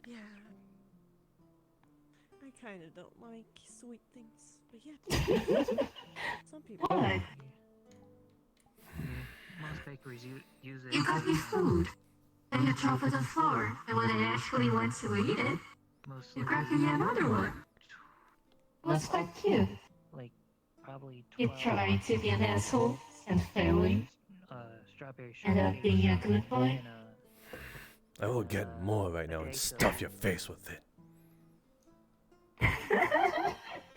Yeah. I kind of don't like sweet things, but yeah. Some people. Why? Most bakeries use it. You got me food. And you drop it on the floor. And when I actually went to eat it, Most you grabbed me another one. That's quite cute. like probably You're 12 trying to be an asshole and failing. Strawberry And not being a good boy. I will get more right now and stuff your face with it.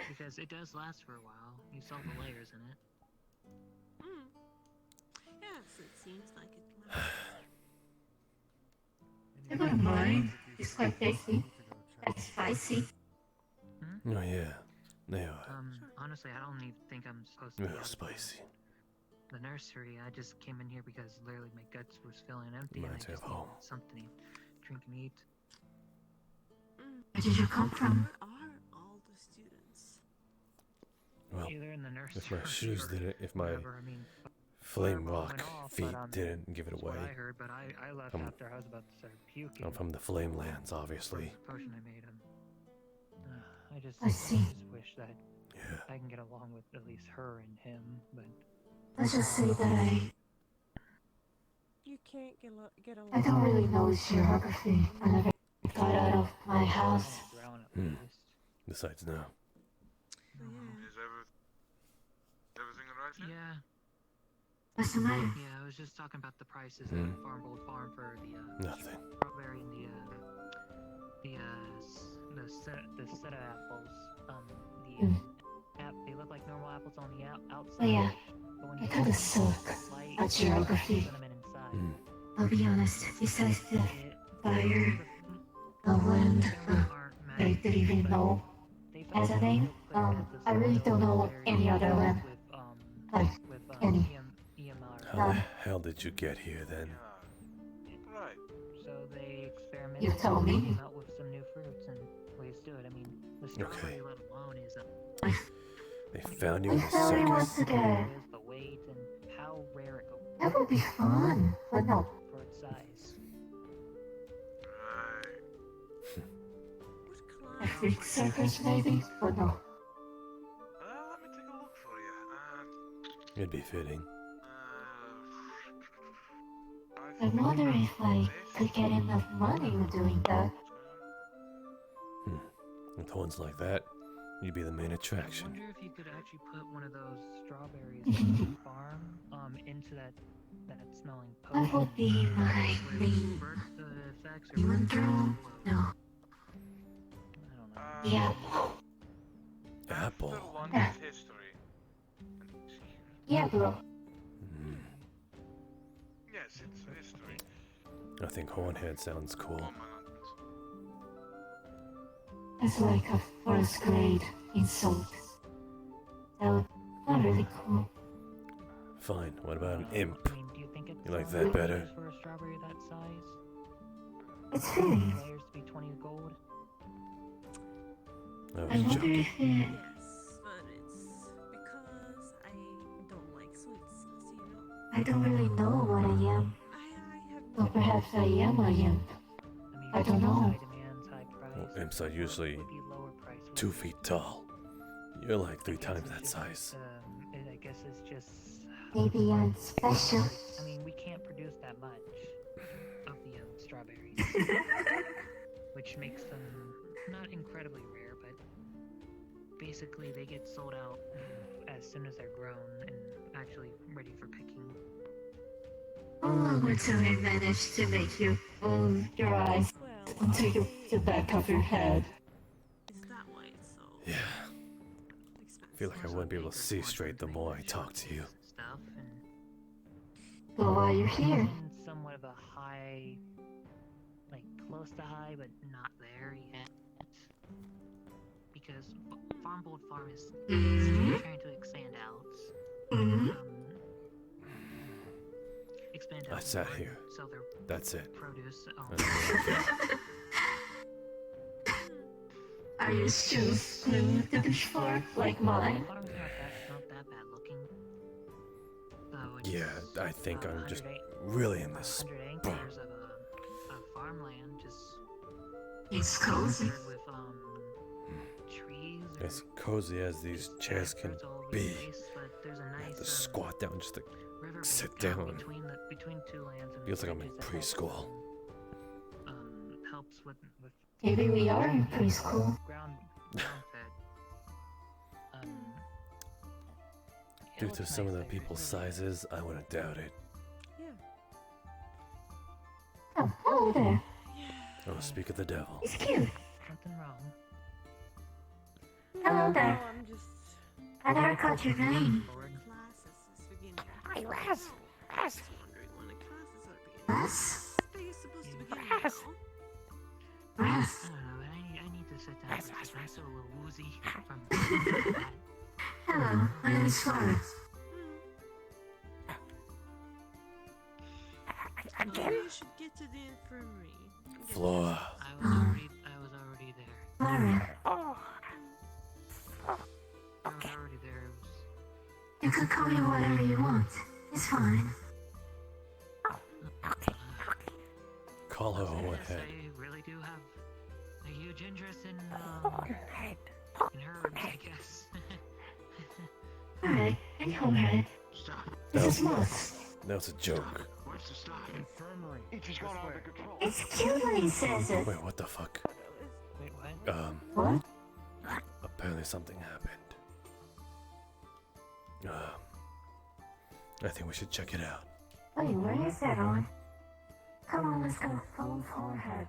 because it does last for a while. You saw the layers in it. Yes, it seems like it. I wouldn't mind. It's quite tasty. And spicy. Oh yeah. They are. Honestly, I don't even think I'm supposed to. Real spicy. the nursery. I just came in here because literally my guts was feeling empty and I Reminds me just of needed home. something to drink and eat. Where did you come from? Where are all the students? Well, Either in the nursery if my shoes or didn't, if my whatever. I mean, flame fireball rock went off, feet but, didn't give it that's away. what I heard, but I left after I was about to start puking. I'm from the flame lands, obviously. The potion I made him. I see. just wish that I can get along with at least her and him, but Let's just say that You can't get along. I don't really know geography. I never got out of my house. Besides now. Is everything alright? Yeah. What's the matter? Yeah, I was just talking about the prices Hmm. at Farmbold Farm for the Nothing. strawberry and the set of apples. They look like normal apples on the outside. Oh yeah, But when I you kinda suck at geography. cinnamon inside. I'll be honest, besides the fire, the wind, I didn't even know as a name. I really don't know any other one. Like, any. How the hell did you get here then? Right. So they experimented You told me. and came out with some new fruits and ways to it. I mean, the strawberry let alone is They found you in We the found you circus. once again. the weight and how rare it goes That would be fun, but no. for its size. A freak circus maybe, but no. Let me take a look for you. It'd be fitting. I wonder if I could get enough money with doing that. With horns like that, you'd be the main I attraction. wonder if you could actually put one of those strawberries from the farm into that smelling potion. That would be my main through. No. The apple. Apple. London's history. Yeah, bro. Yes, it's history. I think Hornhead sounds cool. That's like a first grade insult. That would not really cool. Fine, what about an imp? I mean, do you think it's You like that better? for a strawberry that size? It's fitting. Layers to be 20 gold. I I was wonder joking. if it... Yes, but it's because I don't like sweets, you know. I don't really know what I am. Or perhaps I am a imp. I don't know. Well, imps are usually 2 feet tall. You're like 3 times that size. I guess it's just. Maybe I'm special. I mean, we can't produce that much of the strawberries, which makes them not incredibly rare, but basically they get sold out as soon as they're grown and actually ready for picking. How long until I manage to make you move your eyes onto the back of your head? Is that why it's so Yeah. I feel like I wouldn't be able to see straight the more I talk to you. Stuff and Well, while you're here, in somewhat of a high, like close to high, but not there yet. Because Farmbold Farm is trying to expand out. Expand out. I sat more, here. sell their That's it. produce. are your shoes glued to the fork like mine? Farm's not that bad looking. So it's, Yeah, I think I'm just really in this 100 spot. acres of farmland, just It's cozy. covered with trees. or As cozy as these chairs can be. but there's a I have nice to squat down just to river sit bank down. between two lands. And Feels like I'm in bridges that help, preschool. helps with Maybe we are in preschool. ground fed. Due to some of the people's sizes, I wouldn't doubt it. Oh, hello there. Oh, speak of the devil. He's cute. Nothing wrong. Hello there. I'm just I never caught your name. classes is beginning. Hi, Les. Just wondering when the classes are beginning. Les? They're supposed to begin Les. now. Les. I don't know, but I need to sit down because I'm still a little woozy from that. Hello, my name is Florence. Maybe you should get to the infirmary. Floor. I was already there. Alright. I was already there. It was You can call me whatever you want. It's fine. Call her Yes, what head. I really do have a huge interest in herbs, I guess. Alright, I call her. This is Moss. That was a joke. Where's the stop? Infirmary. It just got out of control. It's Killing says it. Wait, what the fuck? Wait, what? What? Apparently something happened. I think we should check it out. Wait, where is that on? Come on, let's go. Follow forehead.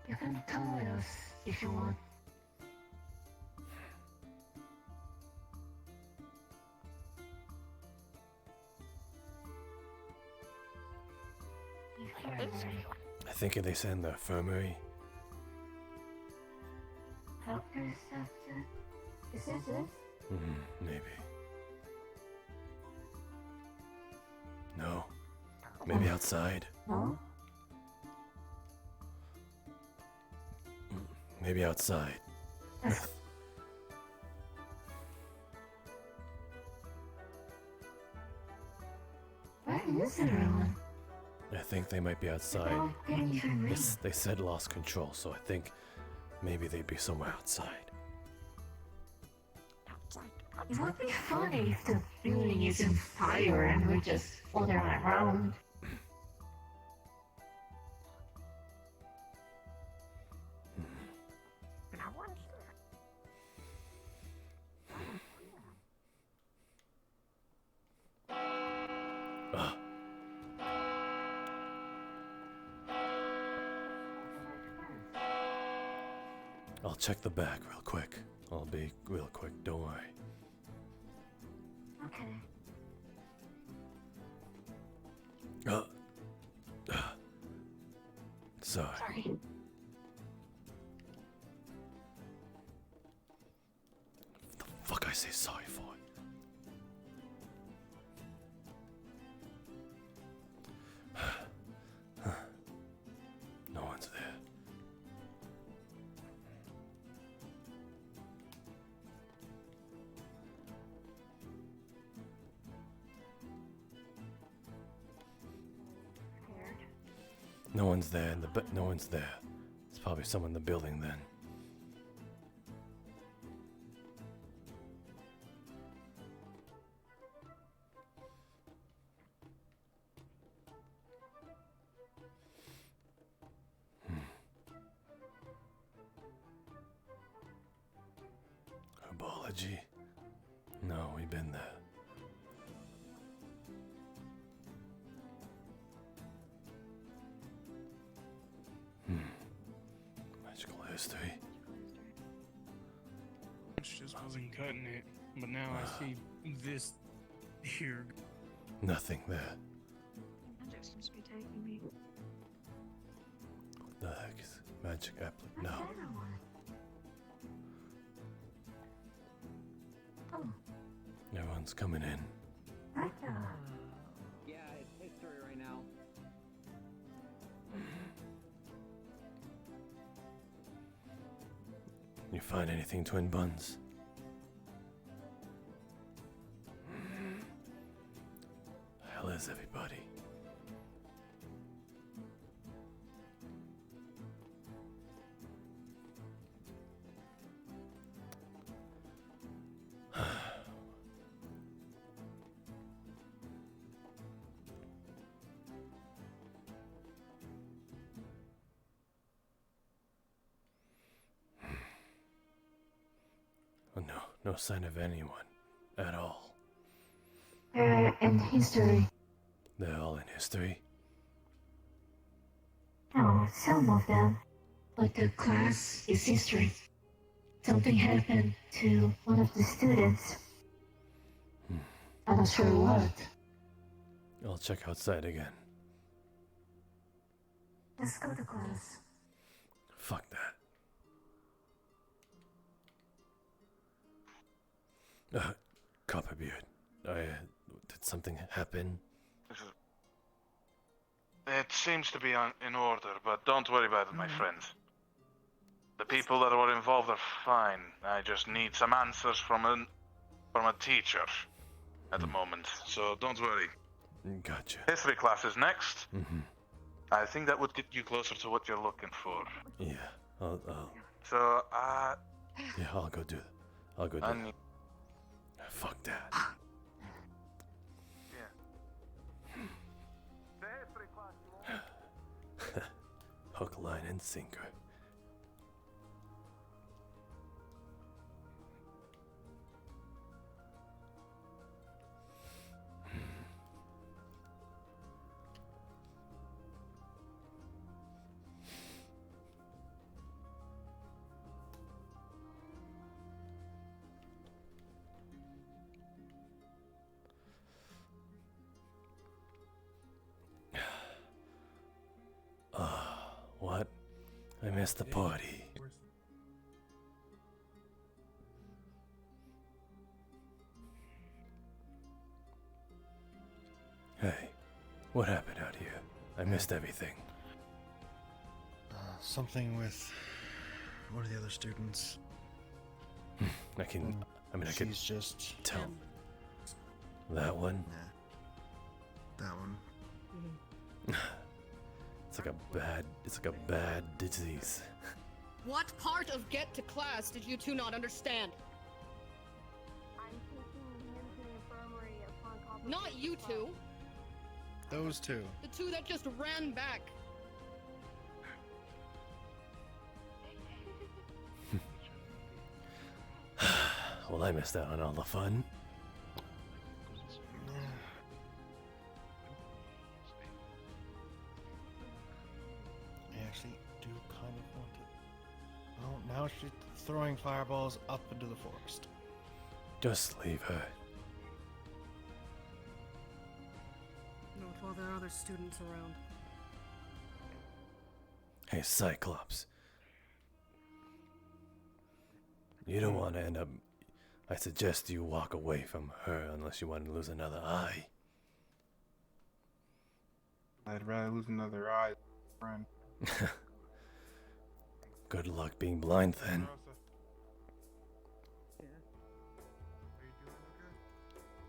You can come with us if you want. I think they send the infirmary. Doctor's after. Is this it? Maybe. No. Maybe outside. No? Maybe outside. Where is everyone? I think they might be outside. They said lost control, so I think maybe they'd be somewhere outside. It would be funny if the building is on fire and we're just floating around. I'll check the back real quick. I'll be real quick, don't worry. Okay. Sorry. The fuck I say sorry for? No one's there. No one's there, no one's there. It's probably someone in the building then. Herbology? No, we've been there. Magical history. Just wasn't cutting it, but now I see this here. Nothing there. Magic seems to be taking me. What the heck is magic apple? No. Everyone's coming in. Yeah, it's history right now. You find anything, Twin Buns? Hell is everybody? Oh, no sign of anyone at all. They're in history. They're all in history. No, some of them. But the class is history. Something happened to one of the students. I'm not sure what. I'll check outside again. Let's go to class. Fuck that. Copperbeard, Did something happen? It seems to be in order, but don't worry about it, my friends. The people that were involved are fine. I just need some answers from a teacher at the moment, so don't worry. Gotcha. History class is next. Mm-hmm. I think that would get you closer to what you're looking for. Yeah. I'll So, yeah, I'll go do it. I'll go do it. Fuck that. Hook, line, and sinker. What? I missed the party. Hey, what happened out here? I missed everything. Something with one of the other students. I can She's just tell. That one? That one. It's like a bad disease. What part of get to class did you two not understand? I'm taking him to the infirmary upon confirmation. Not you two. Those two. The two that just ran back. Well, I missed out on all the fun. I actually do kind of want it. Oh, now she's throwing fireballs up into the forest. Just leave her. Not while there are other students around. Hey, Cyclops. You don't want to end up... I suggest you walk away from her unless you want to lose another eye. I'd rather lose another eye, friend. Good luck being blind then.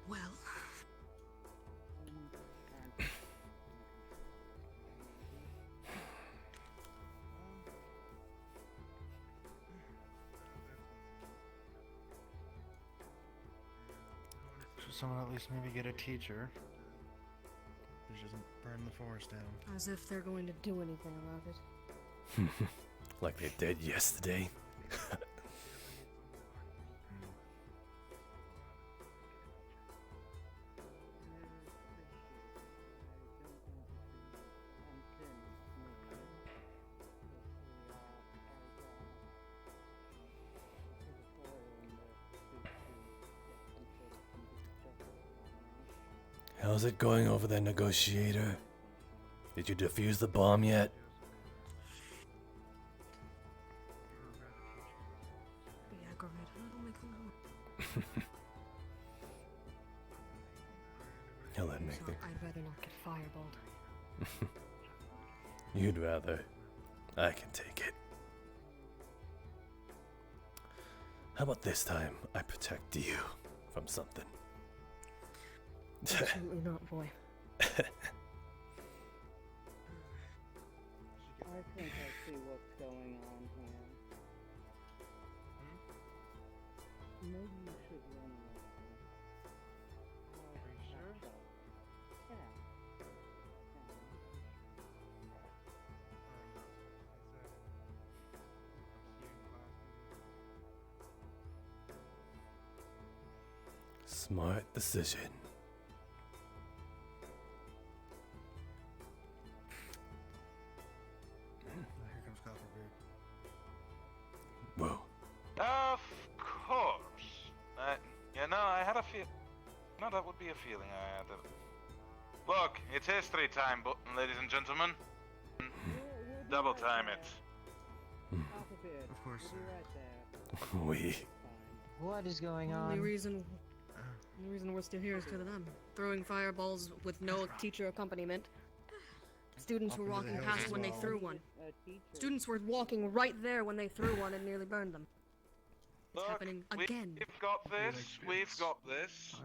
Well. Should someone at least maybe get a teacher who doesn't burn the forest down? As if they're going to do anything about it. Like they did yesterday. How's it going over there, negotiator? Did you defuse the bomb yet? Be aggravated. It'll make them go. Hell, that make So things. I'd rather not get fireballed. You'd rather. I can take it. How about this time I protect you from something? Absolutely not, boy. I think I see what's going on here. Maybe you should run away. Are you sure? Yeah. Smart decision. Here comes Copperbeard. Whoa. Of course. I had a feel. No, that would be a feeling I had. Look, it's history time, ladies and gentlemen. Double time it. Of course, sir. We. What is going Only on? reason The reason we're still here is because of them. Throwing fireballs with no teacher accompaniment. Students were walking past when they threw one. Students were walking right there when they threw one and nearly burned them. It's happening again. We've got this. We've got this.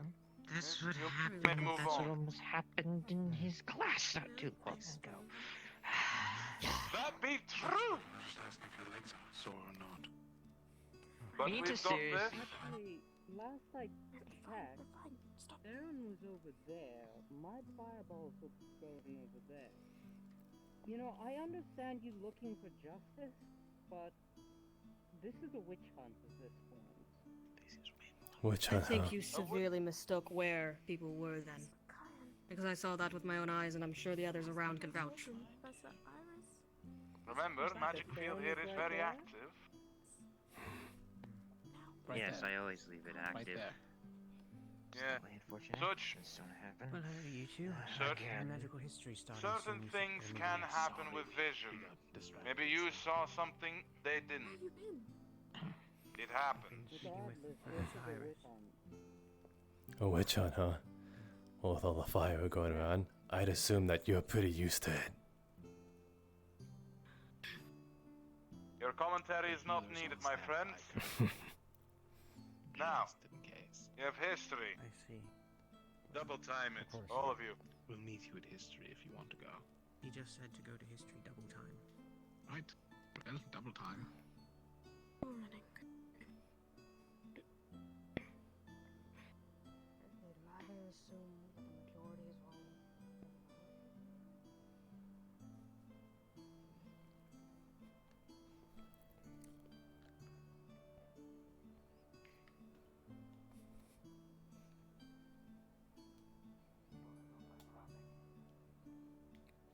This would You happen. may move That's what on. almost happened in his class not too long ago. That be true. So or not. But We need we've to got seriously- this. Actually, last I checked, Aaron was over there. My fireballs were going over there. You know, I understand you looking for justice, but this is a witch hunt at this point. Which I think you severely mistook where people were then. Because I saw that with my own eyes, and I'm sure the others around can vouch. Remember, magic field here is very active. Right yes, there. I always leave it active. Yeah. Such Well, you two. Certain- Magical history started certain soon. things can happen with vision. Maybe you saw something they didn't. It happens. A witch hunt, huh? Well, with all the fire going around, I'd assume that you're pretty used to it. Your commentary is not needed, my friend. Now, you have history. I see. Double time it, all of you. We'll meet you at history if you want to go. He just said to go to history double time. Right. Well, double time. I'd rather assume the majority is wrong.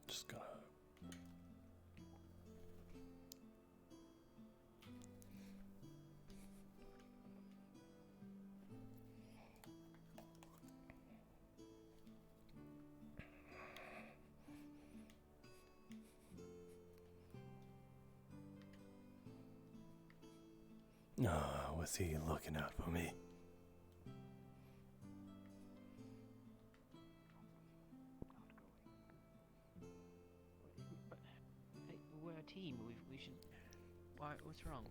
Just gonna. Oh, was he looking out for me? But hey, we're a team. We should. Why? What's wrong?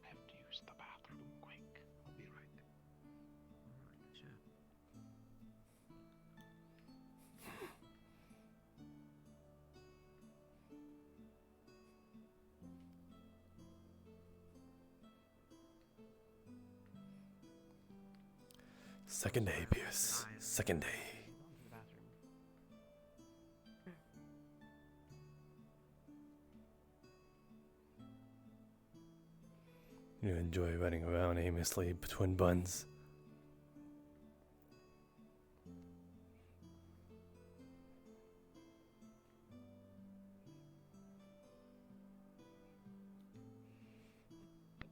I have to use the bathroom quick. I'll be right. Alright, sure. Second day, Pierce. Second day. You enjoy running around aimlessly between buns.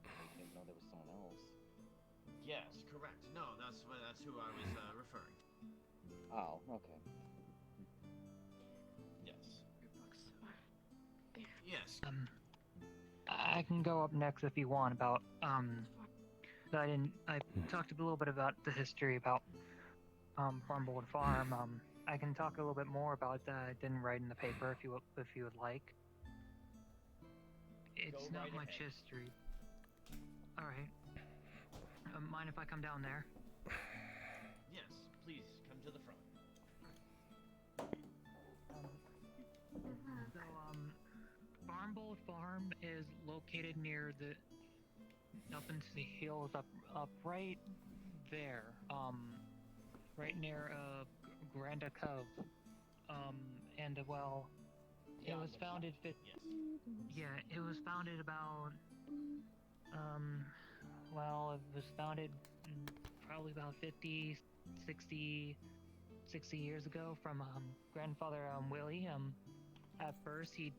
I didn't know there was someone else. Yes, correct. No, that's who I was referring. Oh, okay. Yes. Yes. I can go up next if you want about I talked a little bit about the history about Farmboard Farm. I can talk a little bit more about that. I didn't write in the paper if you would like. It's not much history. All right. Mind if I come down there? Yes, please come to the front. So, Farmbold Farm is located near the up into the hills, up right there, right near Granda Cove, and well, it was founded. Yeah, it was founded about. Well, it was founded probably about 50, 60 years ago from grandfather Willie. At first he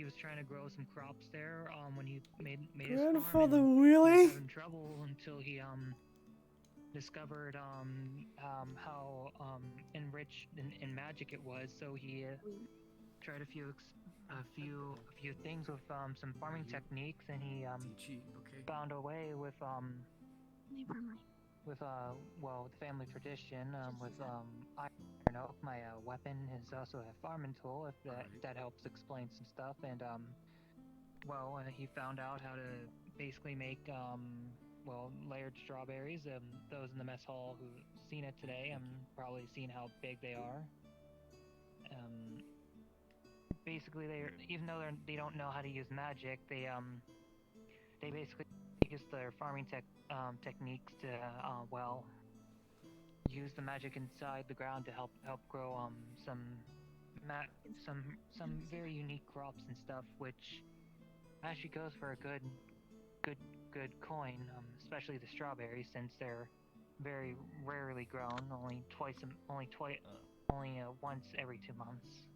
was trying to grow some crops there when he made his farm. Grandfather And Willie? He was having trouble until he discovered how enriched in magic it was. So he tried a few a few things with some farming techniques, and he found a way with well, the family tradition with iron oak. My weapon is also a farming tool, if that helps explain some stuff. And well, he found out how to basically make well, layered strawberries. Those in the mess hall who've seen it today, probably seen how big they are. Basically, even though they don't know how to use magic, they basically use their farming techniques to well, use the magic inside the ground to help grow some very unique crops and stuff, which actually goes for a good coin, especially the strawberries, since they're very rarely grown, only once every 2 months.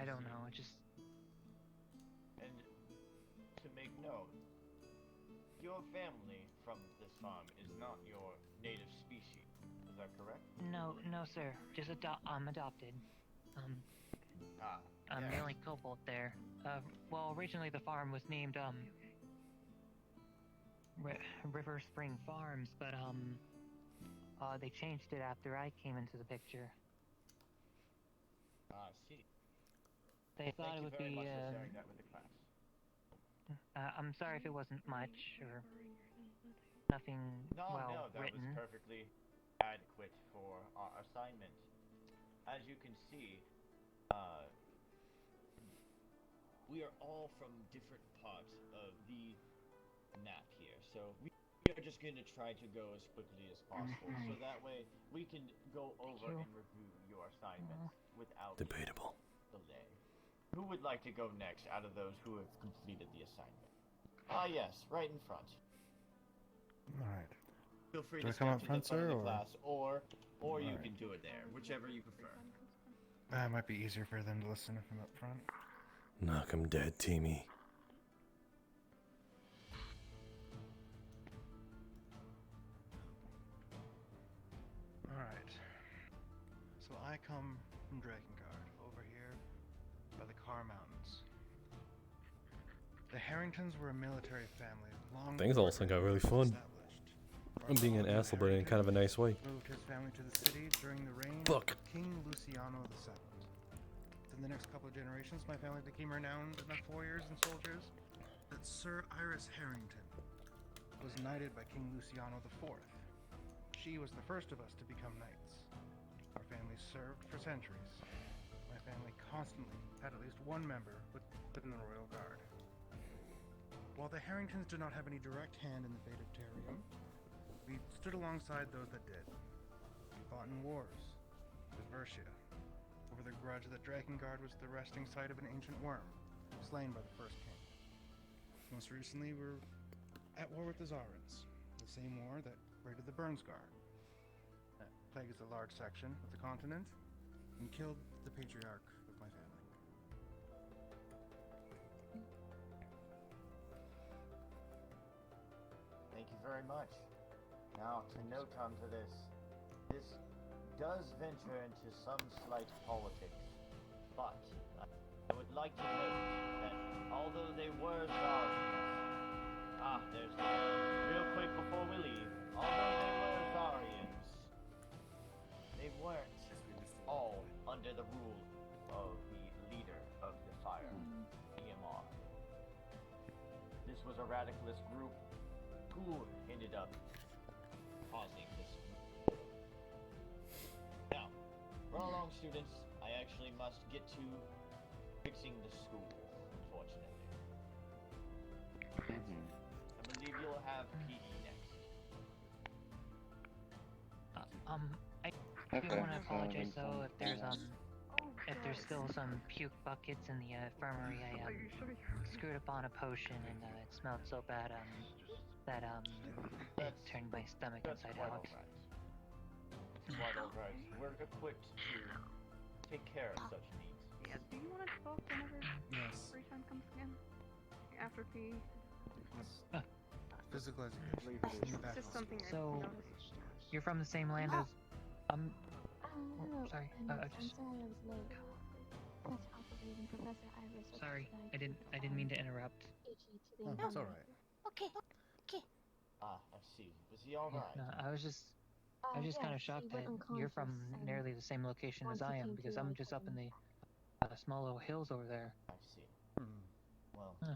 I don't know, it just... And to make note, your family from this farm is not your native species, is that correct? No, sir, just I'm adopted. I'm the only kobold there. Well, originally the farm was named, River Spring Farms, but, they changed it after I came into the picture. I see. They thought it would be, Thank you very much for sharing that with the class. I'm sorry if it wasn't much, or nothing No, that written. was perfectly adequate for our assignment. As you can see, we are all from different parts of the map here, so we are just going to try to go as quickly as possible, so that way we can go over and review your assignments without Debatable. delay. Who would like to go next out of those who have completed the assignment? Ah, yes, right in front. Alright. Feel free Do I to come step up to front, the front sir, of the or? class, or you Alright. can do it there, whichever you prefer. It might be easier for them to listen if I'm up front. Knock 'em dead, Teamy. Alright. So I come from Drakengard, over here by the Carr Mountains. The Harringtons were a military family long Things before also got really fun. I'm being an asshole, but in kind of a nice way. Moved his family to the city during the reign Fuck. of King Luciano II. In the next couple of generations, my family became renowned enough warriors and soldiers that Sir Iris Harrington was knighted by King Luciano IV. She was the first of us to become knights. Our family served for centuries. My family constantly had at least one member within the Royal Guard. While the Harringtons did not have any direct hand in the fate of Terrium, we stood alongside those that did. We fought in wars with Versia over the grudge that Drakengard was the resting site of an ancient worm, slain by the first king. Most recently, we're at war with the Zarans, the same war that raided the Burnsguard, that plagues a large section of the continent, and killed the patriarch of my family. Thank you very much. Now, to note onto this does venture into some slight politics, but I would like to note that although they were Zarians, there's the real quick before we leave, although they were Zarians, they weren't all under the rule of the leader of the Fire, EMR. This was a radicalist group who ended up causing this. Now, run along, students. I actually must get to fixing the school, unfortunately. I believe you'll have PE next. I do want to apologize though if there's still some puke buckets in the infirmary. I screwed up on a potion and it smelled so bad that it turned my stomach inside out. It's quite alright. We're equipped to take care of such needs. Yeah, do you want to talk whenever Yes. free time comes again? After PE? Physical education. It's just something I So, noticed. you're from the same land as Oh, sorry, I just Professor Alphaville and Professor Iris are Sorry, deciding I didn't mean to interrupt. HE to the Oh, that's Imperium. alright. Okay. Okay. Ah, I see. Was he alright? No, I was just kind of shocked that you're from nearly the same location as I am, because I'm just up in the small little hills over there. I see. Well, Huh.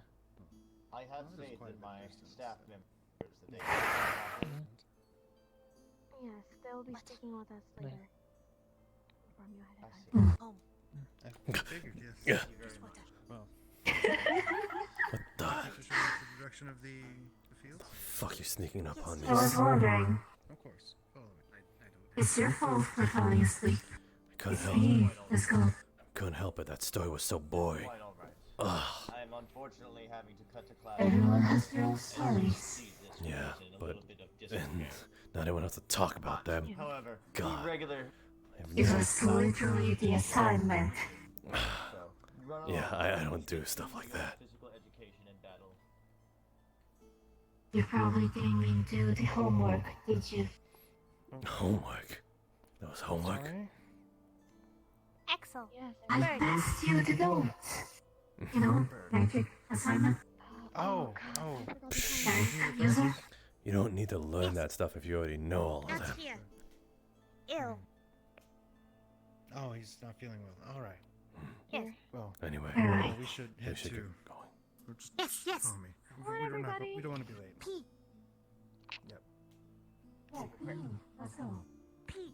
I have Well, that is faith quite in a my distance, staff so- members that they can Yes, they'll be speaking with us Yeah. later. Inform you ahead I of see. time. Home. I figured, yes. Yeah. Thank you very much. Well, What the to show us the direction of the fields? fuck you sneaking up on me? I was wondering, Of course. Follow me. I don't. it's your fault for falling asleep. I couldn't It's help me. it. Let's go. Couldn't help it. That story was so boring. Quite alright. Ugh. I am unfortunately having to cut to class. Everyone has their own As you can stories. see, this Yeah, was in a but little bit of and disrepair. now anyone has to talk about them. However, God. the regular I have It no- was literally the assignment. so run along. Yeah, I don't do stuff like that. Physical education in battle. You probably didn't even do the homework, did you? Homework. That was homework. Sorry? Axel. Yes, I passed you the notes. You know, magic assignment. Oh. Use them. You don't need to learn that stuff if you already know all of That's that. here. Ill. Oh, he's not feeling well. All right. Yes. Well, Anyway, well, we should we head should to. get going. Or just Yes, yes. follow me. Come on, everybody. We don't want to be late. P. Yep. Let's go. P.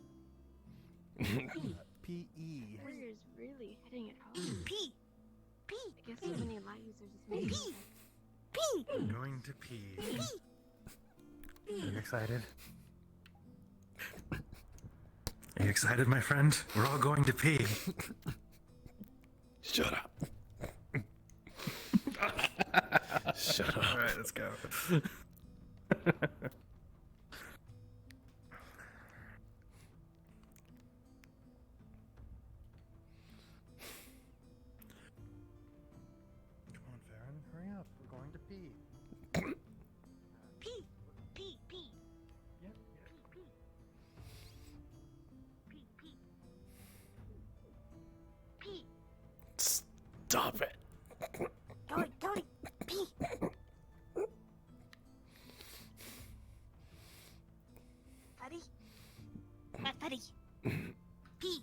P.E. Warrior's really hitting it hard. P. P. I guess so many light users just made it. P. I'm going to pee. Are you excited? Are you excited, my friend? We're all going to pee. Shut up. Shut up. All right, let's go. Come on, Farron, hurry up. We're going to pee. P. P. P. Yep. P. P. P. P. Stop it. Cody. P. Buddy. Buddy. P.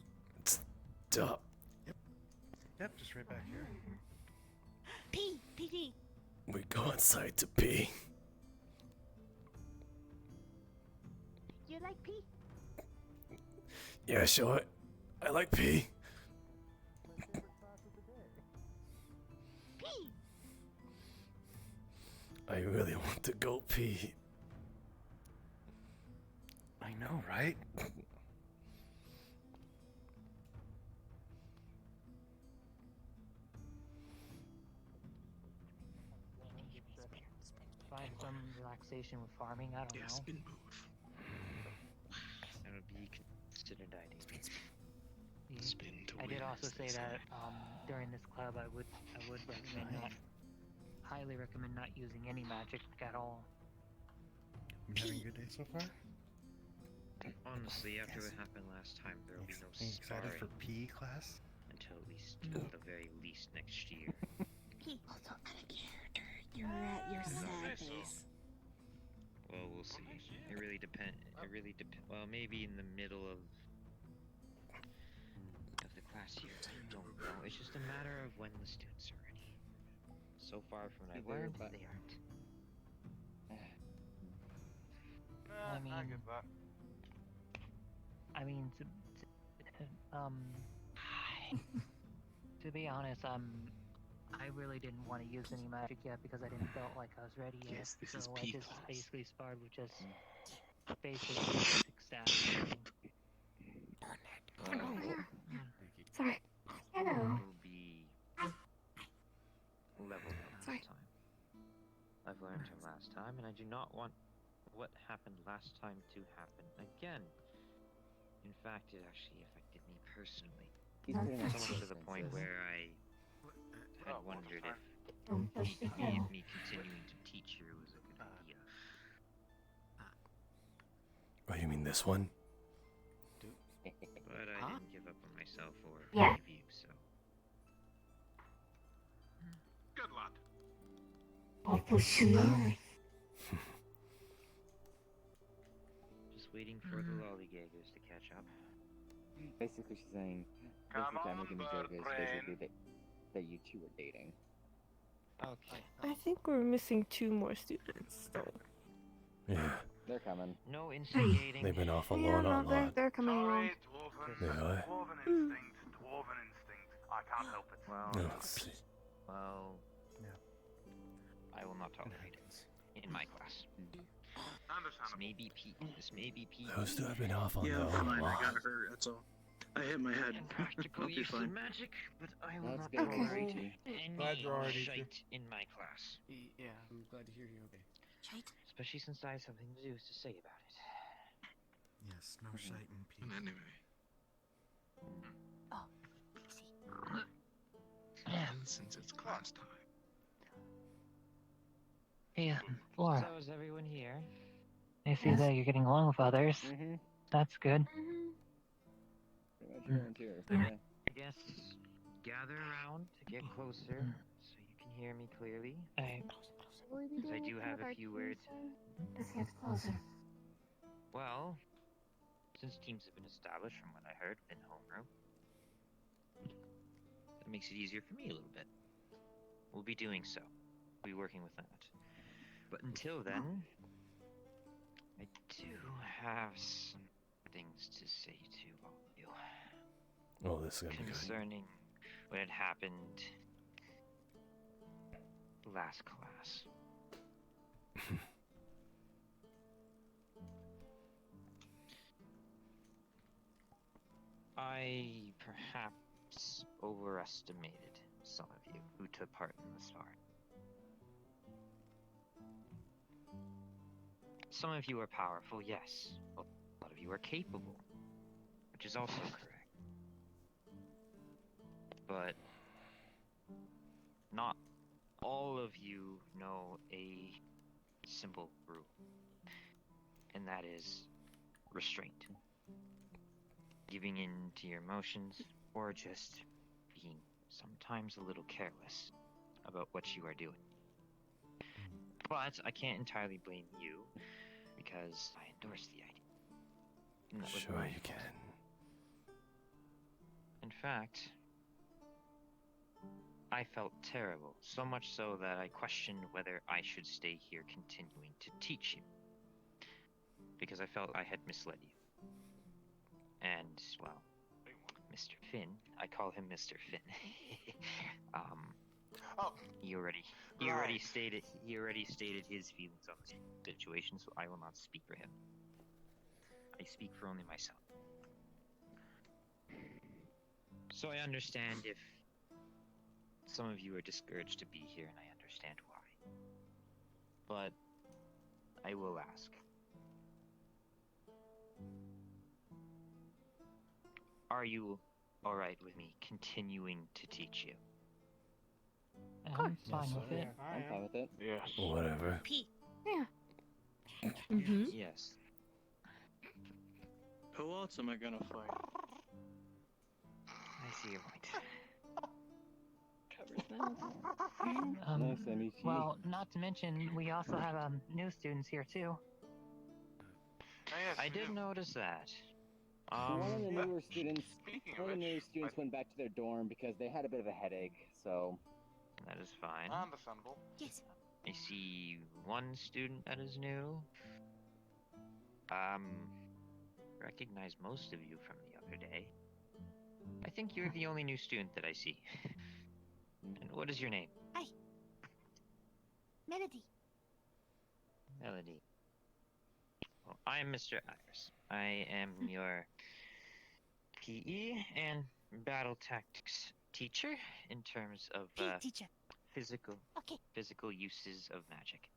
Stop. Yep, just right back here. P. P. P. We go outside to pee. You like P? Yeah, sure. I like pee. P. I really want to go pee. I know, right? Find some relaxation with farming. I don't know. That would be considered ideal. I did also say that during this club I would recommend not highly recommend not using any magic at all. You having a good day so far? Honestly, after what happened last time, there will be no Are you excited for sparring PE class? until at least, at the very least, next year. P. Also out of character. You're at your sad face. Well, we'll see. It really depends. Well, maybe in the middle of the class year. I don't know. It's just a matter of when the students are ready. So far from what I've learned, they aren't. I mean, to be honest, I really didn't want to use any magic yet because I didn't feel like I was ready yet. Yes, this so is I P just class. basically sparred with just basically basic stats. Sorry. Hello. Will be leveled up Sorry. this time. I've learned from last time, and I do not want what happened last time to happen again. In fact, it actually affected me personally. He's pretty much So much to the innocent, point so- where I had wondered if Don't push the bell. me continuing to teach her was a good idea. Oh, you mean this one? But I didn't give up on myself or Yeah. leave you, so I'll push you earth. Just waiting for the lollygaggers to catch up. Basically, she's saying, Come basically, I'm on, making the joke is bird basically that you two are dating. Okay. I think we're missing 2 more students, though. Yeah. They're coming. No instigating. They've been off Yeah, alone no, a lot. they're coming along. They are. Dwarven instinct, dwarven instinct. I can't help it. Well, Let's see. well, I will not tolerate it in my class. This may be Pete. This may be Pete. Those two have been off on Yeah, their I'm own a fine. I lot. got hurt, that's all. I hit my head. Practical I'll be use of fine. magic, but I will That's not good. tolerate Okay. Glad you're already any shite in my class. Yeah, I'm glad to hear you're okay. Especially since I have something to say about it. Yes, no shite in peace. Anyway. Since it's class time. Hey, Laura, So is everyone here? I see that you're getting along with others. Mm-hmm. That's good. Pretty much everyone's here. So Alright. yeah. I guess gather around to get closer so you can hear me clearly. Because I do have a few words. Let's get closer. Well, since teams have been established from what I heard in homeroom, that makes it easier for me a little bit. We'll be doing so. We'll be working with that. But until then, I do have some things to say to all of you. Oh, this is gonna be good. Concerning what had happened last class. I perhaps overestimated some of you who took part in the start. Some of you are powerful, yes. A lot of you are capable, which is also correct. But not all of you know a simple rule, and that is restraint. Giving in to your emotions, or just being sometimes a little careless about what you are doing. But I can't entirely blame you, because I endorse the idea. And that was Sure my you fault. can. In fact, I felt terrible, so much so that I questioned whether I should stay here continuing to teach you. Because I felt I had misled you. And, well, Mr. Finn, I call him Mr. Finn. He already stated his feelings on the situation, so I will not speak for him. I speak for only myself. So I understand if some of you are discouraged to be here, and I understand why. But I will ask. Are you alright with me continuing to teach you? I'm fine with it. I'm fine with it. Yes. Whatever. Pete. Yeah. Mm-hmm. Yes. Who else am I gonna fight? I see your point. Nice, MEC. Well, not to mention, we also have new students here too. I did notice that. One of the newer students, went back to their dorm because they had a bit of a headache. So that is fine. Understandable. Yes. I see one student that is new. Recognize most of you from the other day. I think you're the only new student that I see. And what is your name? Hi. Melody. Melody. Well, I'm Mr. Iris. I am your PE and battle tactics teacher in terms of teacher. physical uses of magic.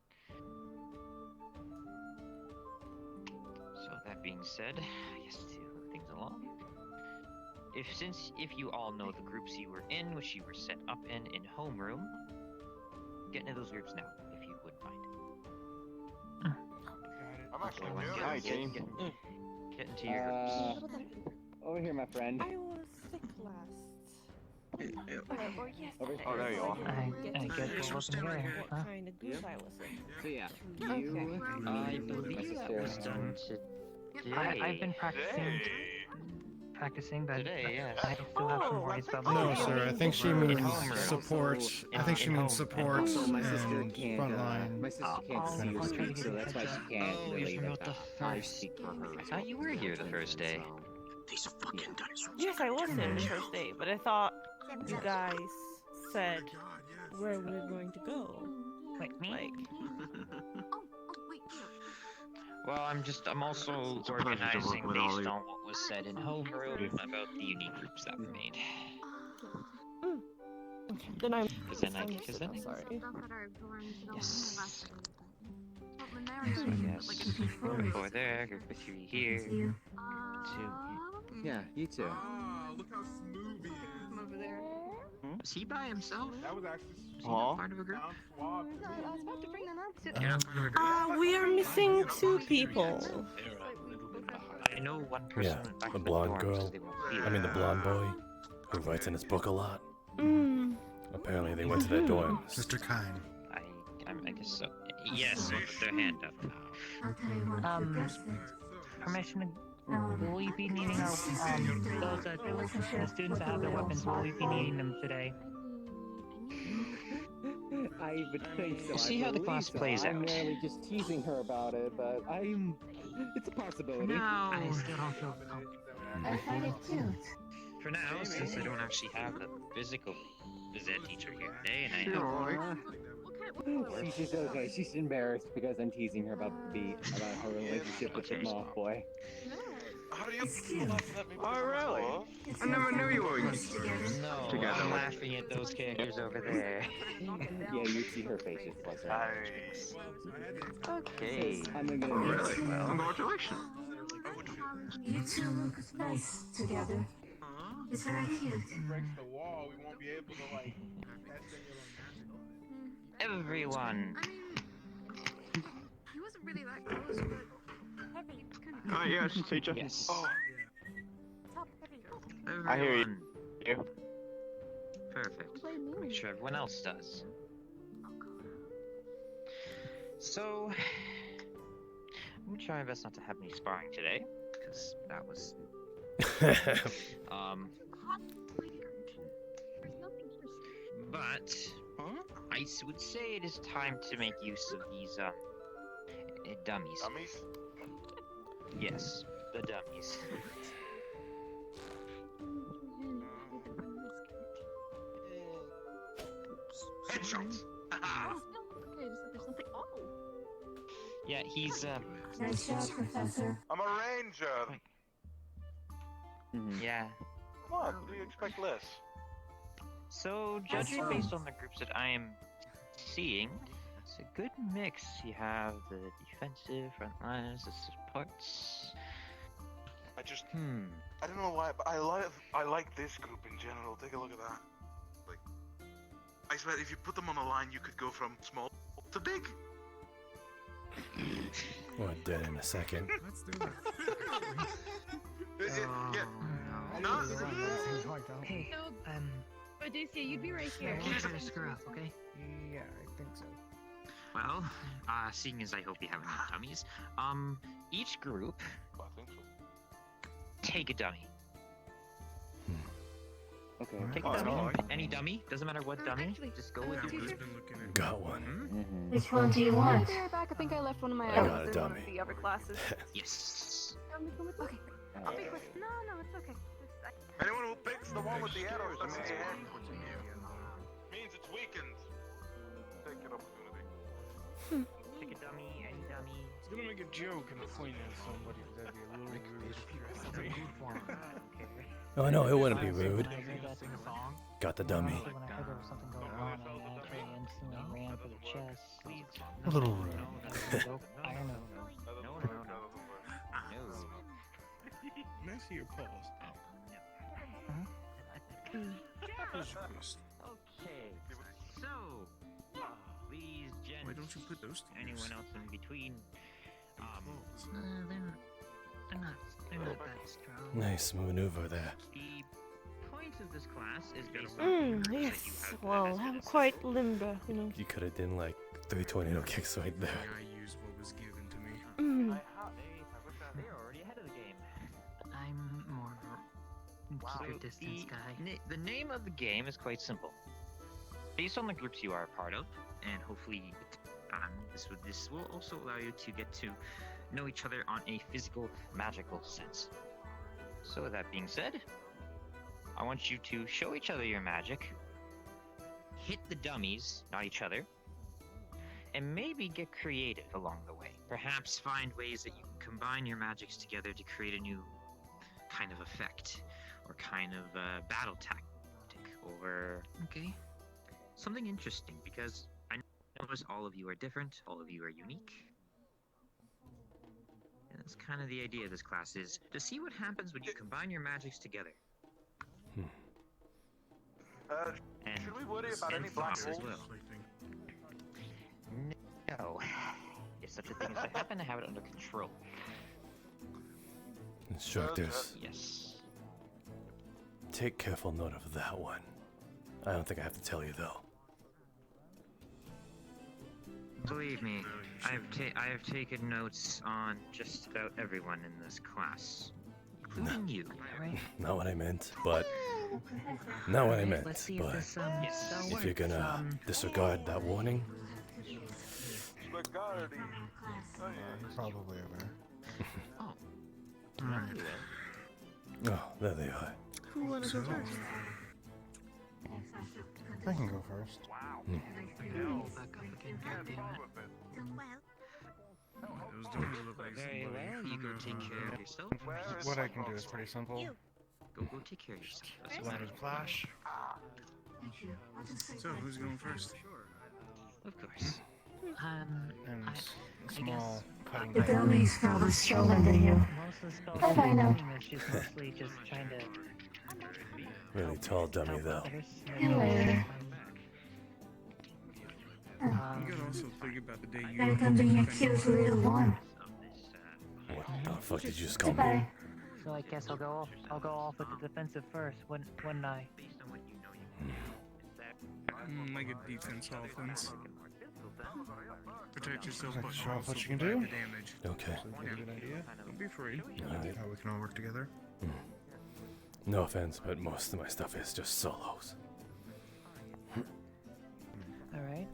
So that being said, I guess to move things along. If you all know the groups you were in, which you were set up in homeroom, get into those groups now, if you wouldn't mind. I'm actually Everyone get into your groups. over here, my friend. I was sick last Oh, there you are. I guess we're looking here, huh? kind of goose I was in. So yeah, Okay. you, I my believe that sister, was done today. I've been practicing, but Today, yes. I still have some worries about my No, sir. I think she means support. I think she means support also my sister and can't. frontline. My sister can't see or speak, so that's why she can't Oh, really. you're Like, not the I first. speak for her. I thought you were here the first day. These fucking dinosaurs. Yes, I was there the first day, but I thought you guys said where we were going to go. Wait, me? Like, Well, I'm also organizing based on what was said in homeroom about the unique groups that we made. then I'm. Because then I sorry. Yes. So yes, group of 4 there, group of 3 here, 2 here. Yeah, you too. Ah, look how smooth he is. Over there. Was he by himself? That was actually Part of a group? I was about to bring that up. We are missing 2 people. I know one person Yeah, went back the to blonde dorms, girl. so they won't be I mean, the there. blonde boy who writes in his book a lot. Apparently, they went to their dorms. Mr. Kine. I guess so. Yes, they put their hand up now. Permission to... Will we be needing our, those, the students that have their weapons, will we be needing them today? I would think so. We'll see how the class plays I'm out. merely just teasing her about it, but it's a possibility. No. I still don't feel I find it cute. For now, since I don't actually have the physical phys ed teacher here today, and I know... She's okay. She's embarrassed because I'm teasing her about her relationship with the moth boy. How do you let me Oh, really? I never knew you were No, I'm laughing at those characters over there. Yeah, you see her face just plus her. Nice. Okay. I'm gonna Really? well. Congratulations. You two look nice together. It's very cute. breaks the wall, we won't be able to like test Everyone. He wasn't really that close, but heavy. Kind of. Yes, teacher. Yes. Oh. Top heavy. Everyone. I hear you. Perfect. Make sure everyone else does. So, I'm gonna try my best not to have any sparring today, because that was. But I would say it is time to make use of these dummies. Dummies? Yes, the dummies. Headshots. Okay, just that there's something. Oh. Yeah, he's Nice job, Professor. I'm a ranger. Yeah. Come on, do you expect less? So, judging based on the groups that I am seeing, it's a good mix. You have the defensive, frontliners, the supports. I don't know why, but I like this group in general. Take a look at that. Like, I swear, if you put them on a line, you could go from small to big. We're dead in a second. Let's do that. Hey, Odysseus, you'd be right here. Make sure to screw up, okay? Yeah, I think so. Well, seeing as I hope you have enough dummies, each group take a dummy. Okay. Take a dummy. Any dummy, doesn't matter what dummy. Just go with your group. Got one. Which one do you want? Be right back. I think I left one of my I got items a in one dummy. of the other classes. Yes. Okay. I'll be quick. No, it's okay. Anyone who picks the one with the arrows to me means it's weakened. Take your opportunity. Take a dummy, any dummy. It's gonna make a joke and point at somebody, but that'd be a little rude. Oh no, it wouldn't be rude. When I heard that in the song, Got the dummy. when I heard there was something going on, I actually instantly ran for the chest. A little rude. I don't know. Can I see your paws? Okay, so, please, gents. Why don't you put those to anyone use? else in between? They're not that strong. Nice maneuver there. The point of this class is based on the Yes. that you have Well, I'm quite limber, you know. You could have done like 3 tornado kicks right there. I used what was given to me. They're already ahead of the game. I'm more of a keep your distance guy. The name of the game is quite simple. Based on the groups you are a part of, and hopefully this will also allow you to get to know each other on a physical, magical sense. So with that being said, I want you to show each other your magic, hit the dummies, not each other, and maybe get creative along the way. Perhaps find ways that you can combine your magics together to create a new kind of effect, or kind of battle tactic, or something interesting, because I notice all of you are different, all of you are unique. And that's kind of the idea of this class, is to see what happens when you combine your magics together. And should we worry about any black thoughts as holes? well. No. If such a thing is to happen, I have it under control. Instructors, Yes. take careful note of that one. I don't think I have to tell you though. Believe me, I have taken notes on just about everyone in this class, including you. Not what I meant, but not what I meant. Let's see if But this spell if you're works. gonna disregard that warning, Probably over. oh, there they are. Who wanna go first? I can go first. Those dummies look like Very well, you go take care of yourself. What I can do is pretty simple. Go take care of yourself. That's what Leonard Flash. So, who's going first? Of course. And a small cutting The knife. dummies probably stronger than you. Most of the spells How do I know? is just mostly just trying to Really tall dummy though. Hello. You gotta also think about the day you Better come being a cute little one. What the fuck did you just call me? Goodbye. So I guess I'll go off with the defensive first, wouldn't I? Make a defense offense. Protect yourself, Like but show off also what you can provide do? the damage. Okay. Sounds like a good idea. Don't be afraid. Alright. How we can all work together. No offense, but most of my stuff is just solos. Alright.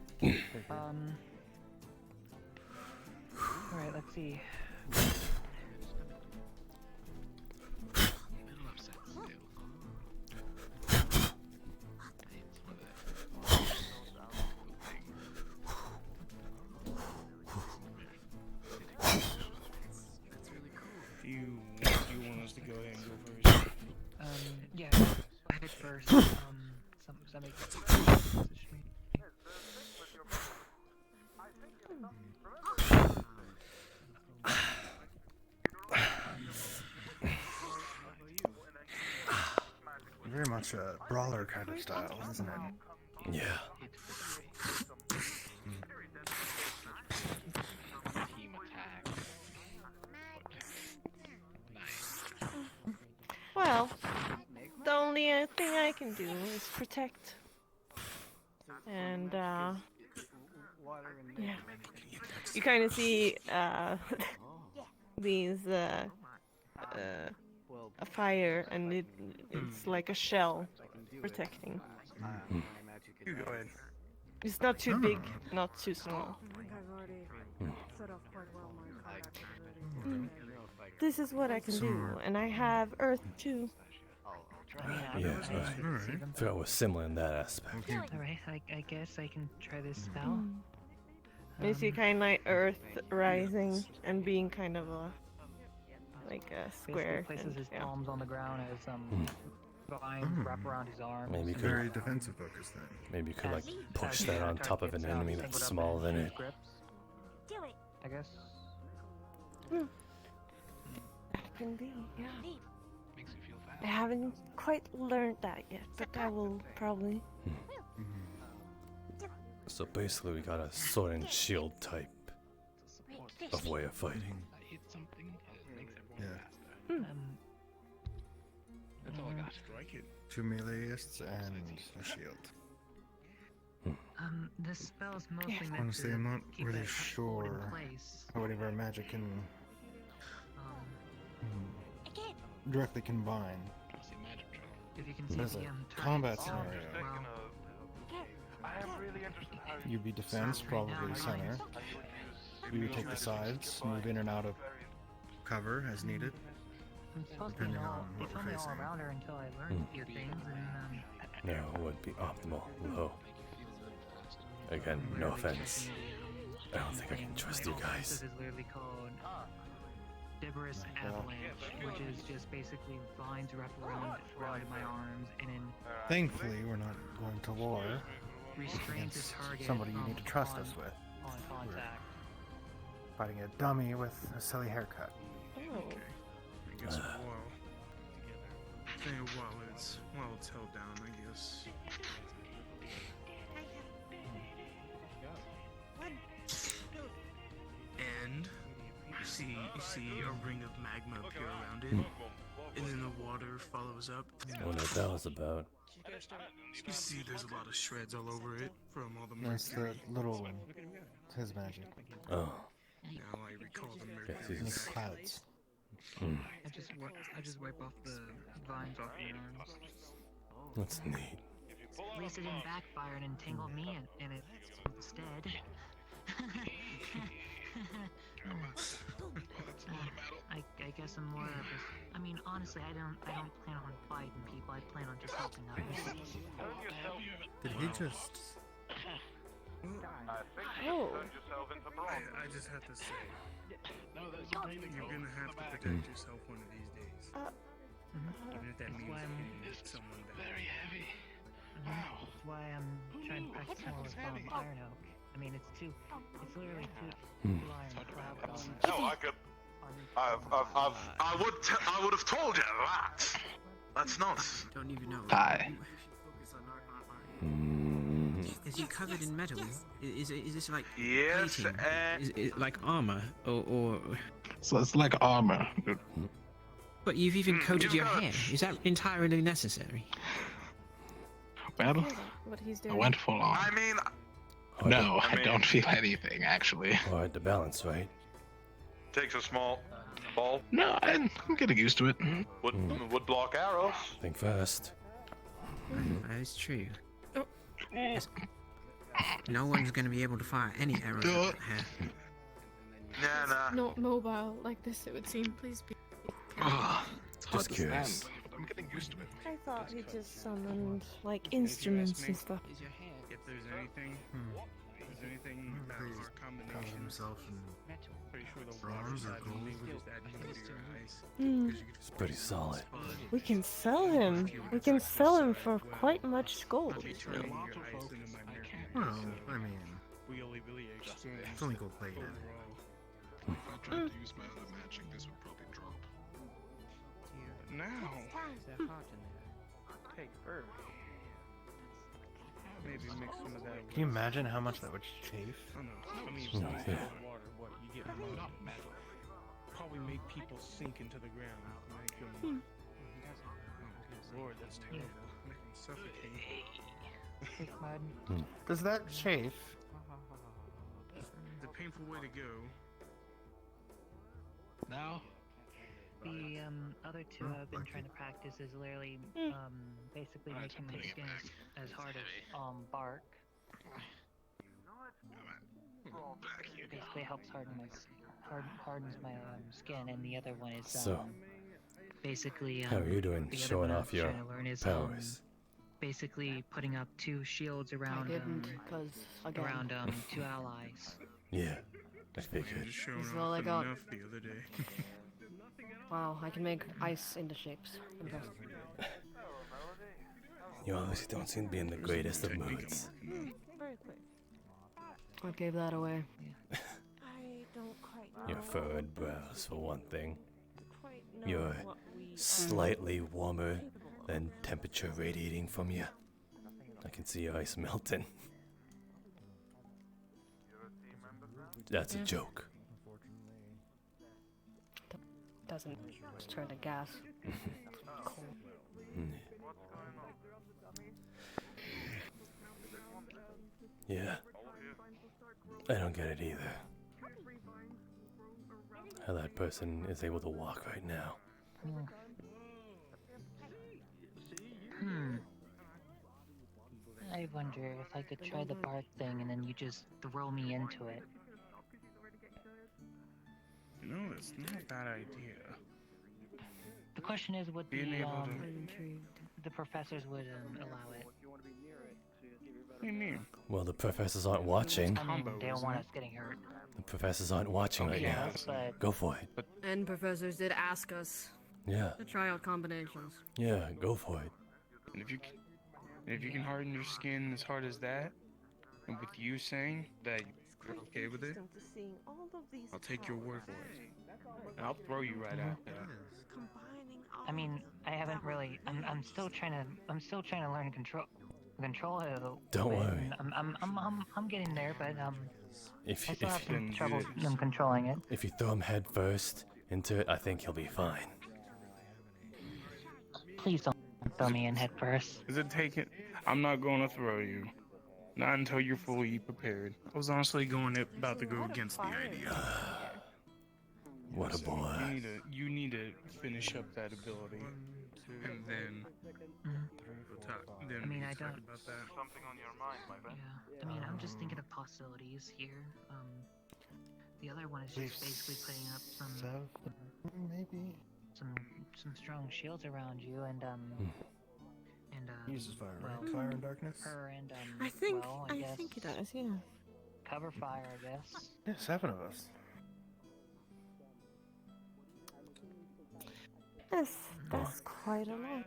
Alright, let's see. Do you want us to go ahead and go first? Yeah, I head first. Some Very much a brawler kind of style, isn't it? Yeah. Well, the only thing I can do is protect. And, yeah. You kind of see, these, a fire, and it's like a shell protecting. You go ahead. It's not too big, not too small. I think I've already set off quite well my combat ability. This is what I can do, and I have Earth too. Yeah, right. Thought it was similar in that aspect. Alright, I guess I can try this spell. You see kind of like Earth rising and being kind of a like a square. Basically places and- his yeah. palms on the ground as vines wrap around his arms. Maybe you could Very defensive focus then. maybe you could like push that on top of an enemy that's smaller than it. Do it. I guess. That can be, yeah. I haven't quite learned that yet, but I will probably. So basically, we got a sword and shield type of way of fighting. I hit something, it makes everyone Yeah. faster. That's all I got. Strike it. 2 meleeists and a shield. This spell's mostly meant Honestly, to I'm not keep really it hold in sure place. how any of our magic can directly combine. If you can see There's the a target combat itself, scenario. well, I am really interested how you You'd be defense, probably center. We would take the sides, move in and out of cover as needed. I'm supposed to be Depending an on what we're totally facing. all-rounder until I learn a few things, and No, it would be optimal. Low. Again, no offense. I don't think I can trust you my guys. offensive is literally called Debris Avalanche, which is just basically vines wrap around my arms, and then Thankfully, we're not going to war restrains the against target somebody you need to trust us with. on contact. Fighting a dummy with a silly haircut. I guess while it's held down, I guess. And you see a ring of magma appear around it, and then the water follows up. I wonder what that was about. You see, there's a lot of shreds all over it from all the That's the little one. It's his magic. Oh. Now I recall the Yes, mercury. he's- Makes clouds. I just wipe off the vines off your arms. That's neat. At least it didn't backfire and entangle me in it instead. I guess I'm more of a, I mean, honestly, I don't plan on fighting people. I plan on just helping others. Did he just... I just have to say, you're gonna have to protect yourself one of these days. Even if that means getting someone back. Very heavy. That's why I'm trying to practice more with Iron Oak. I mean, it's literally two iron cloud. No, I could. I would have told you that. That's not. Don't even know. Hi. Is he covered in metal? Is this like Yes, plating? Is it like armor or? So it's like armor. But you've even coated your hair. Is that entirely necessary? Well, What he's I doing. went full on. I mean, No, I don't feel anything actually. Hard to balance, right? takes a small ball. No, I'm getting used to it. Would block arrows. Think fast. That is true. Yes. No one's going to be able to fire any arrows at that hair. Nah. Not mobile like this, it would seem. Please be. Just curious. I'm getting used to it. I thought he just summoned like instruments and stuff. If there's anything, our combination himself and pretty sure the bronze or water gold. would just add heat to your eyes. Hmm. It's pretty solid. We can sell him. We can sell him for quite much gold. Well, I mean, it's only gold plated. If I tried to use my other magic, this would probably drop. Now, There's a heart in there. Take herb. maybe mix some of that. Can you imagine how much that would chafe? Oh no, I mean, No, it's yeah. water. What you get mud. Probably make people sink into the ground. Make them. Oh, Lord, that's terrible. Make them suffocate. Does that chafe? The painful way to go. Now? The other two I've been trying to practice is literally basically making my skin as hard as bark. Basically helps hardens my skin, and the other one is So, basically how are you doing the other showing one I'm off your trying to learn is, powers? basically putting up two shields around around two allies. Yeah, I figured. Just showing This is off all I got. enough the other day. Wow, I can make ice into shapes. Impressive. You obviously don't seem to be in the greatest of moods. Very quick. I gave that away. I don't quite know. Your furrowed brows, for one thing. Quite know You're what we are slightly warmer than temperature radiating from you. I can see your ice melting. That's a joke. Doesn't turn to gas. Cold. Mm. Yeah. I don't get it either. How that person is able to walk right now. I wonder if I could try the bark thing and then you just throw me into it. No, that's not a bad idea. The question is, would Being able to... the professors would allow it? What do you mean? Well, the professors aren't watching. I mean, they don't want us getting hurt. The professors aren't watching right now. But Go for it. And professors did ask us Yeah. to try out combinations. Yeah, go for it. And if you can harden your skin as hard as that, and with you saying that you're okay with it, I'll take your word for it. And I'll throw you right out there. I mean, I haven't really. I'm still trying to learn control it. Don't worry. I'm getting there, but If I still have some you trouble controlling it. if you throw him head first into it, I think he'll be fine. Please don't throw me in head first. Is it taking? I'm not going to throw you. Not until you're fully prepared. I was honestly about to go against the idea. What a boy. You need to finish up that ability, and then I mean, I talk don't. about that. Something on your mind, my friend? Yeah. I mean, I'm just thinking of possibilities here. The other one is just basically putting up maybe some strong shields around you and Uses fire, right? well, Fire and darkness? her and I think well, I guess think it does, yeah. cover fire, I guess. Yeah, 7 of us. That's quite a lot.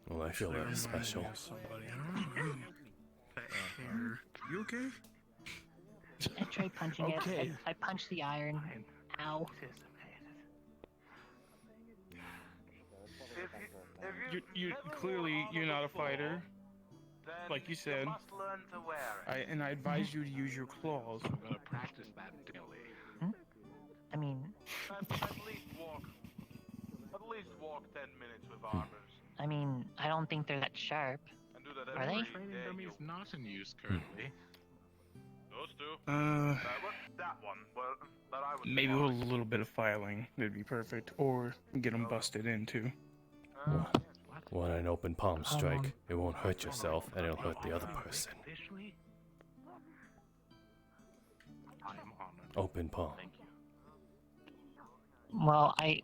Well, I feel very special. You okay? I tried punching it. I punched the iron. Ow. You clearly you're not a fighter, like you said. I advise you to use your claws. We're gonna practice that daily. I mean, At least walk 10 minutes with armors. I mean, I don't think they're that sharp. And do that Are they? every day. Dummy is not in use currently. Those two. That one. Well, that I was. Maybe with a little bit of filing, that'd be perfect. Or get them busted into. One an open palm strike. It won't hurt yourself, and it'll hurt the other person. Open palm. Well, I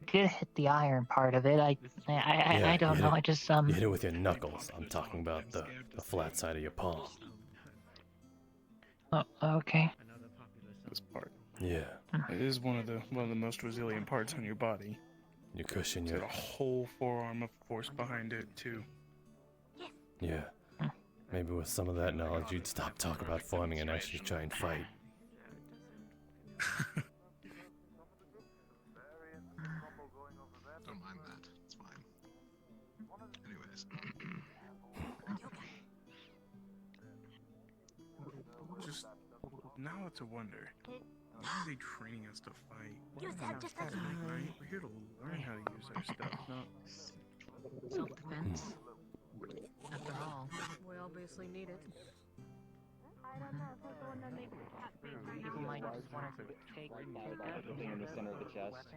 did hit the iron part of it. I don't know. I just You hit it with your knuckles. I'm talking about the flat side of your palm. Oh, okay. This part. Yeah. It is one of the most resilient parts on your body. You cushion It's your. got a whole forearm of force behind it too. Yeah. Maybe with some of that knowledge, you'd stop talking about farming and actually try and fight. Don't mind that. It's fine. Anyways. Just now it's a wonder. Why are they training us to fight? We're here to learn how to use our stuff, not self-defense. After all, We obviously need it. people might just want to take in the center of the chest.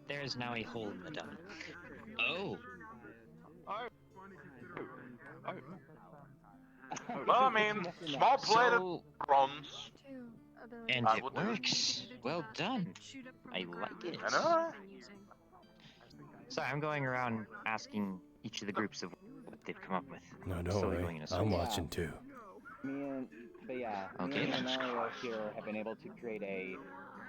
There is now a hole in the dome. Oh. Well, I mean, small plate of bronze. And it works. Well done. I like it. I know. Sorry, I'm going around asking each of the groups of what they've come up with. No, don't Slowly worry. going in a I'm circle. watching too. Me and Mario here have been able to create a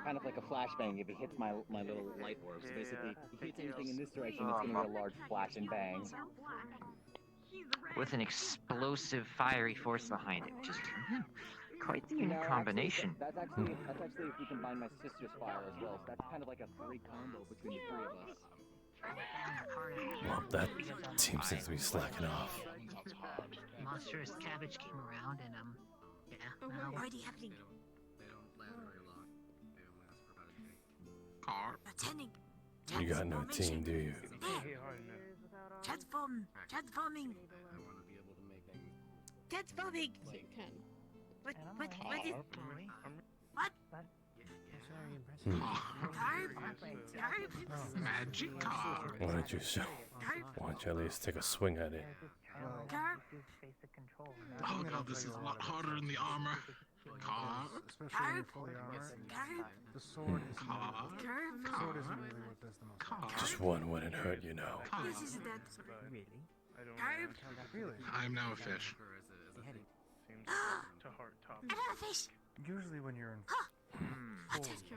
kind of like a flashbang if he hits my little light orb. So basically, if he hits anything in this direction, it's gonna be a large flash and bang. With an explosive fiery force behind it, which is quite the unique combination. That's actually if we combine my sister's fire as well. So that's kind of like a 3 combo between the 3 of us. Well, that team seems to be slacking off. monstrous cabbage came around and yeah. We're already happening. Car. Attending. You got no team, do you? Transforming. I want to be able to make Transforming. So you can. What is... What? Magic car. Why don't you show? Why don't you at least take a swing at it? Oh god, this is a lot harder than the armor. Car. Especially when you're fully armored. The sword isn't really, the sword isn't really what does the most. Just one wouldn't hurt, you know. This is that. Really? Really? I am now a fish. Another fish. Usually when you're in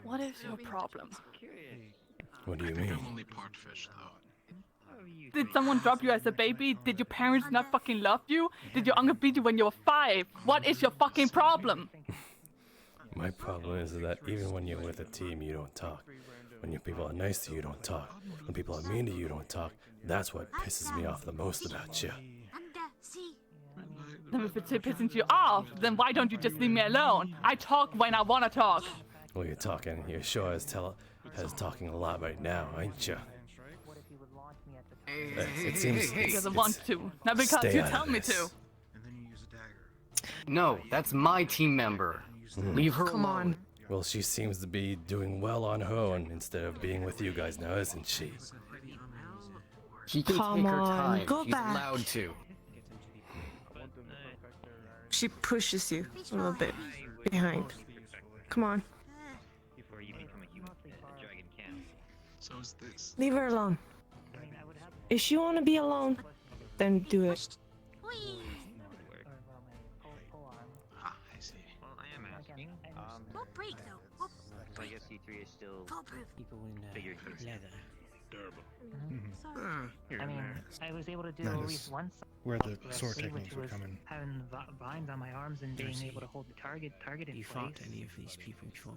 What is your problem? What do you I think mean? I'm only part fish, though. Did someone drop you as a baby? Did your parents not fucking love you? Did your uncle beat you when you were 5? What is your fucking problem? My problem is that even when you're with a team, you don't talk. When your people are nice to you, you don't talk. When people are mean to you, you don't talk. That's what pisses me off the most about you. Then if it's pissing you off, then why don't you just leave me alone? I talk when I wanna talk. Well, you're talking. You're sure as talking a lot right now, ain't you? It seems Because I want to, not because stay you out of tell me this. to. No, that's my team member. Leave her Come alone. on. Well, she seems to be doing well on her own instead of being with you guys now, isn't she? She can Come take her on, time. go She's back. allowed to. She pushes you a little bit behind. Come on. Before you become a human, a dragon can. So is this. Leave her alone. If she wanna be alone, then do it. Ah, I see. Well, I am asking. break though. So I guess E3 is still People in figuring things out. leather. I mean, I was able to do That at is least one where the correctly, sword which techniques would was come in. having vines on my arms and being able to hold the target in You place. fought any of these people before?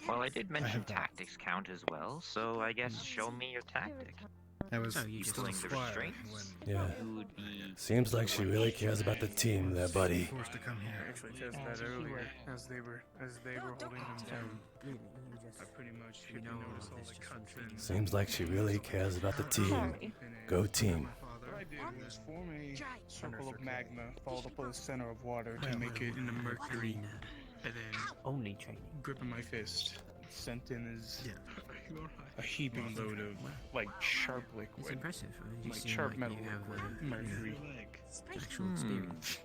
Well, I did mention tactics count as well, so I guess show me your tactic. I was you still pulling the squire restraints? Yeah. Who would be Seems like she really cares about the team there, buddy. forced to come here. I actually tested that earlier as they were holding them down. I pretty much hit the notice all the cutscenes. Seems like she really cares about the team. Go team. What I did was form a circle of magma, followed up with a center of water to make it into mercury, and then only training. Gripping my fist, sent in as a heaping load of like sharp liquid. It's impressive. You Like seem sharp like metal you have liquid, mercury. actual experience.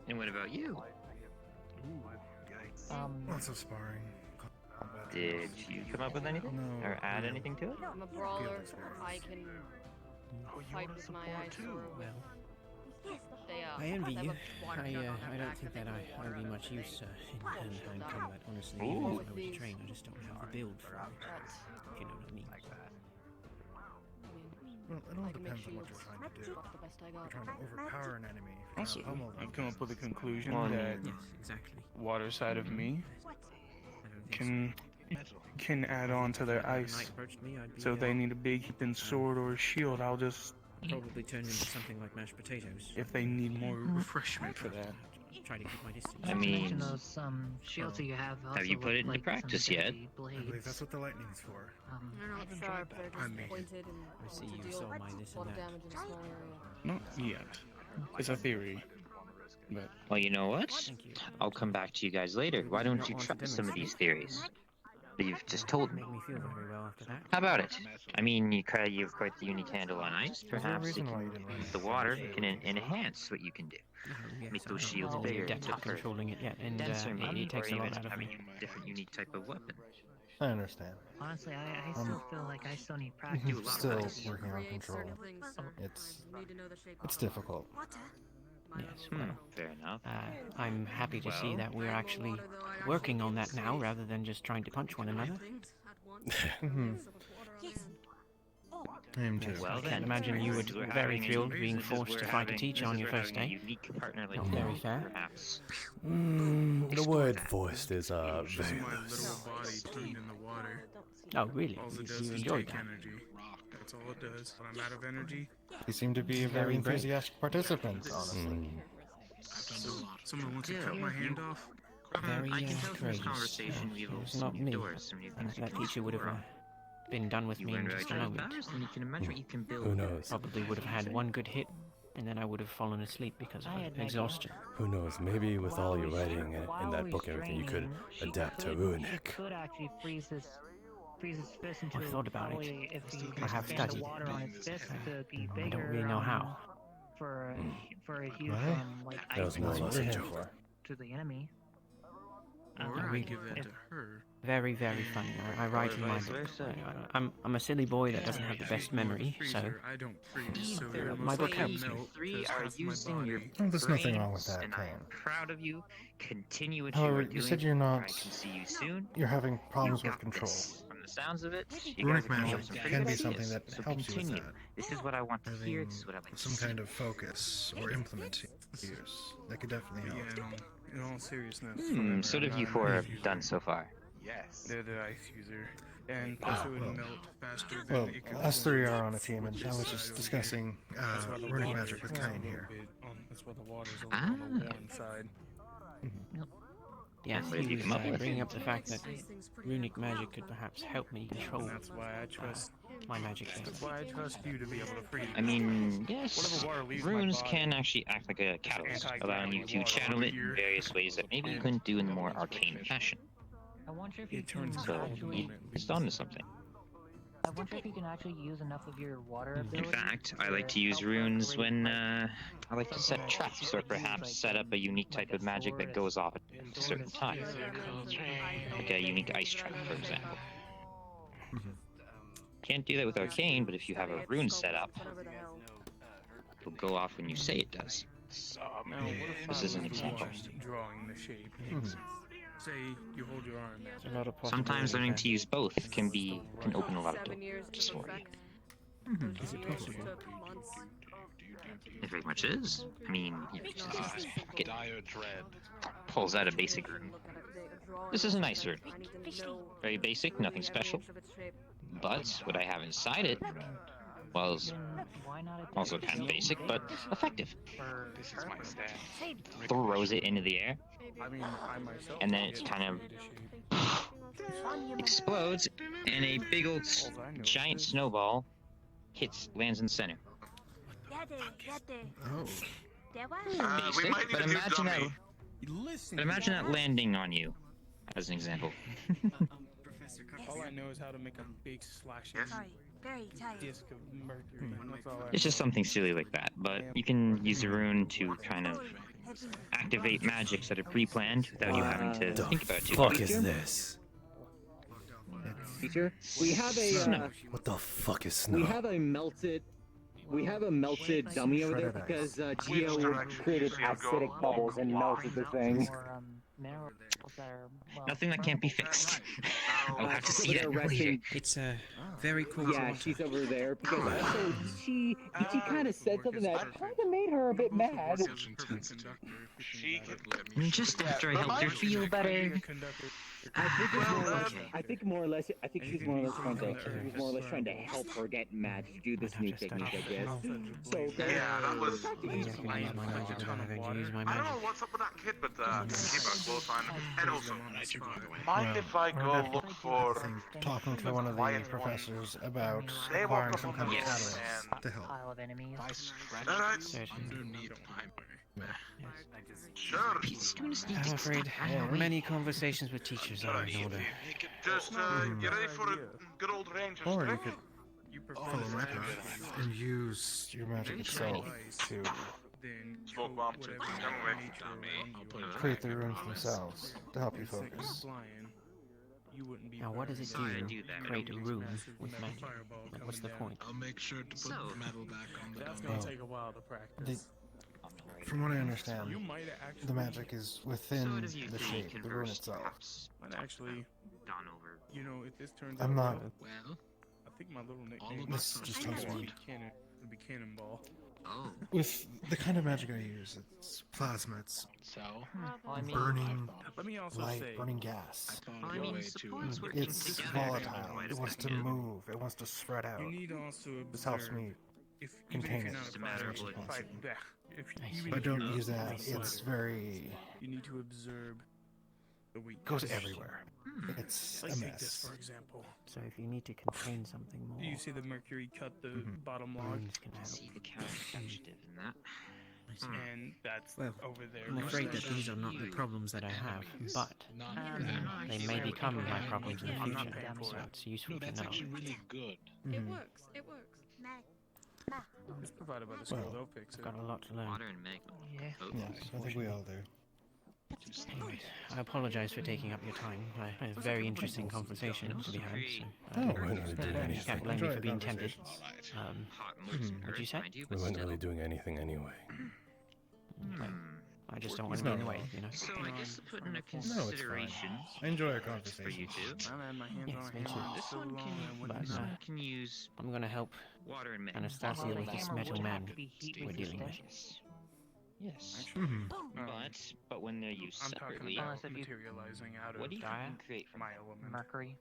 And what about you? Lots of sparring. Did you come up with anything? No, Or add anything to it? I'm a brawler. I can fight with my eyes too. Well, They, I envy have you. a water I gun on their don't back think that that they can I would be hold much around use the in hand-to-hand combat, honestly. Ooh. Even if I were to train, I just don't have the build for it. If you know what I mean. Well, it all depends on what you're trying to do. If you're trying to overpower an enemy, if you're Also, trying to pummel them. I've come up with a conclusion Well, that Yes, exactly. water side of me I don't think can add on to their If a ice. knight approached me, I'd be, So if they need a big heaping sword or a shield, I'll just probably turn into something like mashed potatoes. if they need more refreshment for that. Try to keep my distance. I mean, those shields that you have. have you also put it look into like some practice yet? deadly I believe blades. that's what the lightning's for. They're not sharp, they're I just mean- pointed and I see to you deal saw my this a lot and of that. damage in a small area. Not yet. It's a theory. But Well, you know what? Thank you. I'll come back to you guys later. Why don't you try some of these theories that you've just told me? Make me feel very well after that. How about it? I mean, you have quite the unique handle on ice. Perhaps reason why you didn't run the water can enhance what you can do. Yes, Make those I shields don't know bigger, the depth of tougher, controlling it yet, and denser, it maybe, or takes a lot even out of having me. a different, unique type of weapon. I understand. Honestly, I still feel like I still need practice. do a lot Still with this. working on Create control. certain things, so It's I need to know the shape it's of them. difficult. Yes, Hmm, well, fair enough. I'm happy to see Well- that we're actually working on that now, rather than just trying to punch one another. I am too. Well I then, can't imagine you would since we're be very having a thrilled new being business, forced we're to fight a having- teacher this on is your where first having day. a unique partner like Not you, very fair. perhaps. The word forced is just very my loose. little body turned in the water. Oh, really? All it You does is enjoyed take that? energy. That's all it does. When I'm out of energy, You seem to be a Very very brave. enthusiastic participant, honestly. I've done a lot. someone wants to cut my hand off. Very I can tell from this courageous. conversation we've It was opened not some new me. doors, some new And things we that can teacher would have explore. been done with You me in learn just a about moment. powers, and you can imagine what you can build. Who knows? Probably would have had one good hit, and then I would have fallen asleep because of exhaustion. Who knows? Maybe with all your writing in that book and everything, you could adapt to Runic. Could actually freeze his fist into I've thought about it. probably if he I have expand the studied. water on his fist to be I bigger. don't really know how. For a huge Right? like That was ice more or wall less a joke. to the enemy. Or I give that to her. Very, very funny. I write in my book. I'm a silly boy that doesn't have the best memory, so I don't freeze, so my book helps me. Three are using your Well, there's nothing wrong with brains, that, and I am Kane. proud of you. Continue what However, you are you doing. said you're not- I can see you soon. You're having problems You with got control. this. From the sounds of it, you Runic guys are coming up magic with some pretty can good be ideas. something that So helps you with continue. that. This is what I want to hear. This is what I like to Some see. kind of focus or implement to use. That could definitely help. In all seriousness. So what have you four done so far? Yes. They're the ice user. And plus it would melt faster than Well, it could us three are on a team, and I was just discussing runic magic with Kane here. That's why the water's a little on the warm side. Yeah, What did he you was come up with? bringing up the fact that runic magic could perhaps help me control That's why I trust my magic. That's why I trust you to be able to freeze. I mean, yes, Whatever water leaves my runes body, can actually act like a catalyst, allowing you to channel it in various ways that maybe you couldn't do in the more arcane fashion. I wonder if you It can turns So actually. it's onto something. I wonder if you can actually use enough of your water In ability. fact, I like to use runes when I like to set traps or perhaps set up a unique type of magic that goes off at a certain time. Like a unique ice trap, for example. Can't do that with arcane, but if you have a rune set up, it'll go off when you say it does. Now, what if This is an example. drawing the shape? Say you hold your arm There's a lot of Sometimes possibilities learning there. to use both can open a lot of doors for you. Is it possible? It very much is. I mean, he reaches into his pocket, pulls out a basic rune. This is a nice rune. Very basic, nothing special. But what I have inside it, well, is also kind of basic, but effective. This is my stat. Throws it into the air, I mean, I myself and then it kind of explodes, and a big old giant snowball lands in the center. Oh. Basic, but imagine that landing on you, as an example. All I know is how to make a big slashing disc of mercury. That's all I It's just something silly like that, but you can use a rune to kind of activate magics that are pre-planned without you having to think about it too Fuck much. is this? Teacher, we have a What the fuck is we snow? have a melted dummy over there because Geo created acidic bubbles and melted the thing. Minerals that are, well, Nothing that can't be fixed. I'll have to see that They're later. resting. It's very cool. Yeah, she's over there because also she kind of said something that kind of made her a bit mad. Just after I helped her feel better. I think more or less. I think she's more or less trying to help her get mad to do this new technique, I guess. So Yeah, that was. I use my magic. I don't know what's up with that kid, but keep a close eye on him. And also, mind if I go look for Talking to one of the professors about acquiring some kind of catalyst to help. pile of enemies. Alright. Sure. I'm afraid many conversations with teachers are in order. Just get ready for a good old range of Or you strength. could follow my path and use your magic itself to Smoke bomb. Come away. create the runes themselves to help you focus. Now, what does it do to create a rune with magic? Like, what's the point? I'll make sure to put the metal back on the That's dummy. gonna take a while to practice. From what I understand, You might actually the magic is within the shape, the rune itself. might actually You know, if this turns I'm out not. Well, I think my little all nickname of This us just are tells me- sworn. It'll be Cannonball. Oh, With the kind of magic I use, it's plasma, it's so burning Let me also light, say, burning gas. I mean, suppose we're It's volatile. It wants to move. It wants to spread out. you need to also This helps observe me if contain even it. if you're not a fighter, fight back. If If I don't use that, it's very. You need to observe the weakness. Goes everywhere. It's a Like take mess. this for example. So if you need to contain something more, You see the mercury cut the bottom log, runes can help. See the counter-adjective in that. and that's Well, over there. I'm afraid that these are not the problems that I have, but they may become my problems in the I'm not future, paying for so it. it's useful No, to that's know. actually really good. It Mhm. works. It works. It's provided by the school. They'll fix I've it. got a lot to learn. Water and magma. Yeah. Yes, I think we all do. Anyway, I apologize for taking up your time. I had a very interesting conversation to be had. So, Oh, we're not really doing you anything. can't blame me Enjoy for the being tempted. conversation. What'd you say? We weren't really doing anything anyway. Okay. I just don't He's want to be not in the way, wrong. you know. So I guess to put in a No, it's consideration fine. I enjoy our for conversation. you two. I had my hands Yes, on me a too. hammer This so one long I can, wouldn't But, this know. one can use I'm gonna help water and magma. Anastasia with this metal man we're dealing with. Yes. But when they're used I'm talking separately, about materializing out of what do you think you can create from my that? element. Mercury.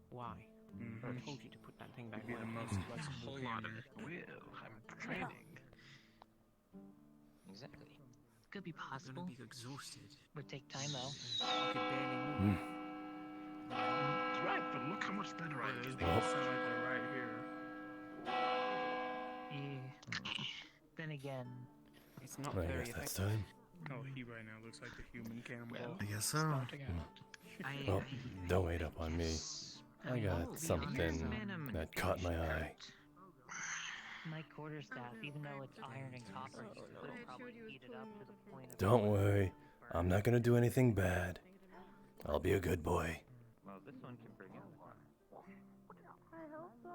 Why? Mhm. I told you to put that thing back Be where the it most came from. flexible hammer. I'm training. Exactly. Could be possible. Be exhausted. Would take time though. I could barely move. Right, but look how much better I Those am. balls sound like they're right here. Yeah. Then again, It's not I very guess that's effective. time. Oh, he right now looks like the human cannibal. I guess so. Well, don't wait up on me. I got something that caught my eye. my quarterstaff, even though it's iron and copper, you could probably heat it up to the point of. Don't worry. I'm not gonna do anything bad. I'll be a good boy. Well, this one can bring out one. I hope so.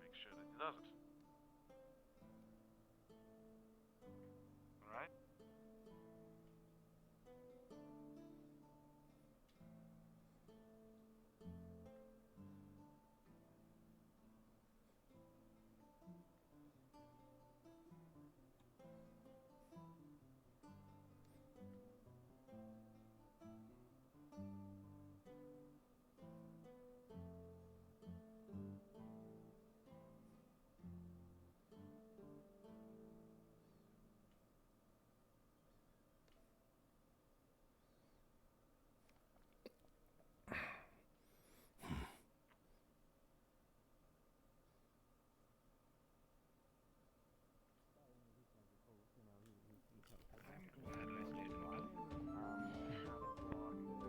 Make sure that he does it. Alright?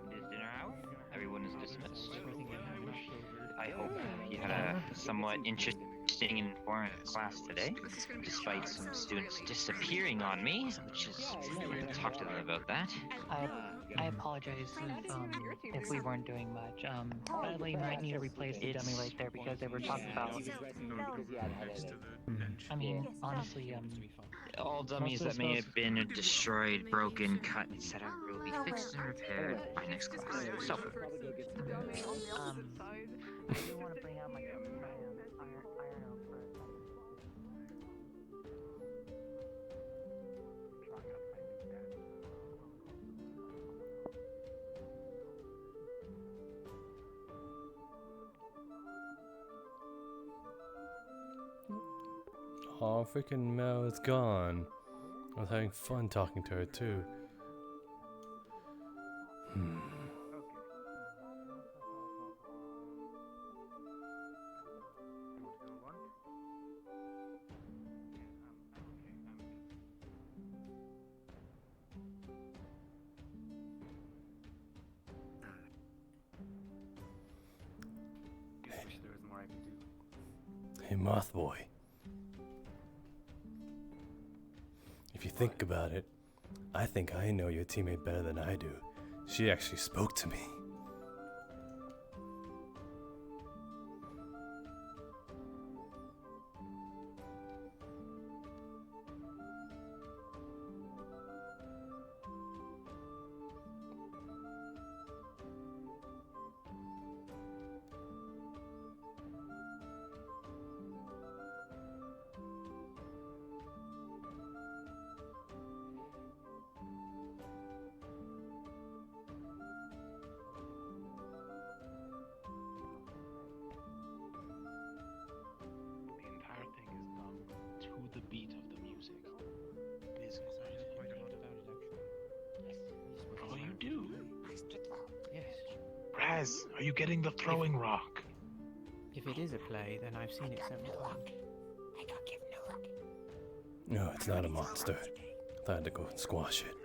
It is dinner hour. Everyone is dismissed. I hope you had a somewhat interesting and informative class today, despite some students disappearing on me, which is, I can talk to them about that. I apologize if we weren't doing much. Sadly, you might need to replace the dummy right there because they were talking about. I mean, honestly, All dummies that may have been destroyed, broken, cut, etc. will be fixed and repaired by next class. So, I do want to bring out my iron out for Oh, freaking Mel is gone. I was having fun talking to her too. Wish there was more I could do. Hey, Moth Boy. If you think about it, I think I know your teammate better than I do. She actually spoke to me. The entire thing is done to the beat of the music. It is quite a lot about it, actually. Oh, you do? Yes. Raz, are you getting the throwing rock? If it is a play, then I've seen it several times. No, it's not a monster. I had to go and squash it.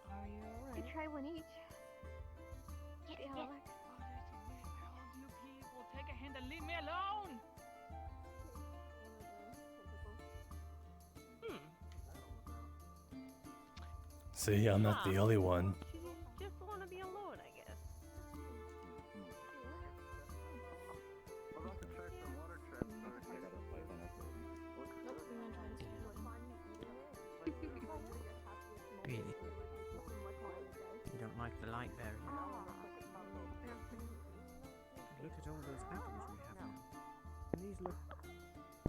Are you alright? You try one each. Get Yeah, off. Alex. You people, take a hand and leave me alone! See, I'm not the only one. Just want to be alone, I guess. Really? You don't like the light barrier? Look at all those apples we have now. And these look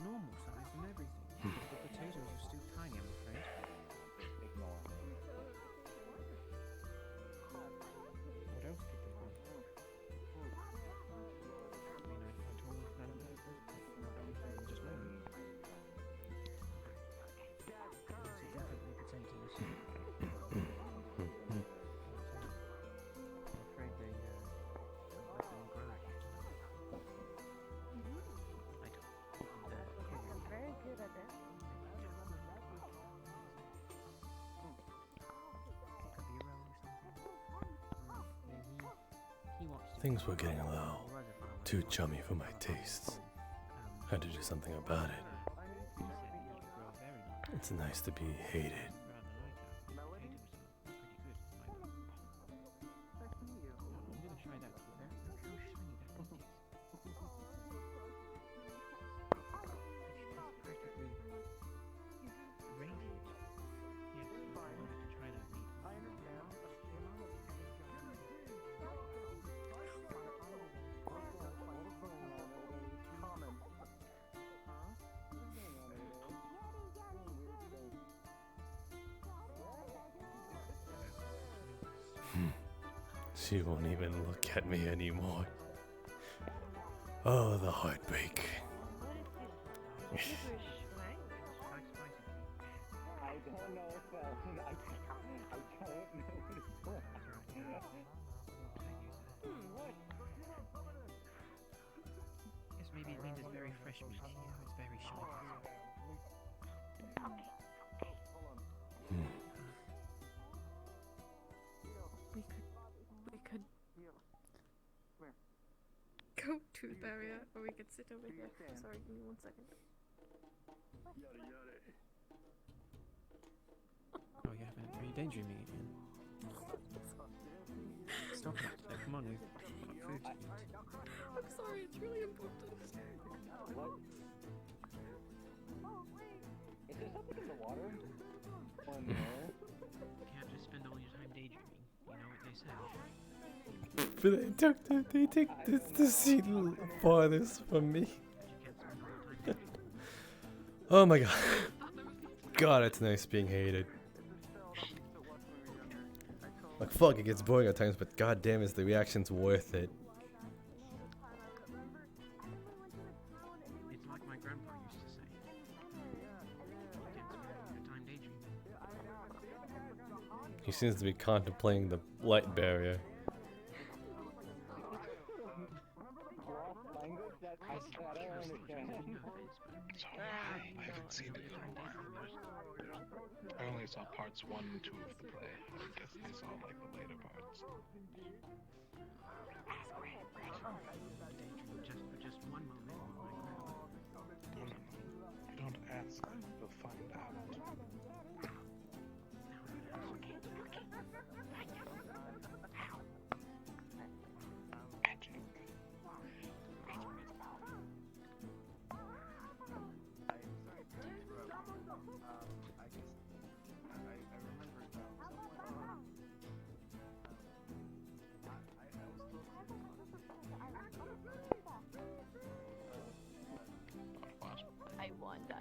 normal size and everything. The potatoes are still tiny, I'm afraid. Ignore. What else could they be? I mean, I told none of that. Just one. It's definitely potatoes. I'm afraid they let them grow. I don't. I'm very good at it. Things were getting a little too chummy for my tastes. Had to do something about it. It's nice to be hated. She won't even look at me anymore. Oh, the heartbreak. I don't know, Phil. I don't know. Yes, maybe it means it's very fresh meat. You know, it's very short. We could go to the barrier, or we could sit over here. Sorry, give me 1 second. Oh, you haven't? Are you daydreaming again? Stop it. Come on, we've got food. I'm sorry, it's really important. What? Is there something in the water? Or in the air? You can't just spend all your time daydreaming. You know what they say. But they took the seat farthest from me. Oh my god. God, it's nice being hated. Like, fuck, it gets boring at times, but god damn, is the reaction's worth it. It's like my grandpa used to say. You can't spend all your time daydreaming. He seems to be contemplating the light barrier. I haven't seen it in a while. I only saw parts 1 and 2 of the play. I guess I saw like the later parts. Just one moment. No. You don't ask. You'll find out. I won, Dyer.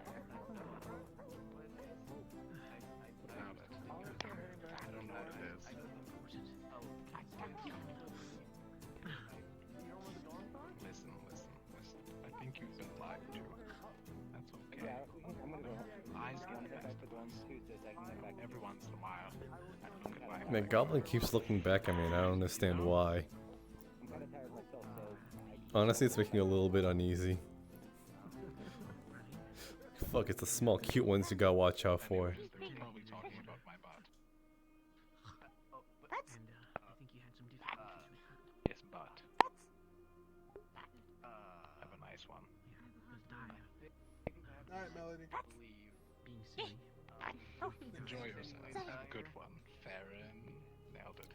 I don't know what it is. Listen. I think you've been lied to. That's okay. Lies get best every once in a while. I look at my Man, Goblin keeps looking back at me and I don't understand why. Honestly, it's making me a little bit uneasy. Fuck, it's the small cute ones you gotta watch out for. They're probably talking about my butt. And I think you had some difficulties with that. Yes, butt. Have a nice one. Because Dyer, Alright, Melody. being silly. Enjoy yourself. Have a good one. Farron nailed it.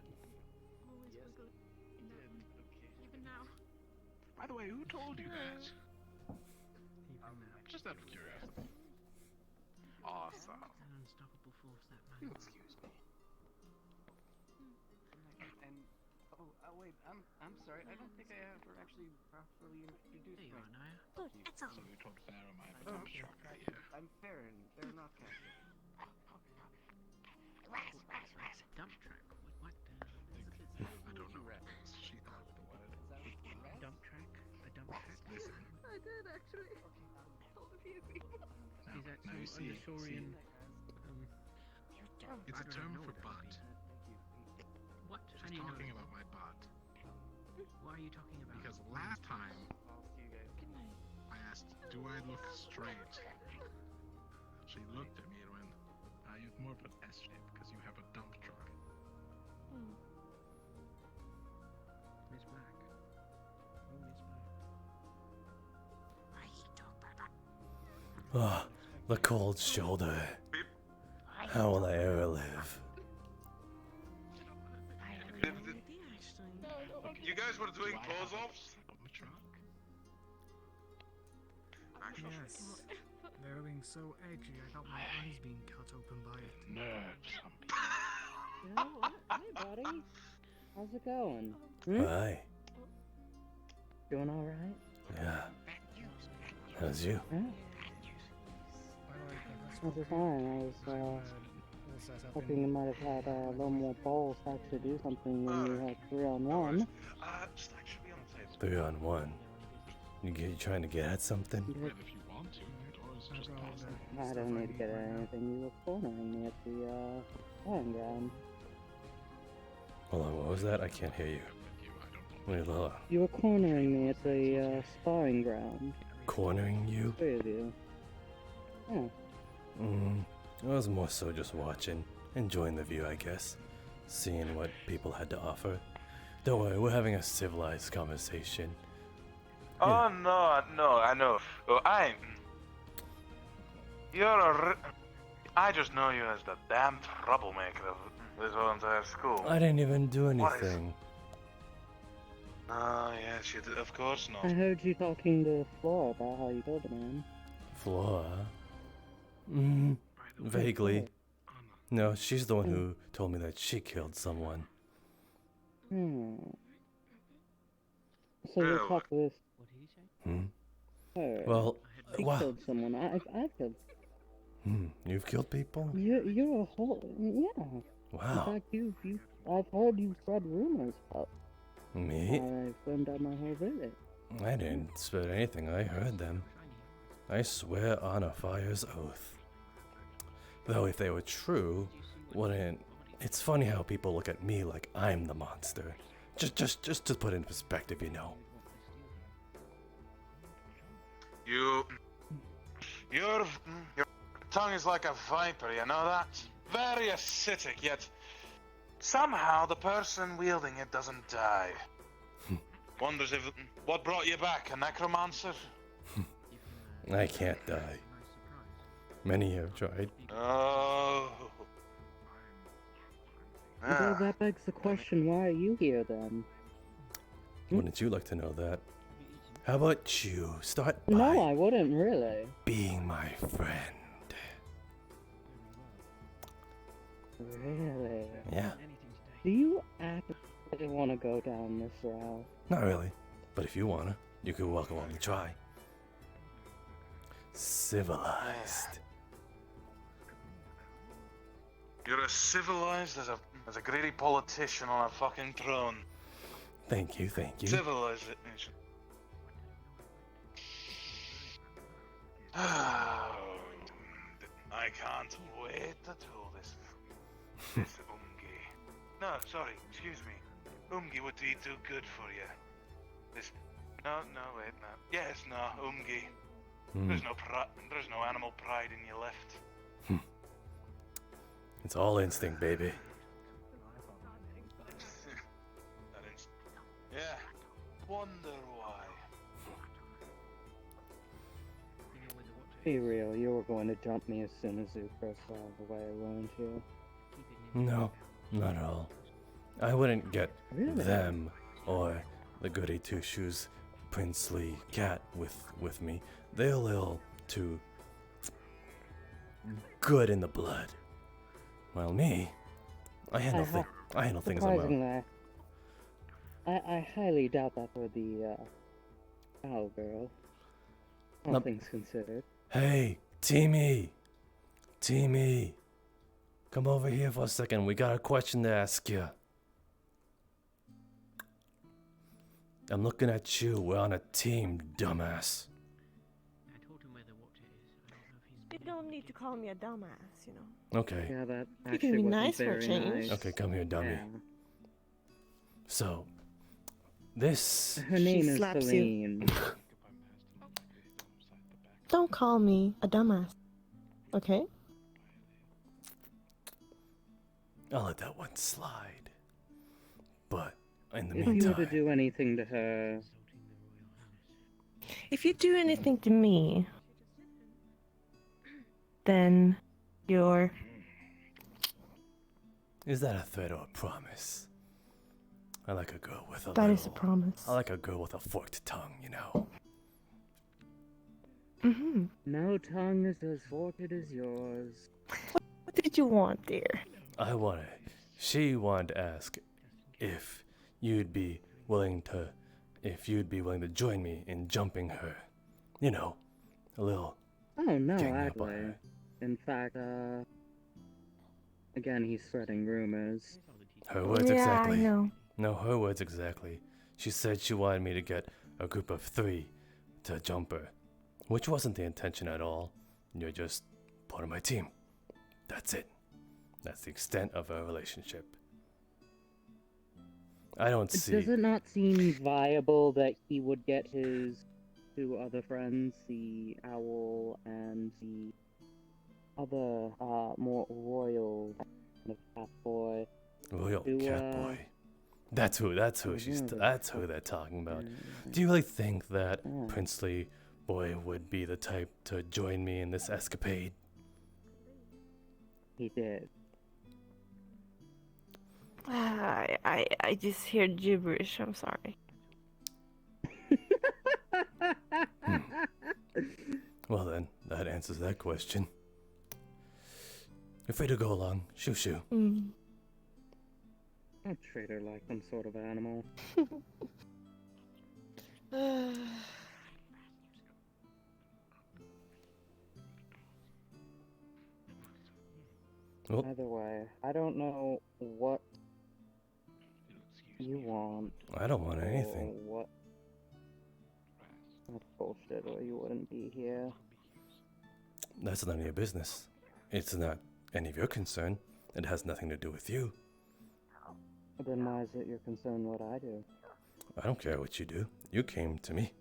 Even now. By the way, who told you that? Just out of curiosity. Awesome. An unstoppable force, that man. Excuse me. And wait, I'm sorry. I don't think I ever actually properly introduced There you are, Naya. So you told Farron my dump truck, I hear. I'm Farron. They're not Captain. Dump track? What? I don't know. She thought the word. Dump track? A dump track? Listen. I did actually. All of you. Is that Now you some see, Undersaurian? it's a term for butt. What? How She's do you know talking this? about my butt. What are you talking about? Because last time I asked, do I look straight? She looked at me and went, you have more of an S shape because you have a dump truck. Miss Black. Oh, Miss Black. Ah, the cold shoulder. How will I ever live? You guys were doing close-ups? Yes. They were being so edgy, I got my eyes being cut open by it. Nerves. You know what? Hey, buddy. How's it going? Hi. Doing all right? Yeah. How's you? Yeah. I was fine. I was hoping you might have had a little more balls to actually do something when you had 3-on-1. Just actually on the table. 3-on-1. You trying to get at something? If you want to, or is it just passive? I don't need to get at anything. You were cornering me at the playing ground. Hold on, what was that? I can't hear you. Wait, hold on. You were cornering me at the sparring ground. Cornering you? Three of you. Yeah. I was more so just watching, enjoying the view, I guess. Seeing what people had to offer. Don't worry, we're having a civilized conversation. Oh, no, I know. Oh, I just know you as the damn troublemaker of this whole entire school. I didn't even do What is- anything. Oh, yes, you did. Of course not. I heard you talking to Flora about how you killed a man. Flora? Vaguely. No, she's the one who told me that she killed someone. So we'll talk with her. Well, She wow. killed someone. I've killed. You've killed people? You're a whole. Yeah. Wow. In fact, I've heard you spread rumors about. Me? I burned down my whole village. I didn't spread anything, I heard them. I swear on a fire's oath. Though if they were true, wouldn't... It's funny how people look at me like I'm the monster. Just to put in perspective, you know. Your tongue is like a viper, you know that? Very acidic, yet somehow the person wielding it doesn't die. Wonders if... What brought you back, a necromancer? I can't die. Many have tried. Oh. Well, that begs the question, why are you here then? Wouldn't you like to know that? How about you start by No, I wouldn't really. being my friend? Really? Yeah. Do you actually want to go down this route? Not really. But if you wanna, you could welcome on the try. Civilized. You're as civilized as a greedy politician on a fucking throne. Thank you, thank you. Civilized. I can't wait to do this. This Umgi. No, sorry, excuse me. Umgi would be too good for you. This. No, wait, no. Yes, no, Umgi. There's no animal pride in you left. It's all instinct, baby. Yeah. Wonder why. Be real, you were going to jump me as soon as you first saw the way, weren't you? No, not at all. I wouldn't get Really? them or the goody two-shoes princely cat with me. They're a little too good in the blood. While me, I handle things on my own. Surprisingly, I highly doubt that for the cowgirl. All things considered. Hey, Teamy! Teamy! Come over here for a second. We got a question to ask you. I'm looking at you. We're on a team, dumbass. You don't need to call me a dumbass, you know. Okay. Yeah, that You can be nice for a very change. nice. Okay, come here, dummy. Yeah. So, this... Her name is slaps you. Celine. Don't call me a dumbass, okay? I'll let that one slide. But, in the If you were meantime... to do anything to her, If you do anything to me, then you're... Is that a threat or a promise? I like a girl with a That little... is a promise. I like a girl with a forked tongue, you know? Mm-hmm. no tongue is as forked as yours. What did you want, dear? She wanted to ask if you'd be willing to join me in jumping her. You know, a little... Oh, no, Gang up on actually. her. In fact, again, he's spreading rumors. Her words Yeah, exactly. I know. No, her words exactly. She said she wanted me to get a group of 3 to jump her, which wasn't the intention at all. You're just part of my team. That's it. That's the extent of our relationship. I don't see... Does it not seem viable that he would get his 2 other friends, the owl and the other, more royal kind of cat boy? Royal to, cat boy. That's who they're talking about. Mm. Do you really think that princely boy would be the type to join me in this escapade? He did. I just hear gibberish, I'm sorry. Well then, that answers that question. You're free to go along. Shoo shoo. I'd treat her like some sort of animal. Oh. Either way, I don't know what you want. I don't want anything. Or what? That's bullshit, or you wouldn't be here. That's none of your business. It's not any of your concern. It has nothing to do with you. Then why is it your concern what I do? I don't care what you do. You came to me.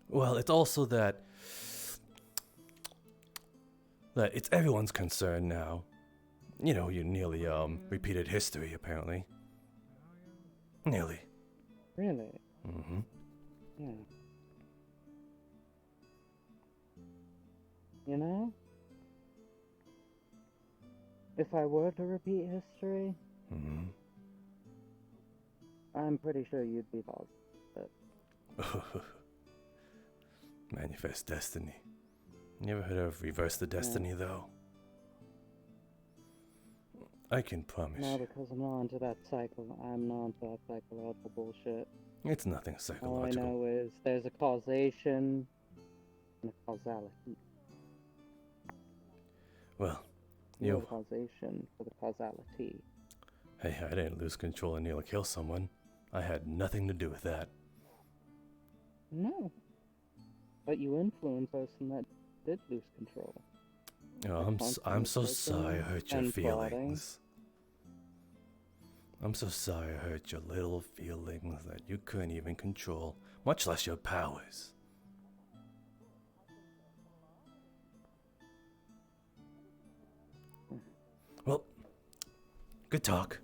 Well, it's also that it's everyone's concern now. You know, you nearly repeated history apparently. Nearly. Really? Mm-hmm. Yeah. You know? If I were to repeat history, Mm-hmm. I'm pretty sure you'd be positive. Manifest destiny. You ever heard of reverse the destiny though? I can promise No, you. because I'm not into that I'm not into that psychological bullshit. It's nothing All I psychological. know is there's a causation and a causality. Well, No you. causation for the causality. Hey, I didn't lose control and nearly kill someone. I had nothing to do with that. No. But you influenced a person that did lose control. Oh, I'm so sorry I hurt your and plotting. feelings. I'm so sorry I hurt your little feelings that you couldn't even control, much less your powers. Well, good talk.